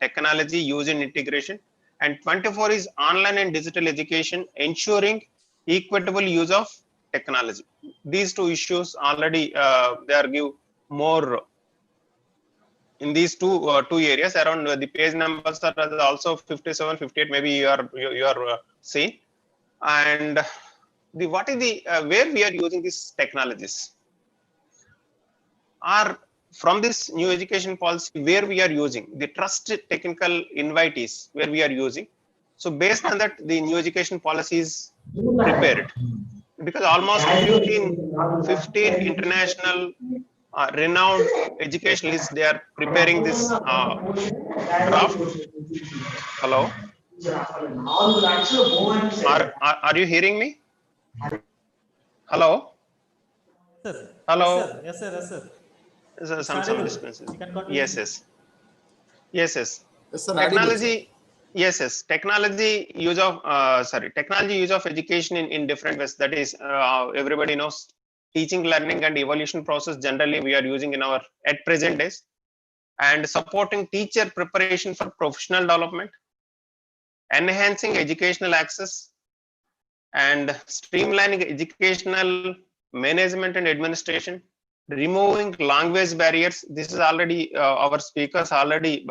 Technology use and integration. And 24 is online and digital education, ensuring equitable use of technology. These two issues already they are give more in these two areas. Around the page numbers are also 57, 58. Maybe you are seeing. And what is the where we are using these technologies are from this new education policy, where we are using the trusted technical invitees, where we are using. So based on that, the new education policy is prepared, because almost 15 international renowned educationalists, they are preparing this draft. Hello, are you hearing me? Hello. Sir. Hello. Yes, sir. Yes, sir. Yes, sir. Some dispenses. Yes. Sir, Technology. Yes. Technology use of technology use of education in different ways. That is, everybody knows teaching, learning, and evolution process. Generally, we are using in our at present days, and supporting teacher preparation for professional development, enhancing educational access, and streamlining educational management and administration, removing language barriers. This is already our speakers already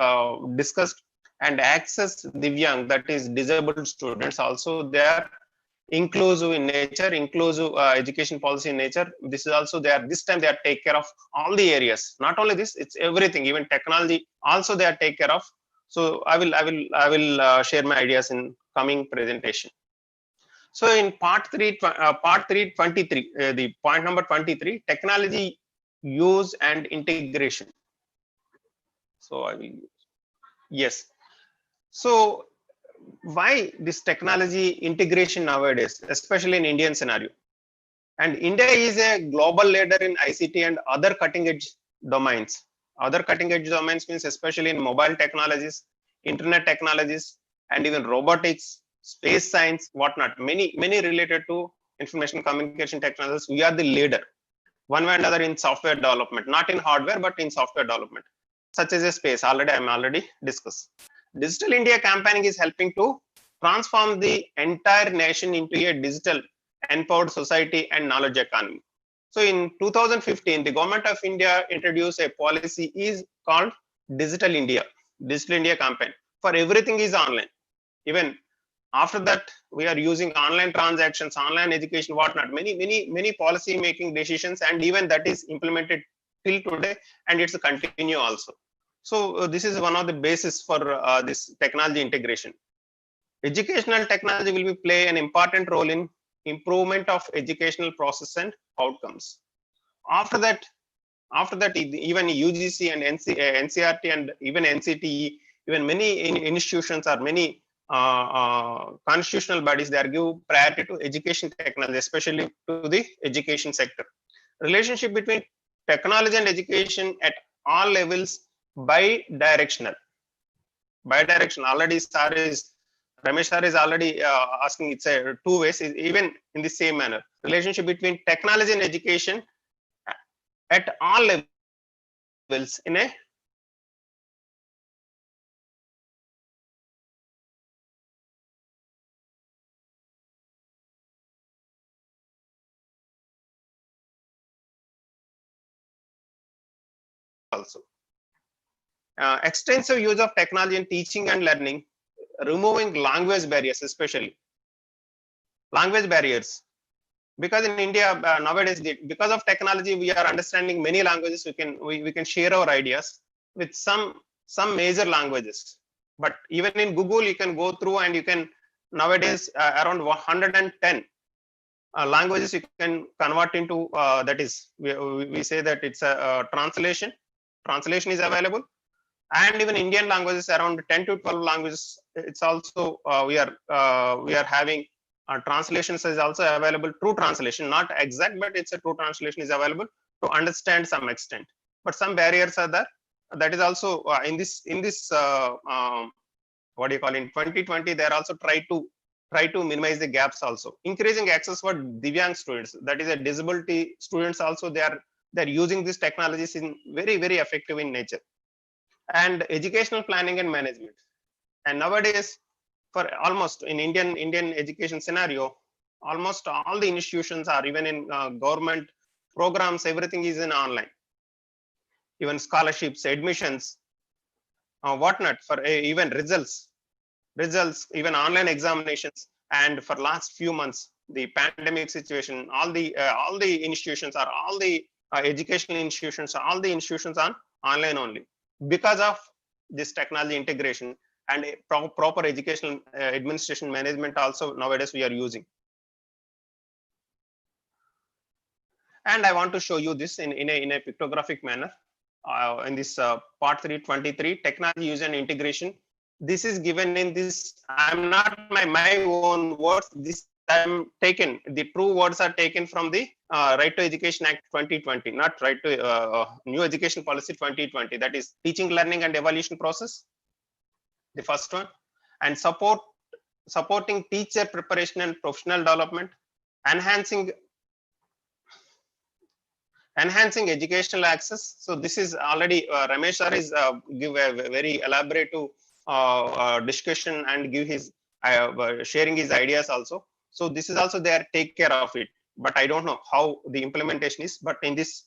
discussed. And access Divyang, that is disabled students, also they are inclusive in nature, inclusive education policy in nature. This is also there. This time they are take care of all the areas. Not only this, it's everything, even technology also they are take care of. So I will share my ideas in coming presentation. So in part 3, 23, the point number 23, technology use and integration. So I will, yes. So why this technology integration nowadays, especially in Indian scenario? And India is a global leader in ICT and other cutting edge domains. Other cutting edge domains means especially in mobile technologies, internet technologies, and even robotics, space science, whatnot. Many related to information communication technologies. We are the leader, one way or another, in software development, not in hardware, but in software development, such as a space. I'm already discussed. Digital India campaigning is helping to transform the entire nation into a digital empowered society and knowledge economy. So in 2015, the government of India introduced a policy is called Digital India campaign. For everything is online. Even after that, we are using online transactions, online education, whatnot. Many policy making decisions, and even that is implemented till today, and it's a continue also. So this is one of the basis for this technology integration. Educational technology will play an important role in improvement of educational process and outcomes. After that, even UGC and NCRT and even NCTE, even many institutions or many constitutional bodies, they are give priority to education technology, especially to the education sector. Relationship between technology and education at all levels bi-directional. Already sir is Ramesh sir is already asking, it's a two ways, even in the same manner. Relationship between technology and education at all levels in a also. Extensive use of technology in teaching and learning, removing language barriers, especially language barriers. Because in India nowadays, because of technology, we are understanding many languages. We can share our ideas with some major languages. But even in Google, you can go through and you can nowadays around 110 languages you can convert into. That is, we say that it's a translation. Translation is available, and even Indian languages around 10 to 12 languages. It's also we are having. Translations is also available. True translation, not exact, but it's a true translation is available to understand some extent. But some barriers are there. That is also in this what do you call, in 2020 they are also try to minimize the gaps, also increasing access for Divyang students, that is a disability students also. They're using these technologies in very effective in nature. And educational planning and management. And nowadays, for almost in Indian education scenario, almost all the institutions are, even in government programs, everything is in online. Even scholarships, admissions, whatnot, for even results, even online examinations. And for last few months, the pandemic situation, all the institutions are, all the educational institutions, all the institutions are online only, because of this technology integration and proper educational administration management also nowadays we are using. And I want to show you this in a pictographic manner in this part 323, technology use and integration. This is given in this. I'm not my own words. This I'm taken. The true words are taken from the Right to Education Act 2020, not Right to New Education Policy 2020. That is teaching, learning, and evaluation process. The first one, and supporting teacher preparation and professional development, enhancing educational access. So this is already Ramesh sir is give a very elaborate discussion and give his sharing his ideas also. So this is also there, take care of it. But I don't know how the implementation is. But in this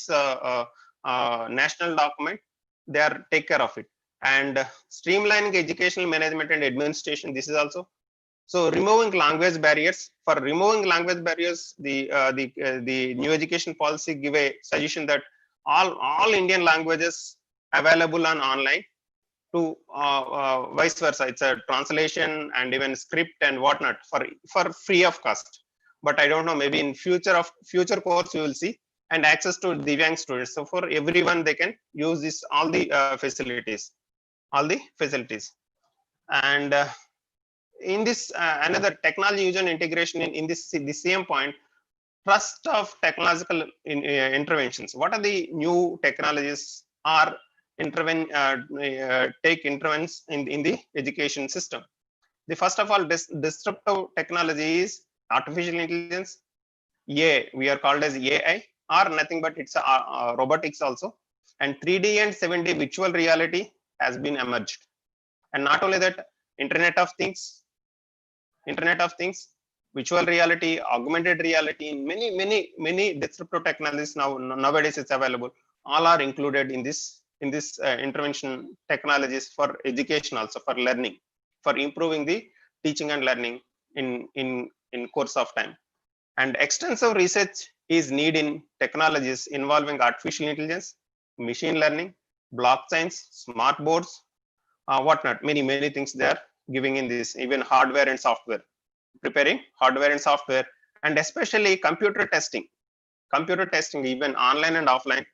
national document, they are take care of it. And streamlining educational management and administration. This is also. So removing language barriers. For removing language barriers, the new education policy give a suggestion that all Indian languages available on online, to vice versa. It's a translation and even script and whatnot for free of cost. But I don't know, maybe in future course you will see, and access to Divyang students. So for everyone, they can use this all the facilities. And in this another technology use and integration in this the same point, trust of technological interventions. What are the new technologies are take interventions in the education system? The first of all, disruptive technology is artificial intelligence. We are called as AI, or nothing but it's robotics also. And 3D and 7D virtual reality has been emerged. And not only that, Internet of Things, virtual reality, augmented reality, many disruptive technologies nowadays it's available. All are included in this intervention technologies for education, also for learning, for improving the teaching and learning in course of time. And extensive research is needed in technologies involving artificial intelligence, machine learning, blockchains, smart boards, whatnot. Many things they are giving in this, even hardware and software, preparing hardware and software, and especially computer testing, even online and offline,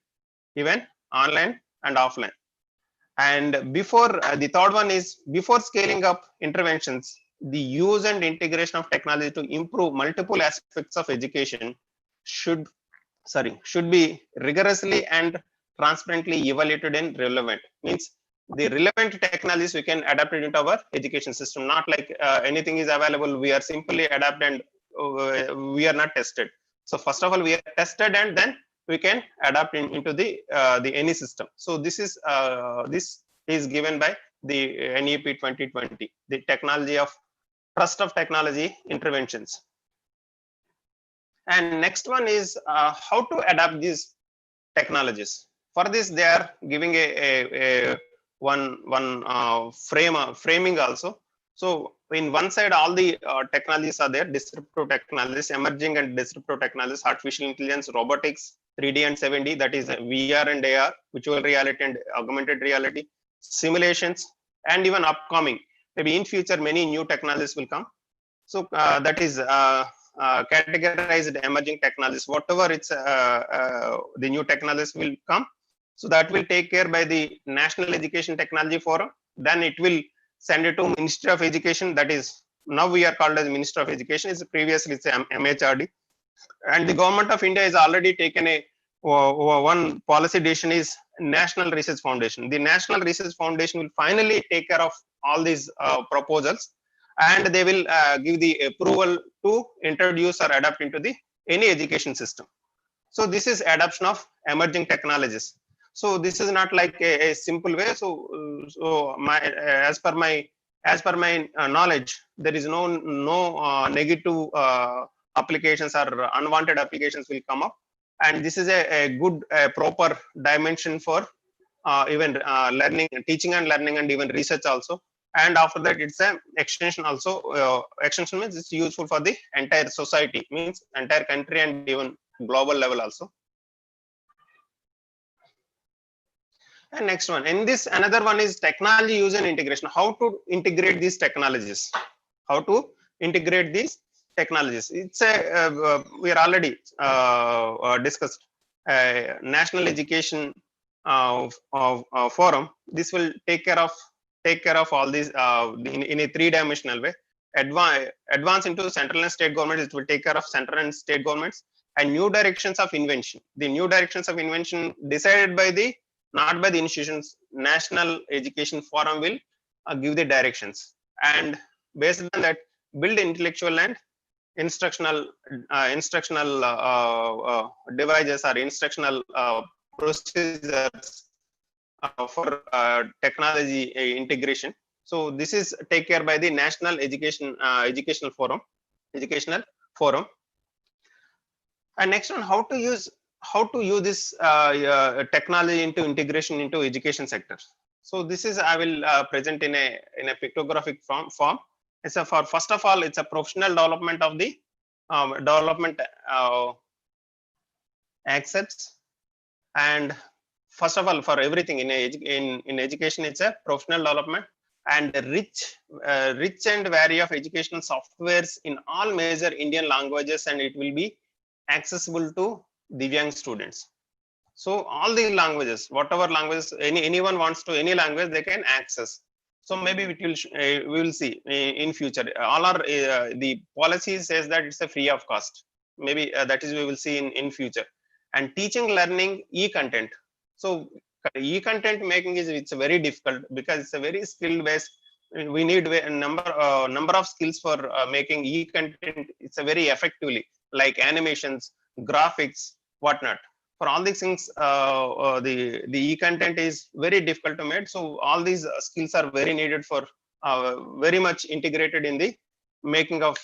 And before the third one is, before scaling up interventions, the use and integration of technology to improve multiple aspects of education should be rigorously and transparently evaluated and relevant. Means the relevant technologies we can adapt it into our education system. Not like anything is available, we are simply adapt and we are not tested. So first of all, we are tested and then we can adapt into the any system. So this is given by the NEP 2020, the technology of trust of technology interventions. And next one is how to adapt these technologies. For this, they are giving framing also. So in one side, all the technologies are there: disruptive technologies, emerging and disruptive technologies, artificial intelligence, robotics, 3D and 7D, that is VR and AR, virtual reality and augmented reality, simulations, and even upcoming. Maybe in future, many new technologies will come. So that is categorized emerging technologies. Whatever it's the new technologies will come. So that will take care by the National Education Technology Forum. Then it will send it to Ministry of Education. That is, now we are called as Ministry of Education. It's previously it's MHRD. And the government of India has already taken a one policy decision is National Research Foundation. The National Research Foundation will finally take care of all these proposals, and they will give the approval to introduce or adapt into the any education system. So this is adoption of emerging technologies. So this is not like a simple way. So as per my knowledge, there is no negative applications or unwanted applications will come up, and this is a good proper dimension for even learning, teaching and learning, and even research also. And after that, it's an extension also. Extension means it's useful for the entire society, means entire country and even global level also. And next one, in this another one is technology use and integration. How to integrate these technologies? How to integrate these technologies? It's a we are already discussed National Education Forum. This will take care of all these in a three-dimensional way. Advance into central and state governments. It will take care of central and state governments. And new directions of invention. The new directions of invention decided by the, not by the institutions. National Education Forum will give the directions, and based on that, build intellectual and instructional devices or instructional procedures for technology integration. So this is take care by the National Educational Forum. And next one, how to use this technology into integration into education sector. So this is I will present in a pictographic form. It's a first of all, it's a professional development of the development assets. And first of all, for everything in education, it's a professional development and rich and variety of educational softwares in all major Indian languages, and it will be accessible to Divyang students. So all the languages, whatever languages anyone wants to, any language they can access. So maybe it will we will see in future. All our the policy says that it's a free of cost. Maybe that is we will see in future. And teaching, learning, e-content. So e-content making it's very difficult because it's a very skill based. We need a number of skills for making e-content. It's a very effectively, like animations, graphics, whatnot. For all these things, the e-content is very difficult to make. So all these skills are very needed for very much integrated in the making of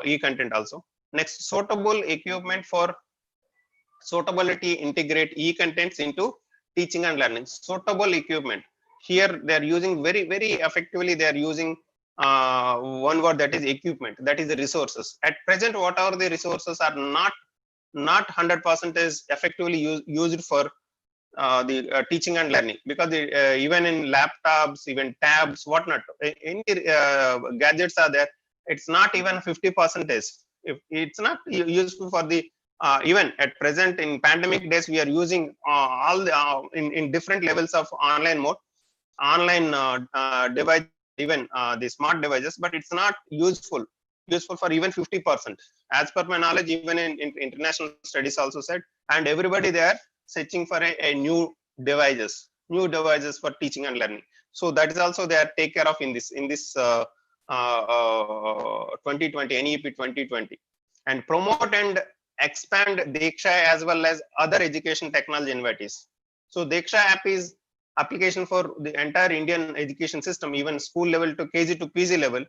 e-content also. Next, suitable equipment for suitability, integrate e-contents into teaching and learning. Suitable equipment. Here they are using very effectively. They are using one word, that is equipment. That is the resources. At present, whatever the resources are not 100% is effectively used for the teaching and learning, because even in laptops, even tabs, whatnot, any gadgets are there. It's not even 50%. If it's not useful for the even at present in pandemic days, we are using all the in different levels of online mode, online device, even the smart devices, but it's not useful for even 50%. As per my knowledge, even in international studies also said, and everybody they are searching for a new devices. new devices for teaching and learning. So that is also they are take care of in this 2020 NEP 2020, and promote and expand Diksha as well as other education technology invitees. So Diksha app is application for the entire Indian education system, even school level to KG to PG level,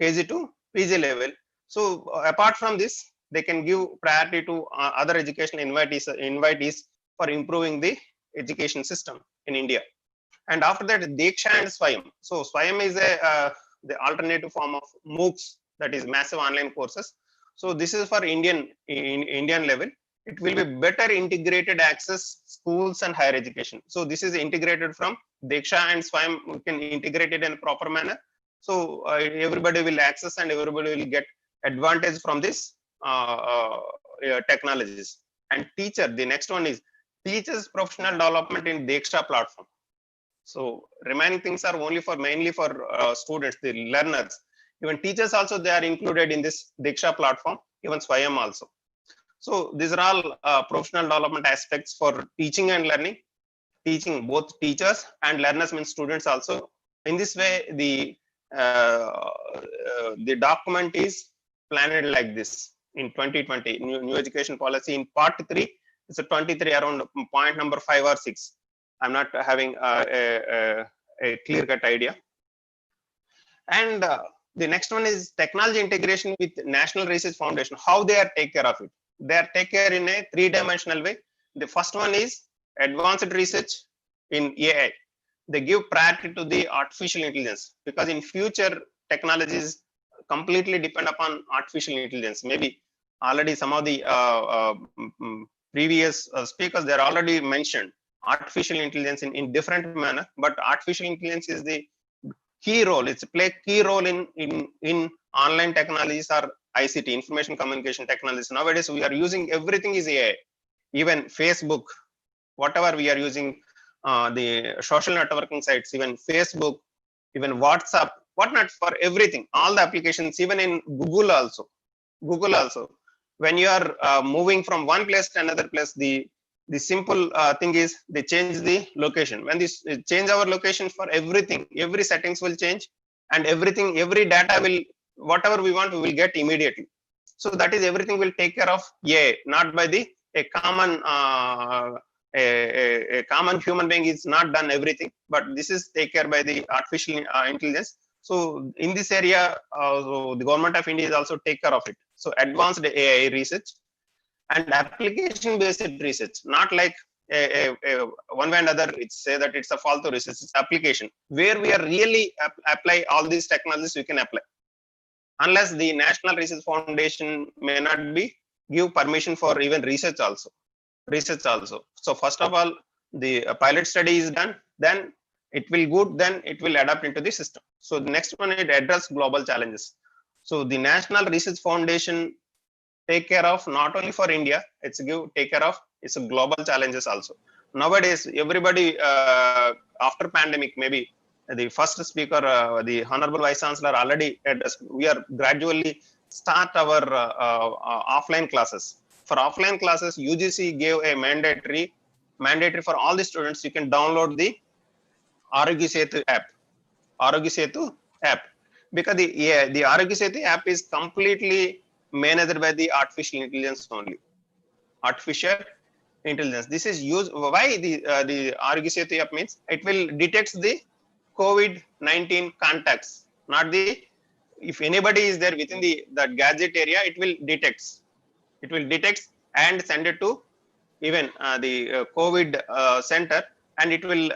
KG to PG level. So apart from this, they can give priority to other education invitees for improving the education system in India. And after that, Diksha and Swayam. So Swayam is the alternative form of MOOCs, that is massive online courses. So this is for Indian level. It will be better integrated access schools and higher education. So this is integrated from Diksha and Swayam. We can integrate it in a proper manner. So everybody will access and everybody will get advantage from this technologies. And teacher, the next one is teachers professional development in Diksha platform. So remaining things are only for mainly for students, the learners. Even teachers also, they are included in this Diksha platform, even Swayam also. So these are all professional development aspects for teaching and learning. Teaching both teachers and learners means students also. In this way, the document is planned like this in 2020 new education policy in part 3. It's a 23 around point number 5 or 6. I'm not having a clear-cut idea. And the next one is technology integration with National Research Foundation. How they are take care of it? They are take care in a 3-dimensional way. The first one is advanced research in AI. They give priority to the artificial intelligence, because in future technologies completely depend upon artificial intelligence. Maybe already some of the previous speakers, they are already mentioned artificial intelligence in different manner, but artificial intelligence is the key role. It's play key role in online technologies or ICT, information communication technologies. Nowadays we are using everything is AI. Even Facebook, whatever we are using, the social networking sites, even Facebook, even WhatsApp, whatnot, for everything, all the applications, even in Google also. When you are moving from one place to another place, the simple thing is they change the location. When this change our location for everything, every settings will change, and everything, every data will, whatever we want, we will get immediately. So that is everything will take care of AI, not by the a common a common human being is not done everything, but this is take care by the artificial intelligence. So in this area, so the government of India is also take care of it. So advanced AI research and application based research, not like a one way or another, it's say that it's a false research. It's application where we are really apply all these technologies we can apply, unless the National Research Foundation may not be give permission for even research also. So first of all, the pilot study is done, then it will good, then it will adapt into the system. So the next one, it address global challenges. So the National Research Foundation take care of not only for India, it's take care of it's a global challenges also. Nowadays, everybody after pandemic, maybe the first speaker, the Honorable Vice Chancellor already addressed, we are gradually start our offline classes. For offline classes, UGC gave a mandatory for all the students. You can download the Arogya Setu app, because the Arogya Setu app is completely managed by the artificial intelligence only. This is used, why the Arogya Setu app means it will detect the COVID-19 contacts, not the, if anybody is there within that gadget area, it will detect and send it to even the COVID center, and it will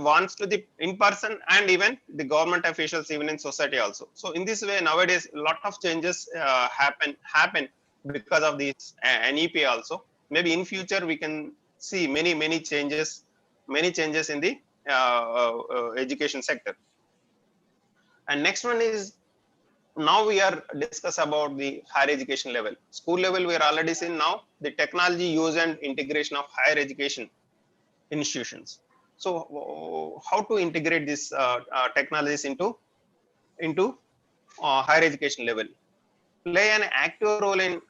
wants to the in person and even the government officials, even in society also. So in this way, nowadays a lot of changes happen because of this NEP also. Maybe in future we can see many changes in the education sector. And next one is, now we are discuss about the higher education level. School level we are already seeing. Now the technology use and integration of higher education institutions. So how to integrate this technologies into higher education level? Play an active role in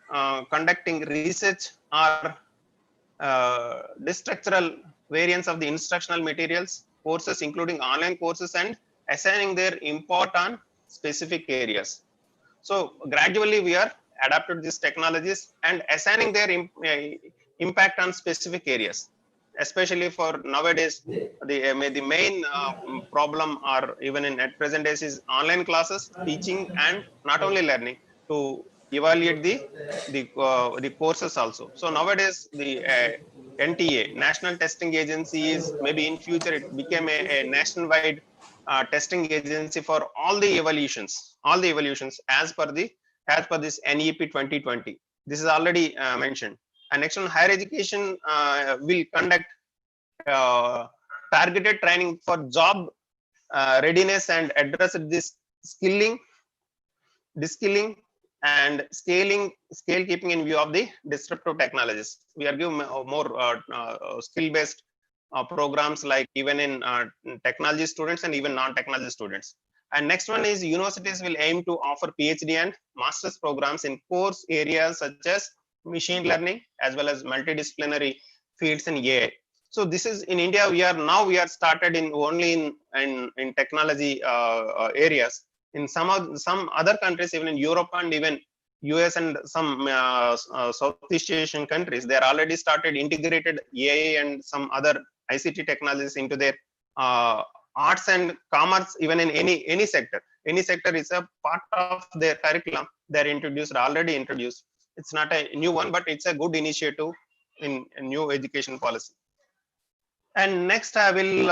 conducting research or structural variants of the instructional materials, courses including online courses, and assigning their import on specific areas. So gradually we are adapted these technologies and assigning their impact on specific areas. Especially for nowadays, the main problem or even in at present days is online classes, teaching, and not only learning to evaluate the courses also. So nowadays the NTA, National Testing Agency, is maybe in future it became a nationwide testing agency for all the evaluations as per this NEP 2020. This is already mentioned. And next one, higher education will conduct targeted training for job readiness and address this skilling, de-skilling, and scale keeping in view of the disruptive technologies. We are giving more skill-based programs like even in technology students and even non-technology students. And next one is universities will aim to offer PhD and master's programs in course areas such as machine learning as well as multidisciplinary fields in AI. So this is in India. We are started in only in technology areas. In some other countries, even in Europe and even US and some Southeast Asian countries, they are already started integrated AI and some other ICT technologies into their arts and commerce. Even in any sector is a part of their curriculum. They're already introduced. It's not a new one, but it's a good initiative in a new education policy. And next I will,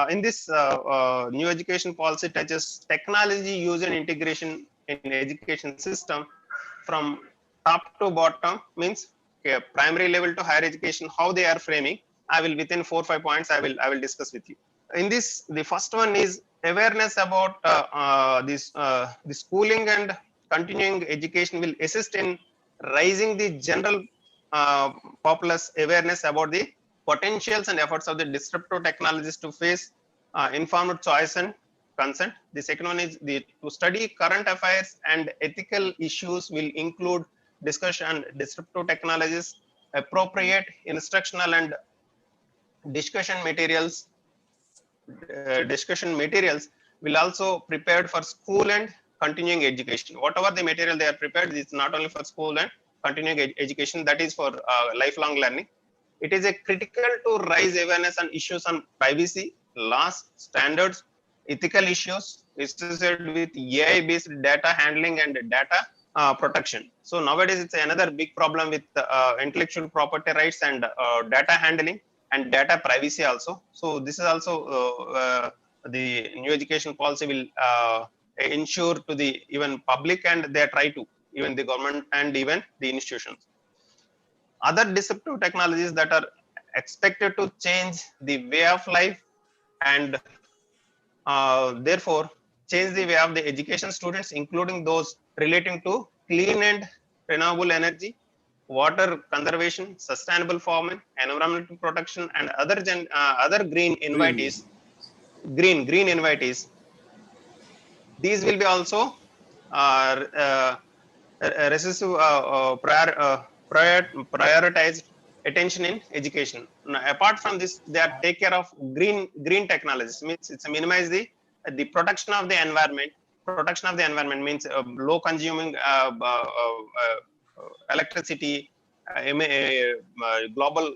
in this new education policy touches technology use and integration in education system from top to bottom, means primary level to higher education, how they are framing. I will within 4 or 5 points I will discuss with you. In this, the first one is awareness about the schooling and continuing education will assist in raising the general populace awareness about the potentials and efforts of the disruptive technologies to face informed choice and consent. The second one is to study current affairs and ethical issues will include discussion disruptive technologies, appropriate instructional and discussion materials will also prepared for school and continuing education. Whatever the material they are prepared, it's not only for school and continuing education, that is for lifelong learning. It is a critical to raise awareness on issues on privacy, laws, standards, ethical issues associated with AI-based data handling and data protection. So nowadays it's another big problem with intellectual property rights and data handling and data privacy also. So this is also the new education policy will ensure to the even public, and they try to even the government and even the institutions. Other disruptive technologies that are expected to change the way of life and therefore change the way of the education students, including those relating to clean and renewable energy, water conservation, sustainable farming, environmental protection, and other green invitees. Green invitees. These will be also prioritized attention in education. Now, apart from this, they are take care of green technologies. Means it's minimize the protection of the environment. Protection of the environment means low consuming electricity, global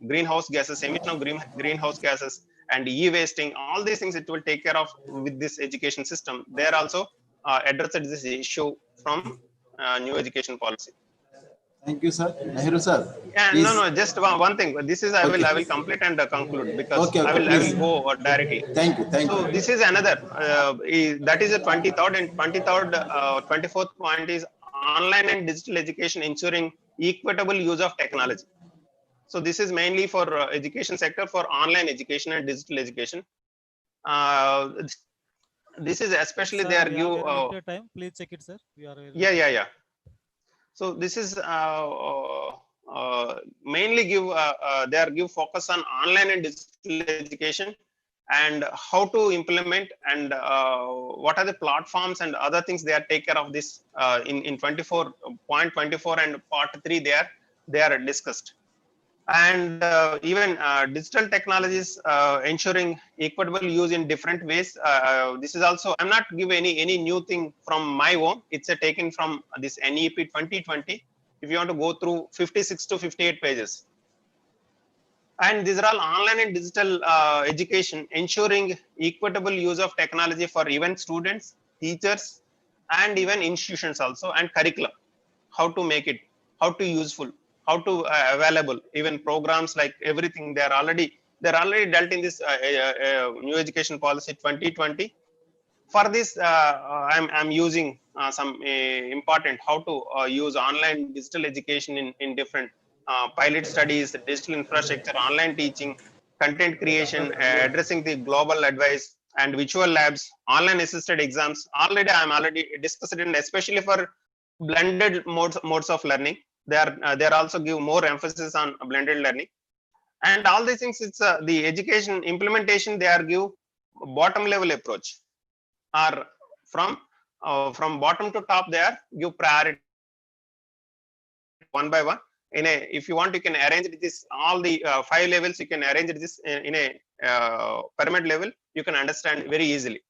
greenhouse gases, emission of greenhouse gases, and e-wasting. All these things it will take care of with this education system. They are also addressed this issue from new education policy. Thank you, sir. Nehru, sir. Yeah, please. no, just one thing. This is I will complete and conclude because I will go directly. Thank you. So this is another that is a 23rd and 24th point is online and digital education ensuring equitable use of technology. So this is mainly for education sector, for online education and digital education. This is especially Sir, they are we give limited time. Please check it, sir. We are yeah. So this is mainly give they are give focus on online and digital education and how to implement and what are the platforms and other things they are take care of this in 24.24 and part 3 they are discussed. and even digital technologies ensuring equitable use in different ways. This is also, I'm not give any new thing from my own. It's taken from this NEP 2020. If you want to go through 56 to 58 pages. And these are all online and digital education, ensuring equitable use of technology for even students, teachers, and even institutions also, and curriculum. How to make it, how to useful, how to available, even programs like everything. They're already dealt in this new education policy 2020. For this, I'm using some important how to use online digital education in different pilot studies, digital infrastructure, online teaching, content creation, addressing the global advice, and virtual labs, online assisted exams. I'm already discussed it, and especially for blended modes of learning. They are also give more emphasis on blended learning, and all these things. It's the education implementation. They are give bottom level approach, or from bottom to top. They are give priority one by one. If you want, you can arrange this all the 5 levels. You can arrange this in a pyramid level. You can understand very easily.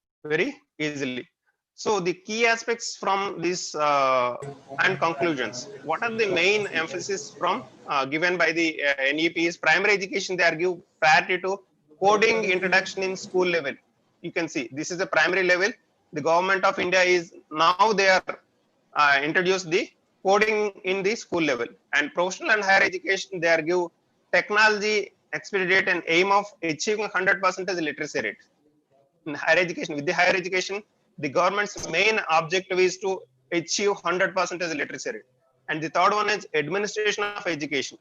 So the key aspects from this and conclusions. What are the main emphasis from given by the NEP is primary education. They are give priority to coding introduction in school level. You can see this is the primary level. The government of India is now they are introduced the coding in the school level, and professional and higher education they are give technology expedite and aim of achieving 100% literacy rate. In higher education, with the higher education, the government's main objective is to achieve 100% literacy rate. And the third one is administration of education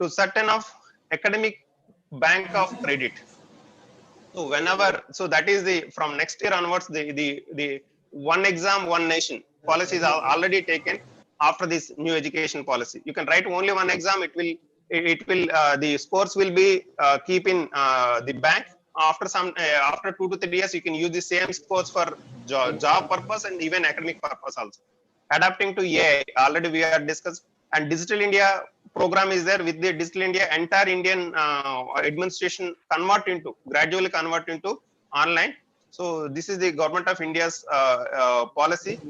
to certain of academic bank of credit. So so that is the from next year onwards, the one exam, one nation policy is already taken after this new education policy. You can write only one exam. It will the scores will be keep in the bank. After 2 to 3 years, you can use the same scores for job purpose and even academic purpose also. Adapting to AI, already we are discussed, and Digital India program is there. With the Digital India, entire Indian administration gradually convert into online. So this is the government of India's policy.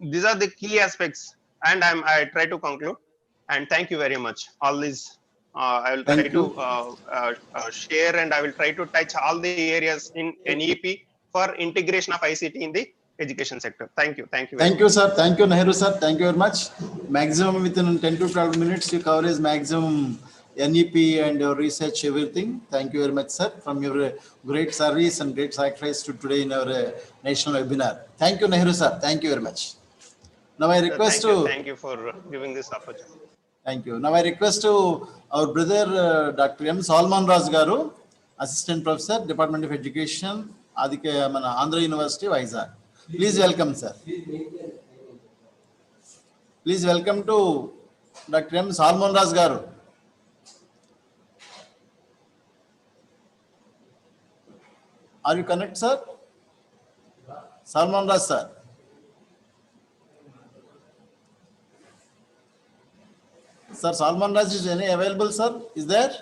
These are the key aspects, and I try to conclude. And thank you very much. All these I will try to share, and I will try to touch all the areas in NEP for integration of ICT in the education sector. Thank you. Thank you. Thank you, sir. Thank you, Nehru, sir. Thank you very much. Maximum within 10 to 12 minutes, you cover is maximum NEP and your research, everything. Thank you very much, sir, from your great service and great sacrifice to today in our national webinar. Thank you, Nehru, sir. Thank you very much. Now I request thank you for giving this opportunity. Thank you. Now I request to our brother Dr. M. Salman Raj Garu, Assistant Professor, Department of Education, Andhra University, Vizag. Please welcome, sir. Please welcome to Dr. M. Salman Raj Garu. Are you connected, sir? Salman Raj, sir. Sir, Salman Raj is any available, sir? Is there?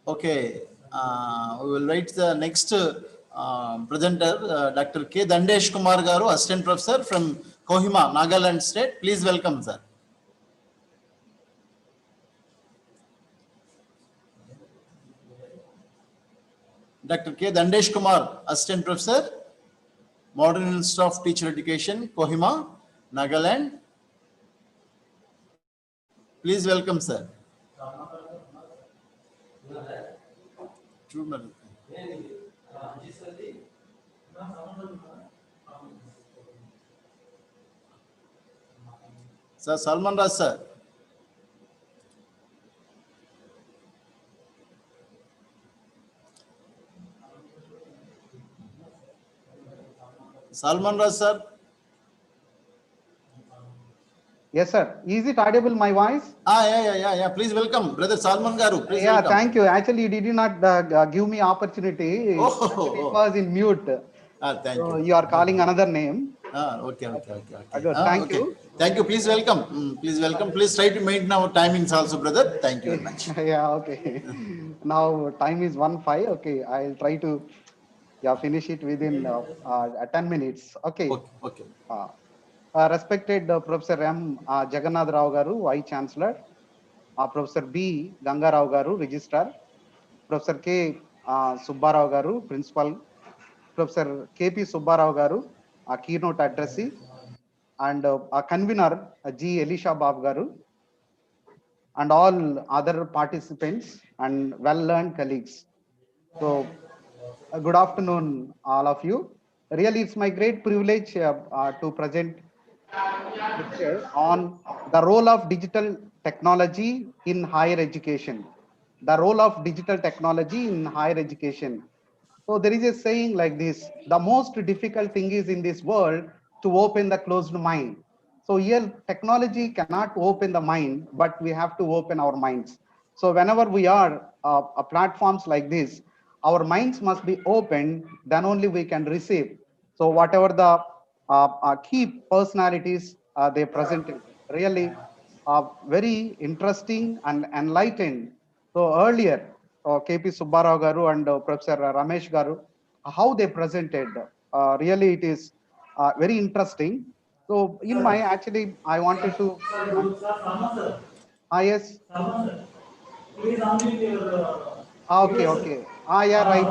Okay. We will write the next presenter, Dr. K. Dandesh Kumar Garu, Assistant Professor from Kohima, Nagaland State. Please welcome, sir. Dr. K. Dandesh Kumar, Assistant Professor, Modern Institute of Teacher Education, Kohima, Nagaland. Please welcome, sir. Sir, Salman Raj, sir. Salman Raj, sir. Yes, sir. Is it audible, my voice? Yeah. Please welcome, brother Salman Garu. Please welcome. Thank you. Actually, you did not give me opportunity. It was in mute. Thank so you. You are calling another name. Okay. Good. Thank Okay. you. Thank you. Please welcome. Please welcome. Please try to maintain our timings also, brother. Thank you very much. Yeah, okay. Now time is 1:05. Okay, I'll try to finish it within 10 minutes. Okay. Okay. Respected Professor M. Jagannath Rao Garu, Vice Chancellor, Professor B. Ganga Rao Garu, Registrar, Professor K. Subbarao Garu, Principal, Professor K.P. Subbarao Garu, Keynote Addressee, and Convener G. Elisha Bab Garu, and all other participants and well-learned colleagues. So, good afternoon, all of you. Really, it's my great privilege to present lecture on the role of digital technology in higher education. The role of digital technology in higher education. So there is a saying like this: the most difficult thing is in this world to open the closed mind. So here technology cannot open the mind, but we have to open our minds. So whenever we are platforms like this, our minds must be open, then only we can receive. So whatever the key personalities they presented, really very interesting and enlightened. So earlier, KP Subbarao Garu and Professor Ramesh Garu, how they presented, really it is very interesting. So in my, actually, I wanted to, yes. Okay. Yeah, right.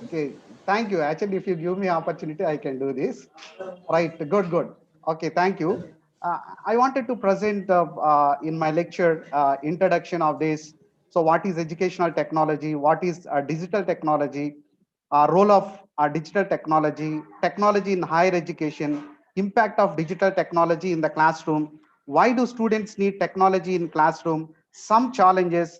Okay, thank you. Actually, if you give me opportunity, I can do this. Right, good. Okay, thank you. I wanted to present in my lecture introduction of this. So what is educational technology? What is digital technology? Role of digital technology, technology in higher education, impact of digital technology in the classroom. Why do students need technology in classroom? Some challenges,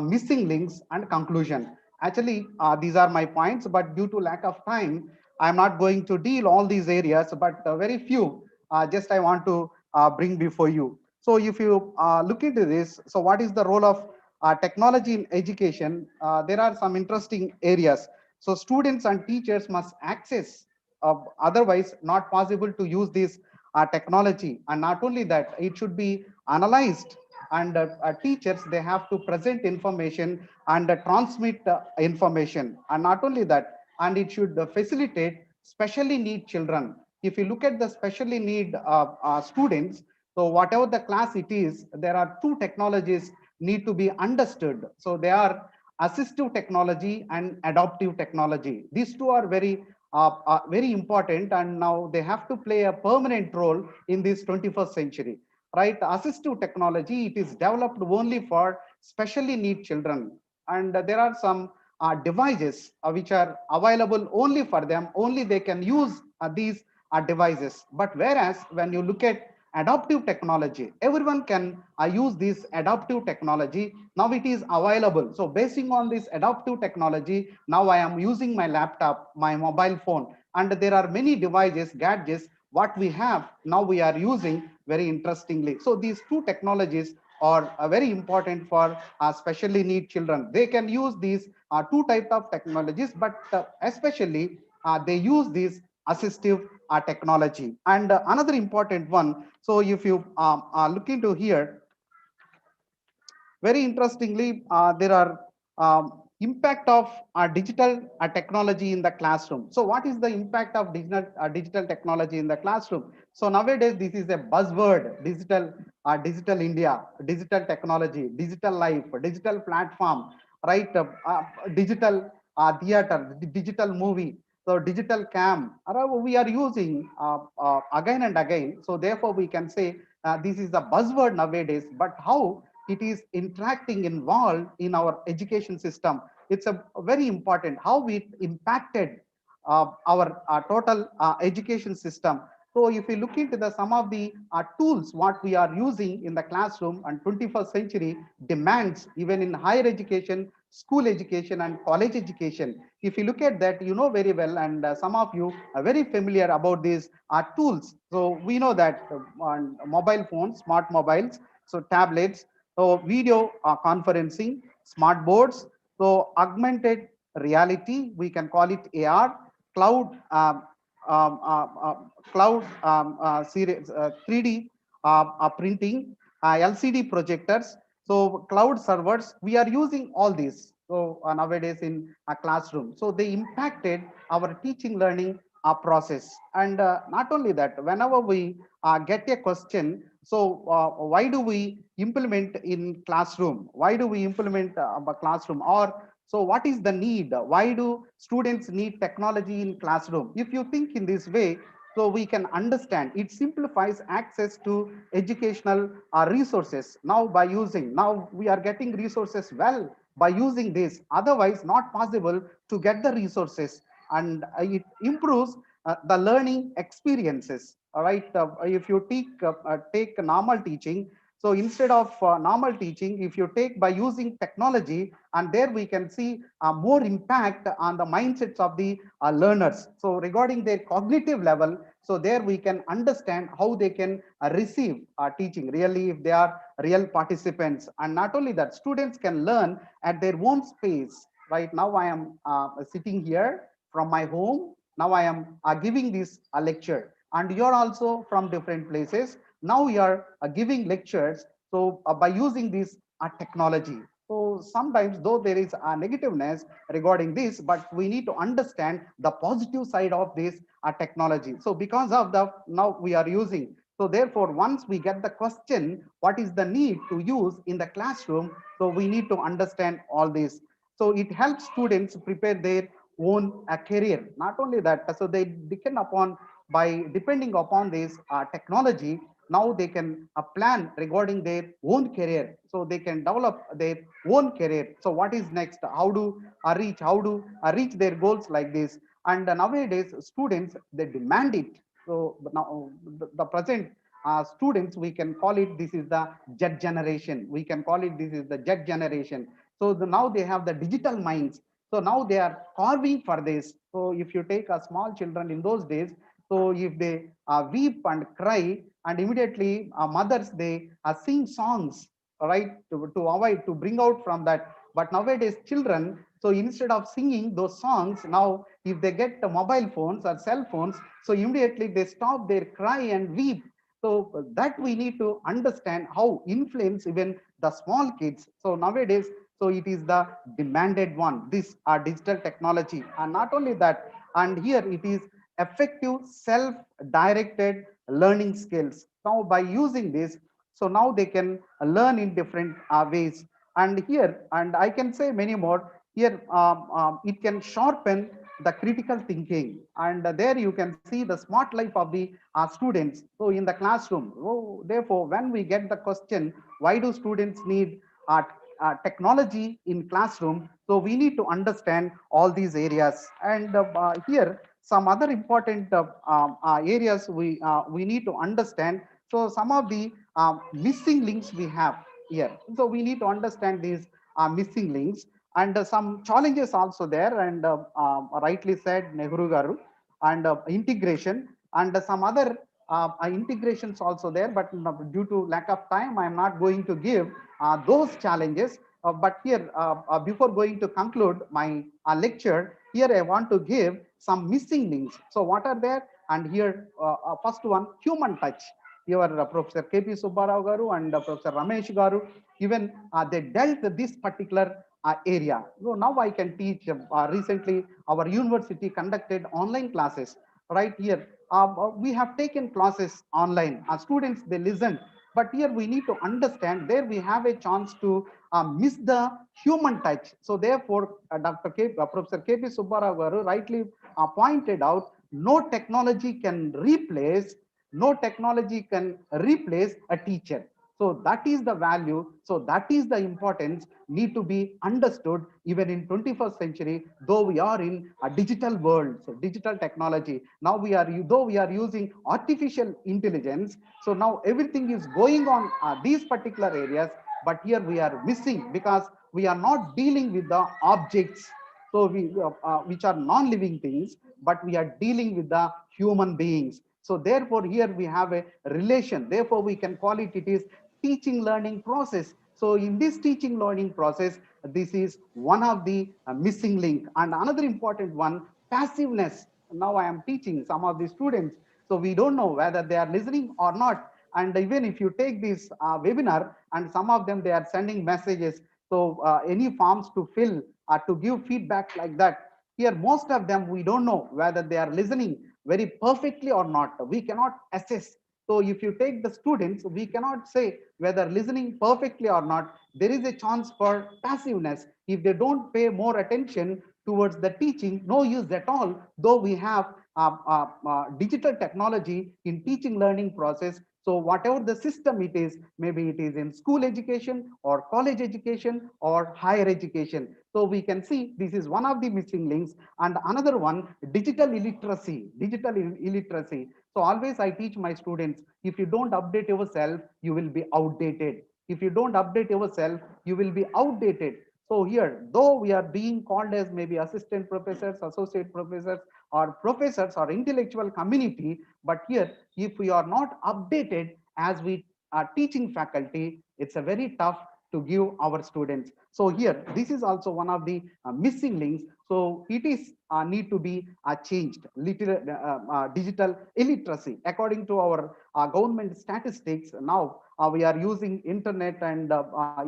missing links, and conclusion. Actually, these are my points, but due to lack of time, I'm not going to deal all these areas, but very few, just I want to bring before you. So if you look into this, so what is the role of technology in education? There are some interesting areas. So students and teachers must access, otherwise not possible to use this technology. And not only that, it should be analyzed, and teachers, they have to present information and transmit information. And not only that, and it should facilitate specially need children. If you look at the specially need students, so whatever the class it is, there are two technologies need to be understood. So they are assistive technology and adaptive technology. These two are very important, and now they have to play a permanent role in this 21st century. Right, assistive technology, it is developed only for specially need children, and there are some devices which are available only for them, only they can use these devices. But whereas when you look at adaptive technology, everyone can use this adaptive technology. Now it is available. So basing on this adaptive technology, now I am using my laptop, my mobile phone, and there are many devices, gadgets, what we have now we are using very interestingly. So these two technologies are very important for specially need children. They can use these two types of technologies, but especially they use this assistive technology. And another important one, so if you look into here, very interestingly, there are impact of digital technology in the classroom. So what is the impact of digital technology in the classroom? So nowadays, this is a buzzword: digital India, digital technology, digital life, digital platform, right? Digital theater, digital movie, so digital cam, we are using again and again. So therefore, we can say this is the buzzword nowadays. But how it is interacting involved in our education system, it's a very important how it impacted our total education system. So if we look into the some of the tools what we are using in the classroom, and 21st century demands even in higher education, school education, and college education. If you look at that, you know very well, and some of you are very familiar about these tools. So we know that on mobile phones, smart mobiles, so tablets, so video conferencing, smart boards, so augmented reality, we can call it AR, cloud cloud series, 3D printing, LCD projectors, so cloud servers, we are using all these. So nowadays in a classroom, so they impacted our teaching learning process. And not only that, whenever we get a question, so why do we implement in classroom? Why do we implement a classroom? Or so what is the need? Why do students need technology in classroom? If you think in this way, so we can understand it simplifies access to educational resources. Now by using, now we are getting resources well by using this, otherwise not possible to get the resources. And it improves the learning experiences. All right, if you take normal teaching, so instead of normal teaching, if you take by using technology, and there we can see more impact on the mindsets of the learners. So regarding their cognitive level, so there we can understand how they can receive teaching really if they are real participants. And not only that, students can learn at their own space. Right now I am sitting here from my home. Now I am giving this lecture, and you're also from different places. Now we are giving lectures. So by using this technology. So sometimes though there is a negativeness regarding this, but we need to understand the positive side of this technology. So because of the now we are using. So therefore, once we get the question, what is the need to use in the classroom? So we need to understand all this. So it helps students prepare their own career. Not only that, so they depend upon by depending upon this technology. Now they can plan regarding their own career, so they can develop their own career. So what is next? How to reach their goals like this? And nowadays students, they demand it. So but now the present students, we can call it this is the jet generation. We can call it this is the jet generation. So now they have the digital minds. So now they are carving for this. So if you take a small children in those days, so if they weep and cry, and immediately mothers, they sing songs, right, to avoid, to bring out from that. But nowadays children, so instead of singing those songs, now if they get the mobile phones or cell phones, so immediately they stop their cry and weep. So that we need to understand how influence even the small kids. So nowadays, so it is the demanded one, this digital technology. And not only that, and here it is effective self-directed learning skills. Now by using this, so now they can learn in different ways. And here, and I can say many more here, it can sharpen the critical thinking. And there you can see the smart life of the students. So in the classroom, therefore when we get the question, why do students need technology in classroom? So we need to understand all these areas. And here some other important areas we need to understand. So some of the missing links we have here. So we need to understand these missing links, and some challenges also there. And rightly said Nehru Garu, and integration, and some other integrations also there. But due to lack of time, I am not going to give those challenges. But here, before going to conclude my lecture, here I want to give some missing links. So what are there? And here, first one, human touch. Your Professor K.P. Subbarao Garu and Professor Ramesh Garu, even they dealt with this particular area. So now I can teach. Recently, our university conducted online classes. Right here, we have taken classes online. Students, they listen. But here we need to understand, there we have a chance to miss the human touch. So therefore, Professor K.P. Subbarao Garu rightly pointed out, no technology can replace a teacher. So that is the value. So that is the importance need to be understood even in 21st century, though we are in a digital world. So digital technology. Now though we are using artificial intelligence. So now everything is going on these particular areas, but here we are missing because we are not dealing with the objects. So which are non-living things, but we are dealing with the human beings. So therefore here we have a relation. Therefore we can call it is teaching learning process. So in this teaching learning process, this is one of the missing link. And another important one, passiveness. now I am teaching some of the students. So we don't know whether they are listening or not. And even if you take this webinar and some of them, they are sending messages. So any forms to fill to give feedback like that. Here, most of them, we don't know whether they are listening very perfectly or not. We cannot assess. So if you take the students, we cannot say whether listening perfectly or not. There is a chance for passiveness. If they don't pay more attention towards the teaching, no use at all, though we have digital technology in teaching learning process. So whatever the system it is, maybe it is in school education or college education or higher education. So we can see this is one of the missing links. And another one, digital illiteracy. So always I teach my students, if you don't update yourself, you will be outdated. If you don't update yourself, you will be outdated. So here, though we are being called as maybe assistant professors, associate professors, or professors or intellectual community, but here, if we are not updated as we are teaching faculty, it's a very tough to give our students. So here, this is also one of the missing links. So it is need to be changed. Digital illiteracy, according to our government statistics, now we are using internet and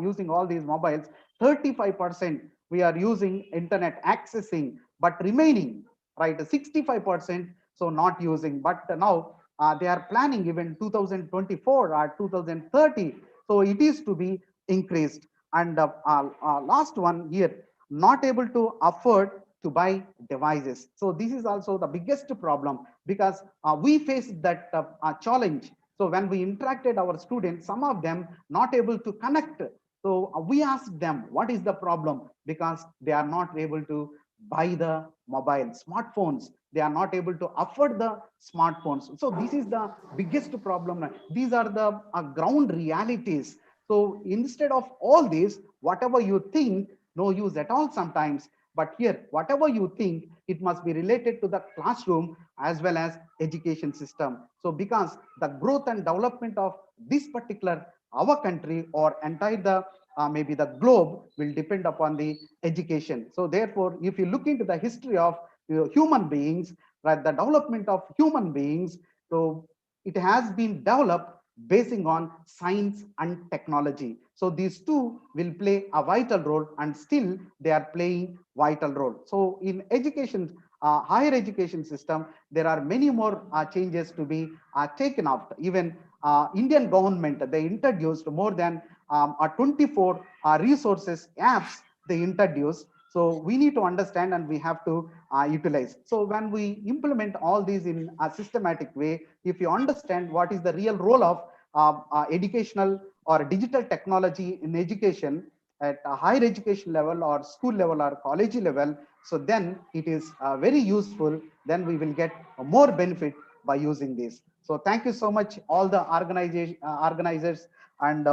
using all these mobiles. 35% we are using internet accessing, but remaining, right, 65% so not using. But now they are planning even 2024 or 2030. So it is to be increased. And last one here, not able to afford to buy devices. So this is also the biggest problem, because we face that challenge. So when we interacted our students, some of them not able to connect. So we asked them, what is the problem? Because they are not able to buy the mobile smartphones. They are not able to afford the smartphones. So this is the biggest problem. These are the ground realities. So instead of all this, whatever you think, no use at all sometimes. But here, whatever you think, it must be related to the classroom as well as education system. So because the growth and development of this particular our country or entire the maybe the globe will depend upon the education. So therefore, if you look into the history of human beings, right, the development of human beings, so it has been developed basing on science and technology. So these two will play a vital role, and still they are playing vital role. So in education, higher education system, there are many more changes to be taken up. Even Indian government, they introduced more than 24 resources apps they introduced. So we need to understand and we have to utilize. So when we implement all these in a systematic way, if you understand what is the real role of educational or digital technology in education at a higher education level or school level or college level, so then it is very useful. Then we will get more benefit by using this. So thank you so much, all the organizers and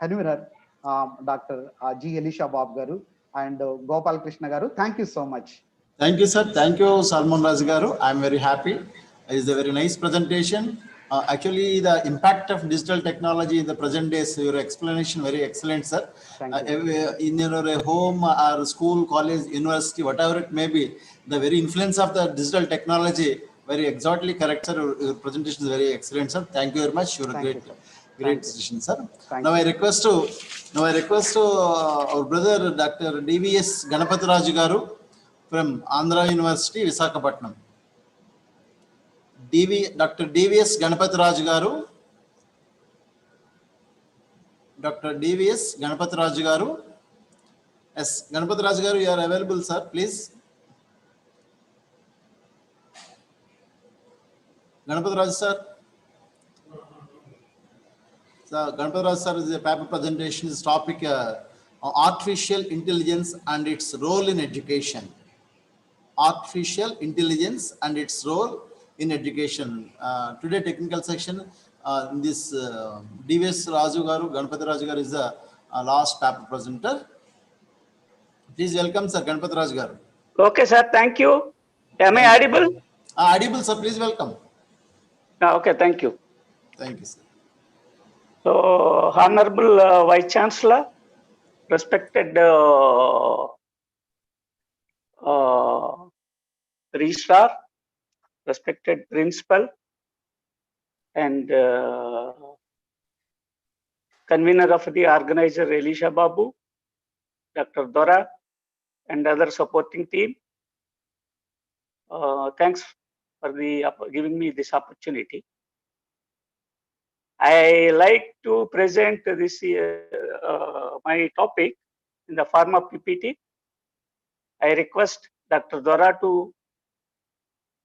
convener, Dr. G. Elisha Bob Garu and Gopal Krishna Garu. Thank you so much. Thank you, sir. Thank you, Salman Raj Garu. I'm very happy. It's a very nice presentation. Actually, the impact of digital technology in the present days, your explanation very excellent, sir. In your home or school, college, university, whatever it may be, the very influence of the digital technology, very exactly correct, sir. Your presentation is very excellent, sir. Thank you very much. You're a great session, sir. Now I request to our brother Dr. DVS Ganapathiraju Garu from Andhra University, Visakhapatnam. Dr. DVS Ganapathiraju Garu. Dr. DVS Ganapathiraju Garu. Yes, Ganapathiraju Garu, you are available, sir, please. Ganapathiraju sir. So, Ganapathiraju sir is a paper presentation. This topic artificial intelligence and its role in education. Artificial intelligence and its role in education. Today, technical section. In this DVS Raju Garu, Ganapathiraju Garu is the last paper presenter. Please welcome, sir, Ganapathiraju Garu. Okay, sir. Thank you. Am I audible? Audible, sir. Please welcome. Okay, thank you. Thank you, sir. So, Honorable Vice Chancellor, respected Registrar, respected principal and convener of the organizer Elisha Babu, Dr. Dora, and other supporting team. Thanks for giving me this opportunity. I like to present this my topic in the form of PPT. I request Dr. Dora to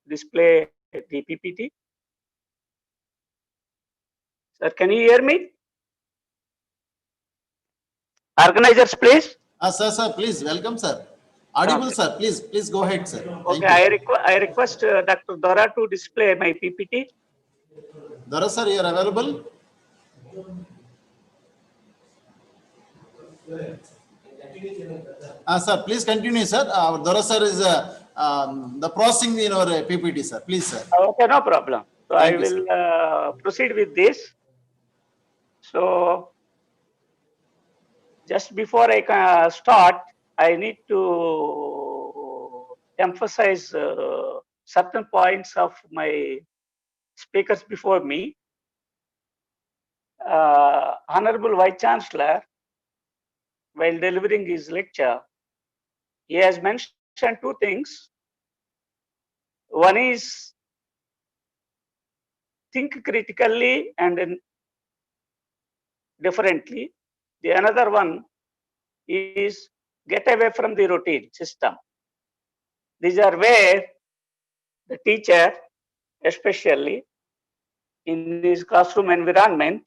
display the PPT. Sir, can you hear me? Organizers, please. Sir, please, welcome, sir. Audible, Okay. sir. Please go ahead, sir. Thank Okay, you. I request Dr. Dora to display my PPT. Dora, sir, you are available? Sir, please continue, sir. Dora, sir, is the processing in our PPT, sir. Please, sir. Okay, no problem. So Thank I you, sir. will proceed with this. So just before I start, I need to emphasize certain points of my speakers before me. Honorable Vice Chancellor, while delivering his lecture, he has mentioned two things. One is think critically and then differently. The another one is get away from the routine system. These are where the teacher, especially in this classroom environment,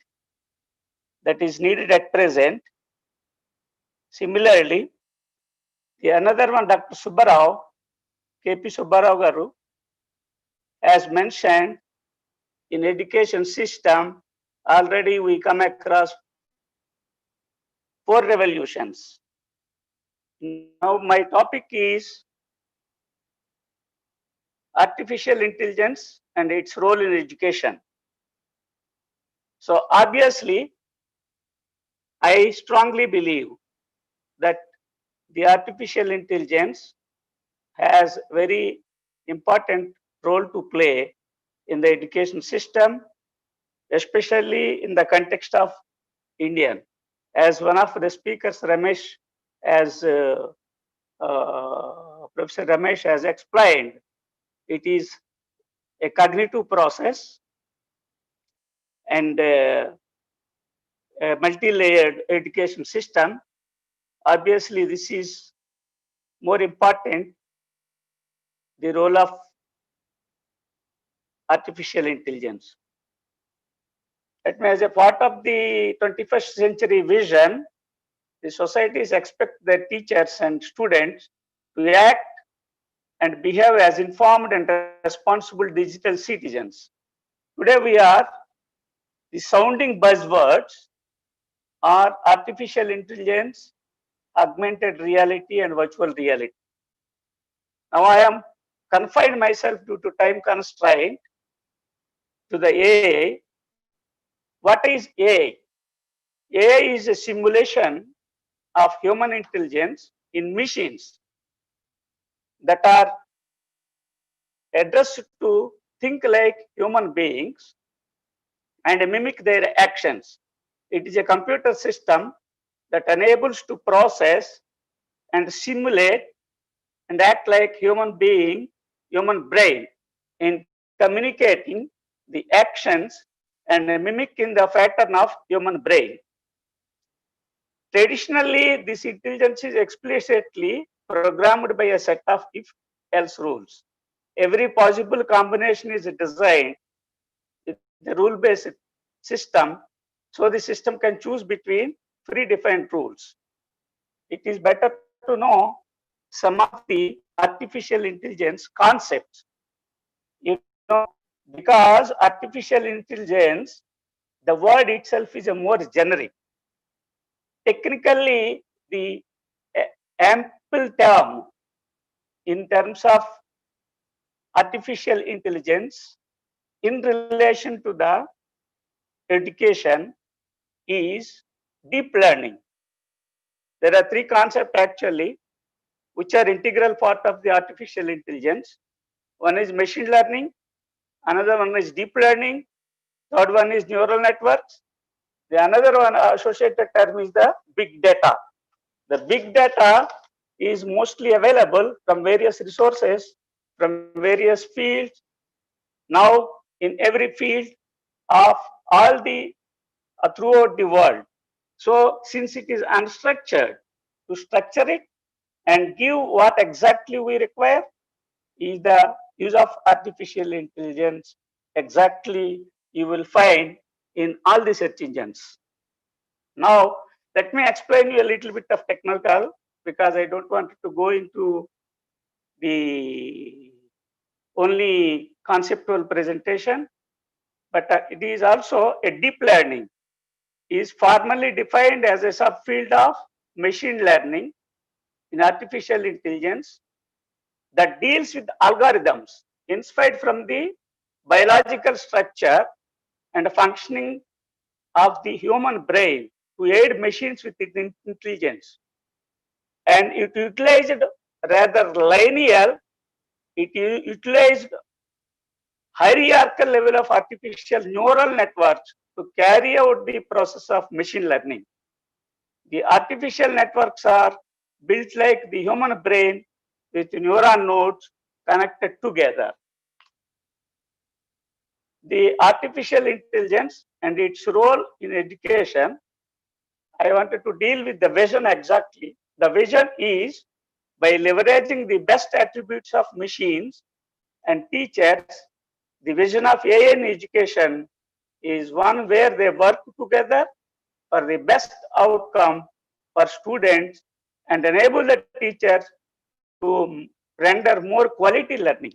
that is needed at present. Similarly, the another one, Dr. Subbarao, KP Subbarao Garu, as mentioned, in education system, already we come across 4 revolutions. Now my topic is artificial intelligence and its role in education. So obviously, I strongly believe that the artificial intelligence has very important role to play in the education system, especially in the context of Indian. As one of the speakers, Ramesh, as Professor Ramesh has explained, it is a cognitive process and a multi-layered education system. Obviously, this is more important, the role of artificial intelligence. Let me, as a part of the 21st century vision, the societies expect their teachers and students to act and behave as informed and responsible digital citizens. Today we are, the sounding buzzwords are artificial intelligence, augmented reality and virtual reality. Now I am confined myself due to time constraint to the AI. What is AI? AI is a simulation of human intelligence in machines that are addressed to think like human beings and mimic their actions. It is a computer system that enables to process and simulate and act like human brain in communicating the actions and mimicking the pattern of human brain. Traditionally, this intelligence is explicitly programmed by a set of if-else rules. Every possible combination is designed with the rule-based system, so the system can choose between predefined rules. It is better to know some of the artificial intelligence concepts. You know, because artificial intelligence, the word itself is a more generic. Technically, the ample term in terms of artificial intelligence in relation to the education is deep learning. There are 3 concepts actually which are integral part of the artificial intelligence. One is machine learning, another one is deep learning, third one is neural networks. The another one associated term is the big data. The big data is mostly available from various resources, from various fields. Now in every field of all the throughout the world. So since it is unstructured, to structure it and give what exactly we require is the use of artificial intelligence. Exactly you will find in all the search engines. Now let me explain you a little bit of technical, because I don't want to go into the only conceptual presentation, but it is also a deep learning is formally defined as a subfield of machine learning in artificial intelligence that deals with algorithms inspired from the biological structure and functioning of the human brain to aid machines with intelligence. And it utilized rather linear, it utilized hierarchical level of artificial neural networks to carry out the process of machine learning. The artificial networks are built like the human brain with neuron nodes connected together. The artificial intelligence and its role in education, I wanted to deal with the vision exactly. The vision is by leveraging the best attributes of machines and teachers. The vision of AI in education is one where they work together for the best outcome for students and enable the teachers to render more quality learning.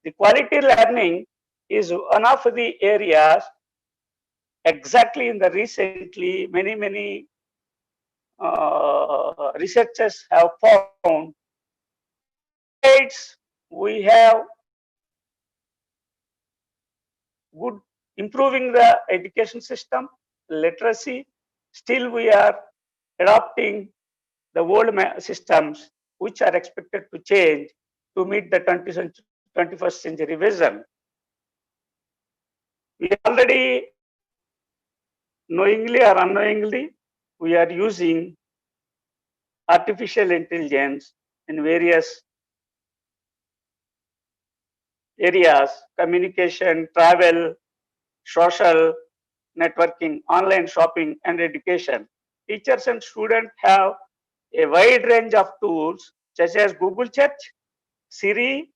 The quality learning is one of the areas exactly in the recently many researchers have found. We have good improving the education system, literacy. Still we are adopting the old systems which are expected to change to meet the 21st century vision. We already knowingly or unknowingly, we are using artificial intelligence in various areas: communication, travel, social, networking, online shopping, and education. Teachers and students have a wide range of tools such as Google Chat, Siri,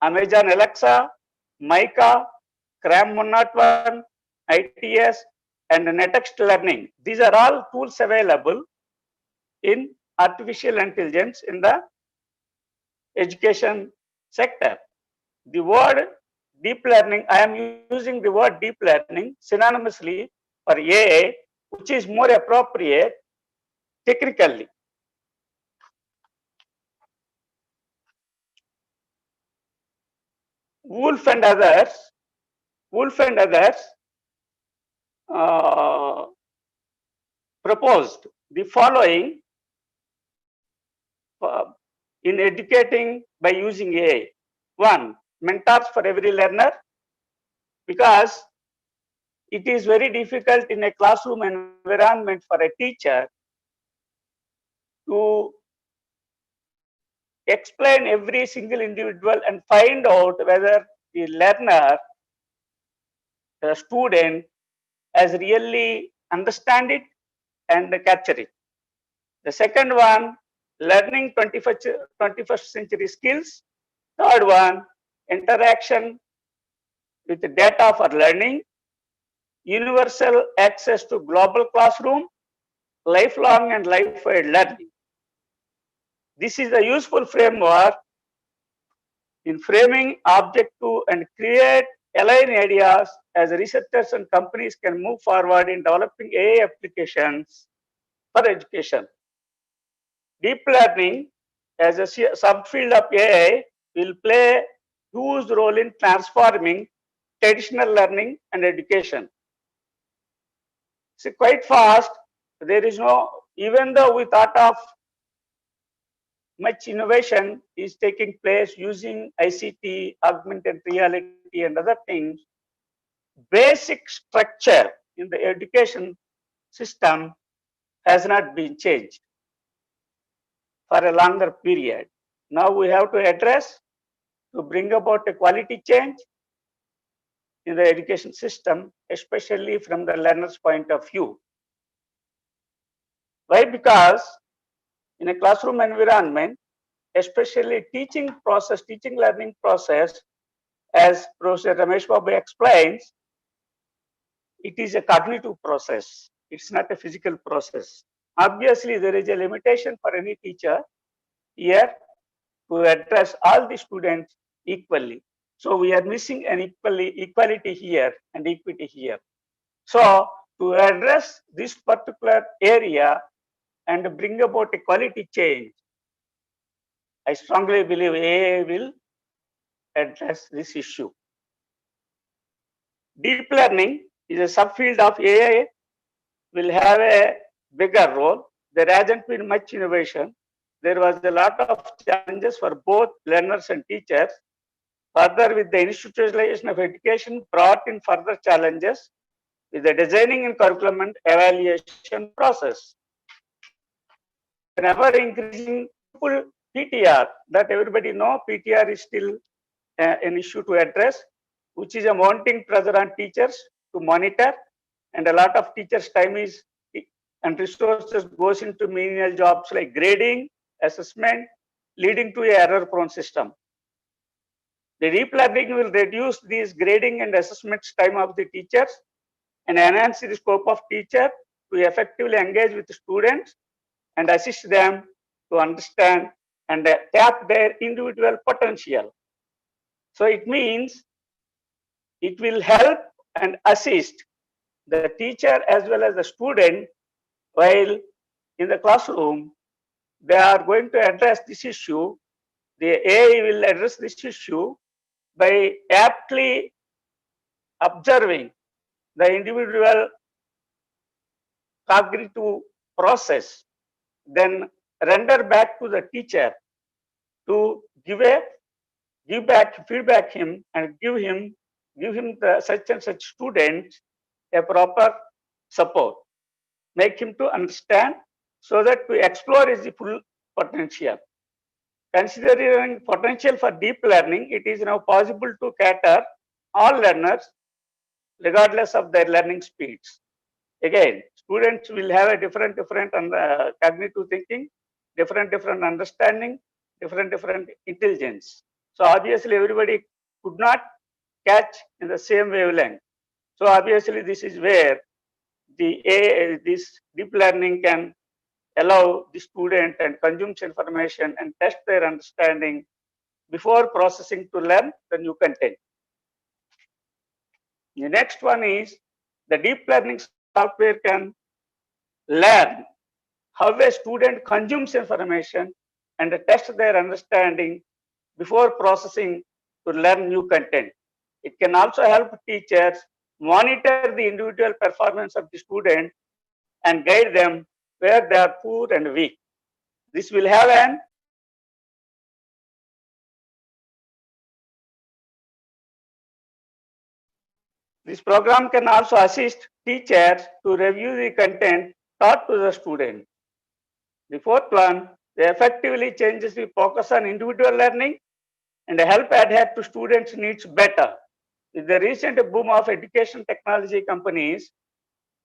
Amazon Alexa, Mica, Cram 101, ITS, and NetExt Learning. These are all tools available in artificial intelligence in the education sector. The word deep learning, I am using the word deep learning synonymously for AI, which is more appropriate technically. Wolf and others proposed the following in educating by using AI. One, mentors for every learner, because it is very difficult in a classroom environment for a teacher to explain every single individual and find out whether the learner, the student, has really understand it and capture it. The second one, learning 21st century skills. Third one, interaction with the data for learning, universal access to global classroom, lifelong and life-wide learning. This is a useful framework in framing objective and create align ideas as researchers and companies can move forward in developing AI applications for education. Deep learning as a subfield of AI will play a huge role in transforming traditional learning and education. So quite fast, there is no, even though we thought of much innovation is taking place using ICT, augmented reality, and other things. Basic structure in the education system has not been changed for a longer period. Now we have to address to bring about a quality change in the education system, especially from the learner's point of view. Why? Because in a classroom environment, especially teaching learning process, as Professor Ramesh Babu explains, it is a cognitive process. It's not a physical process. Obviously, there is a limitation for any teacher here to address all the students equally. So we are missing an equality here and equity here. So to address this particular area and bring about a quality change, I strongly believe AI will address this issue. Deep learning is a subfield of AI, will have a bigger role. There hasn't been much innovation. There was a lot of challenges for both learners and teachers. Further, with the institutionalization of education, brought in further challenges with the designing and curriculum and evaluation process. An ever increasing PTR, that everybody know, PTR is still an issue to address, which is a mounting pressure on teachers to monitor, and a lot of teachers' time is and resources goes into menial jobs like grading, assessment, leading to an error-prone system. The deep learning will reduce these grading and assessment time of the teachers and enhance the scope of teacher to effectively engage with the students and assist them to understand and tap their individual potential. So it means it will help and assist the teacher as well as the student while in the classroom. They are going to address this issue. The AI will address this issue by aptly observing the individual cognitive process, then render back to the teacher to give feedback him and give him the such and such student a proper support, make him to understand so that to explore his full potential. Considering potential for deep learning, it is now possible to cater all learners regardless of their learning speeds. Again, students will have a different cognitive thinking, different understanding, different intelligence. So obviously everybody could not catch in the same wavelength. So obviously this is where this deep learning can allow the student and consume information and test their understanding before processing to learn the new content. The next one is the deep learning software can learn how a student consumes information and test their understanding before processing to learn new content. It can also help teachers monitor the individual performance of the student and guide them where they are poor and weak. This will have an This program can also assist teachers to review the content taught to the student. The fourth one, they effectively changes the focus on individual learning and help adhere to students' needs better. With the recent boom of education technology companies,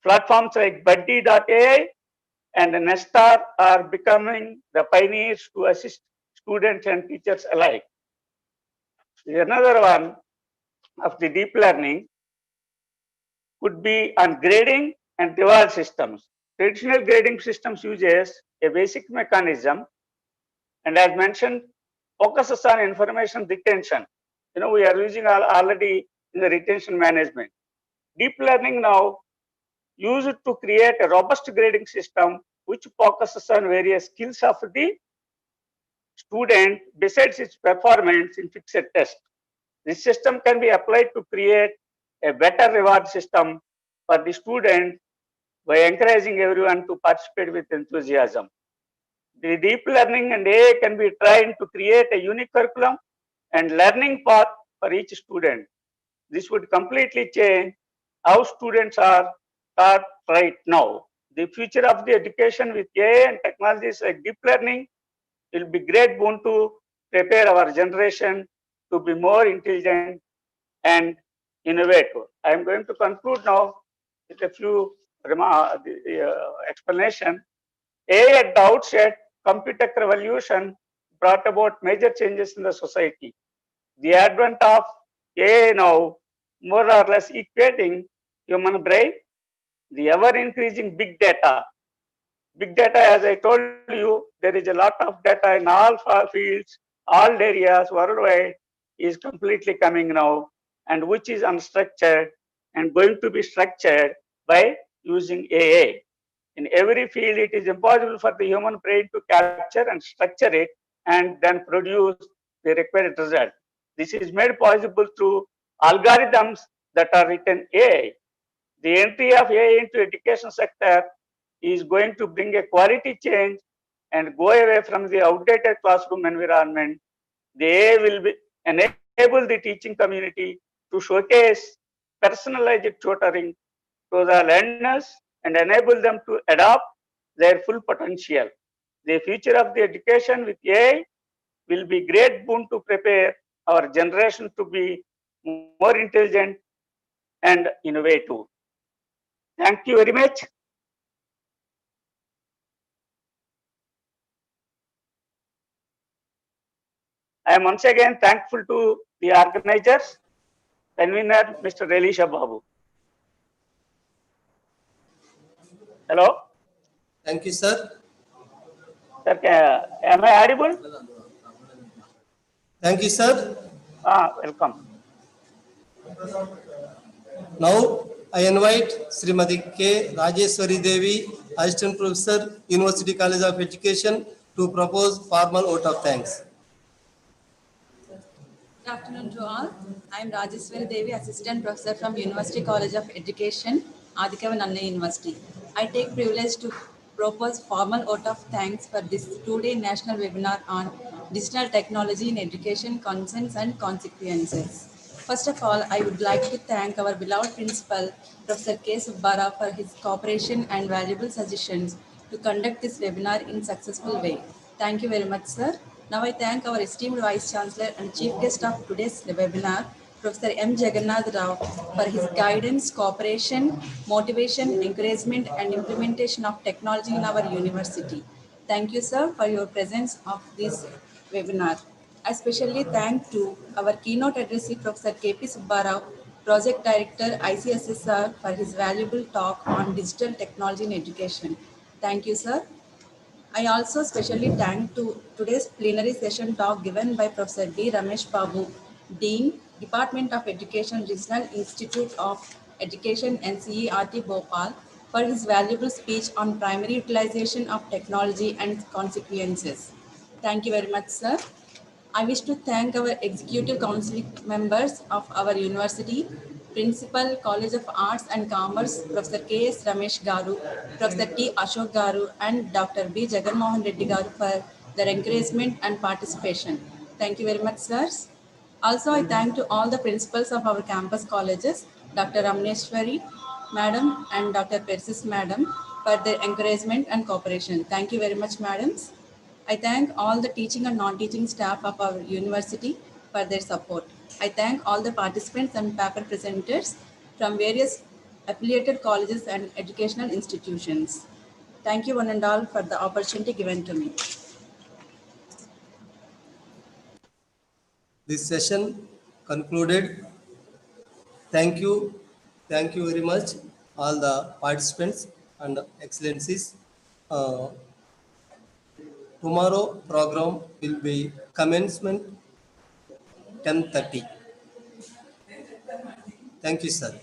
platforms like Buddy.ai and Nestar are becoming the pioneers to assist students and teachers alike. Another one of the deep learning could be on grading and reward systems. Traditional grading systems uses a basic mechanism and as mentioned, focuses on information retention. We are using already in the retention management. Deep learning now used to create a robust grading system which focuses on various skills of the student besides its performance in fixed test. This system can be applied to create a better reward system for the student by encouraging everyone to participate with enthusiasm. The deep learning and AI can be trained to create a unique curriculum and learning path for each student. This would completely change how students are taught right now. The future of the education with AI and technologies like deep learning will be great boon to prepare our generation to be more intelligent and innovative. I am going to conclude now with a few explanation. AI at the outset, computer revolution brought about major changes in the society. The advent of AI now more or less equating human brain, the ever-increasing big data. Big data, as I told you, there is a lot of data in all fields, all areas worldwide is completely coming now, and which is unstructured and going to be structured by using AI. In every field, it is impossible for the human brain to capture and structure it and then produce the required result. This is made possible through algorithms that are written AI. The entry of AI into education sector is going to bring a quality change and go away from the outdated classroom environment. The AI will enable the teaching community to showcase personalized tutoring to the learners and enable them to adopt their full potential. The future of the education with AI will be great boon to prepare our generation to be more intelligent and innovative. Thank you very much. I am once again thankful to the organizers, convener Mr. Elisha Babu. Hello? Thank you, sir. Sir, am I audible? Thank you, sir. Welcome. Now, I invite Srimati K. Rajeshwari Devi, Assistant Professor, University College of Education, to propose formal vote of thanks. Good afternoon to all. I am Rajeshwari Devi, Assistant Professor from University College of Education, Adhikavi Nannaya University. I take privilege to propose formal vote of thanks for this two-day national webinar on digital technology in education, concerns and consequences. First of all, I would like to thank our beloved principal, Professor K. Subbarao, for his cooperation and valuable suggestions to conduct this webinar in successful way. Thank you very much, sir. Now I thank our esteemed Vice Chancellor and Chief Guest of today's webinar, Professor M. Jagannath Rao, for his guidance, cooperation, motivation, encouragement and implementation of technology in our university. Thank you, sir, for your presence of this webinar. I especially thank to our keynote addressee, Professor K.P. Subbarao, Project Director, ICSSR, for his valuable talk on digital technology in education. Thank you, sir. I also specially thank to today's plenary session talk given by Professor D. Ramesh Babu, Dean, Department of Education, Regional Institute of Education, NCERT Bhopal, for his valuable speech on primary utilization of technology and consequences. Thank you very much, sir. I wish to thank our Executive Council members of our university, Principal, College of Arts and Commerce, Professor K.S. Ramesh Garu, Professor T. Ashok Garu, and Dr. B. Jaganmohan Reddy Garu for their encouragement and participation. Thank you very much, sirs. Also, I thank to all the principals of our campus colleges, Dr. Ramneshwari Madam and Dr. Persis Madam, for their encouragement and cooperation. Thank you very much, madams. I thank all the teaching and non-teaching staff of our university for their support. I thank all the participants and paper presenters from various affiliated colleges and educational institutions. Thank you one and all for the opportunity given to me. This session concluded. Thank you. Thank you very much, all the participants and excellencies. Tomorrow program will be commencement 10:30. Thank you, sir.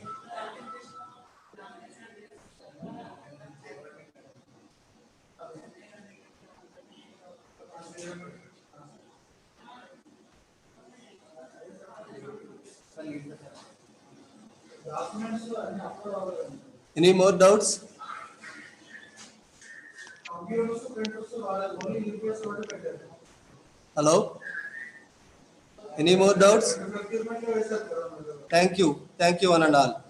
Any more doubts? Hello? Any more doubts? Thank you. Thank you, one and all.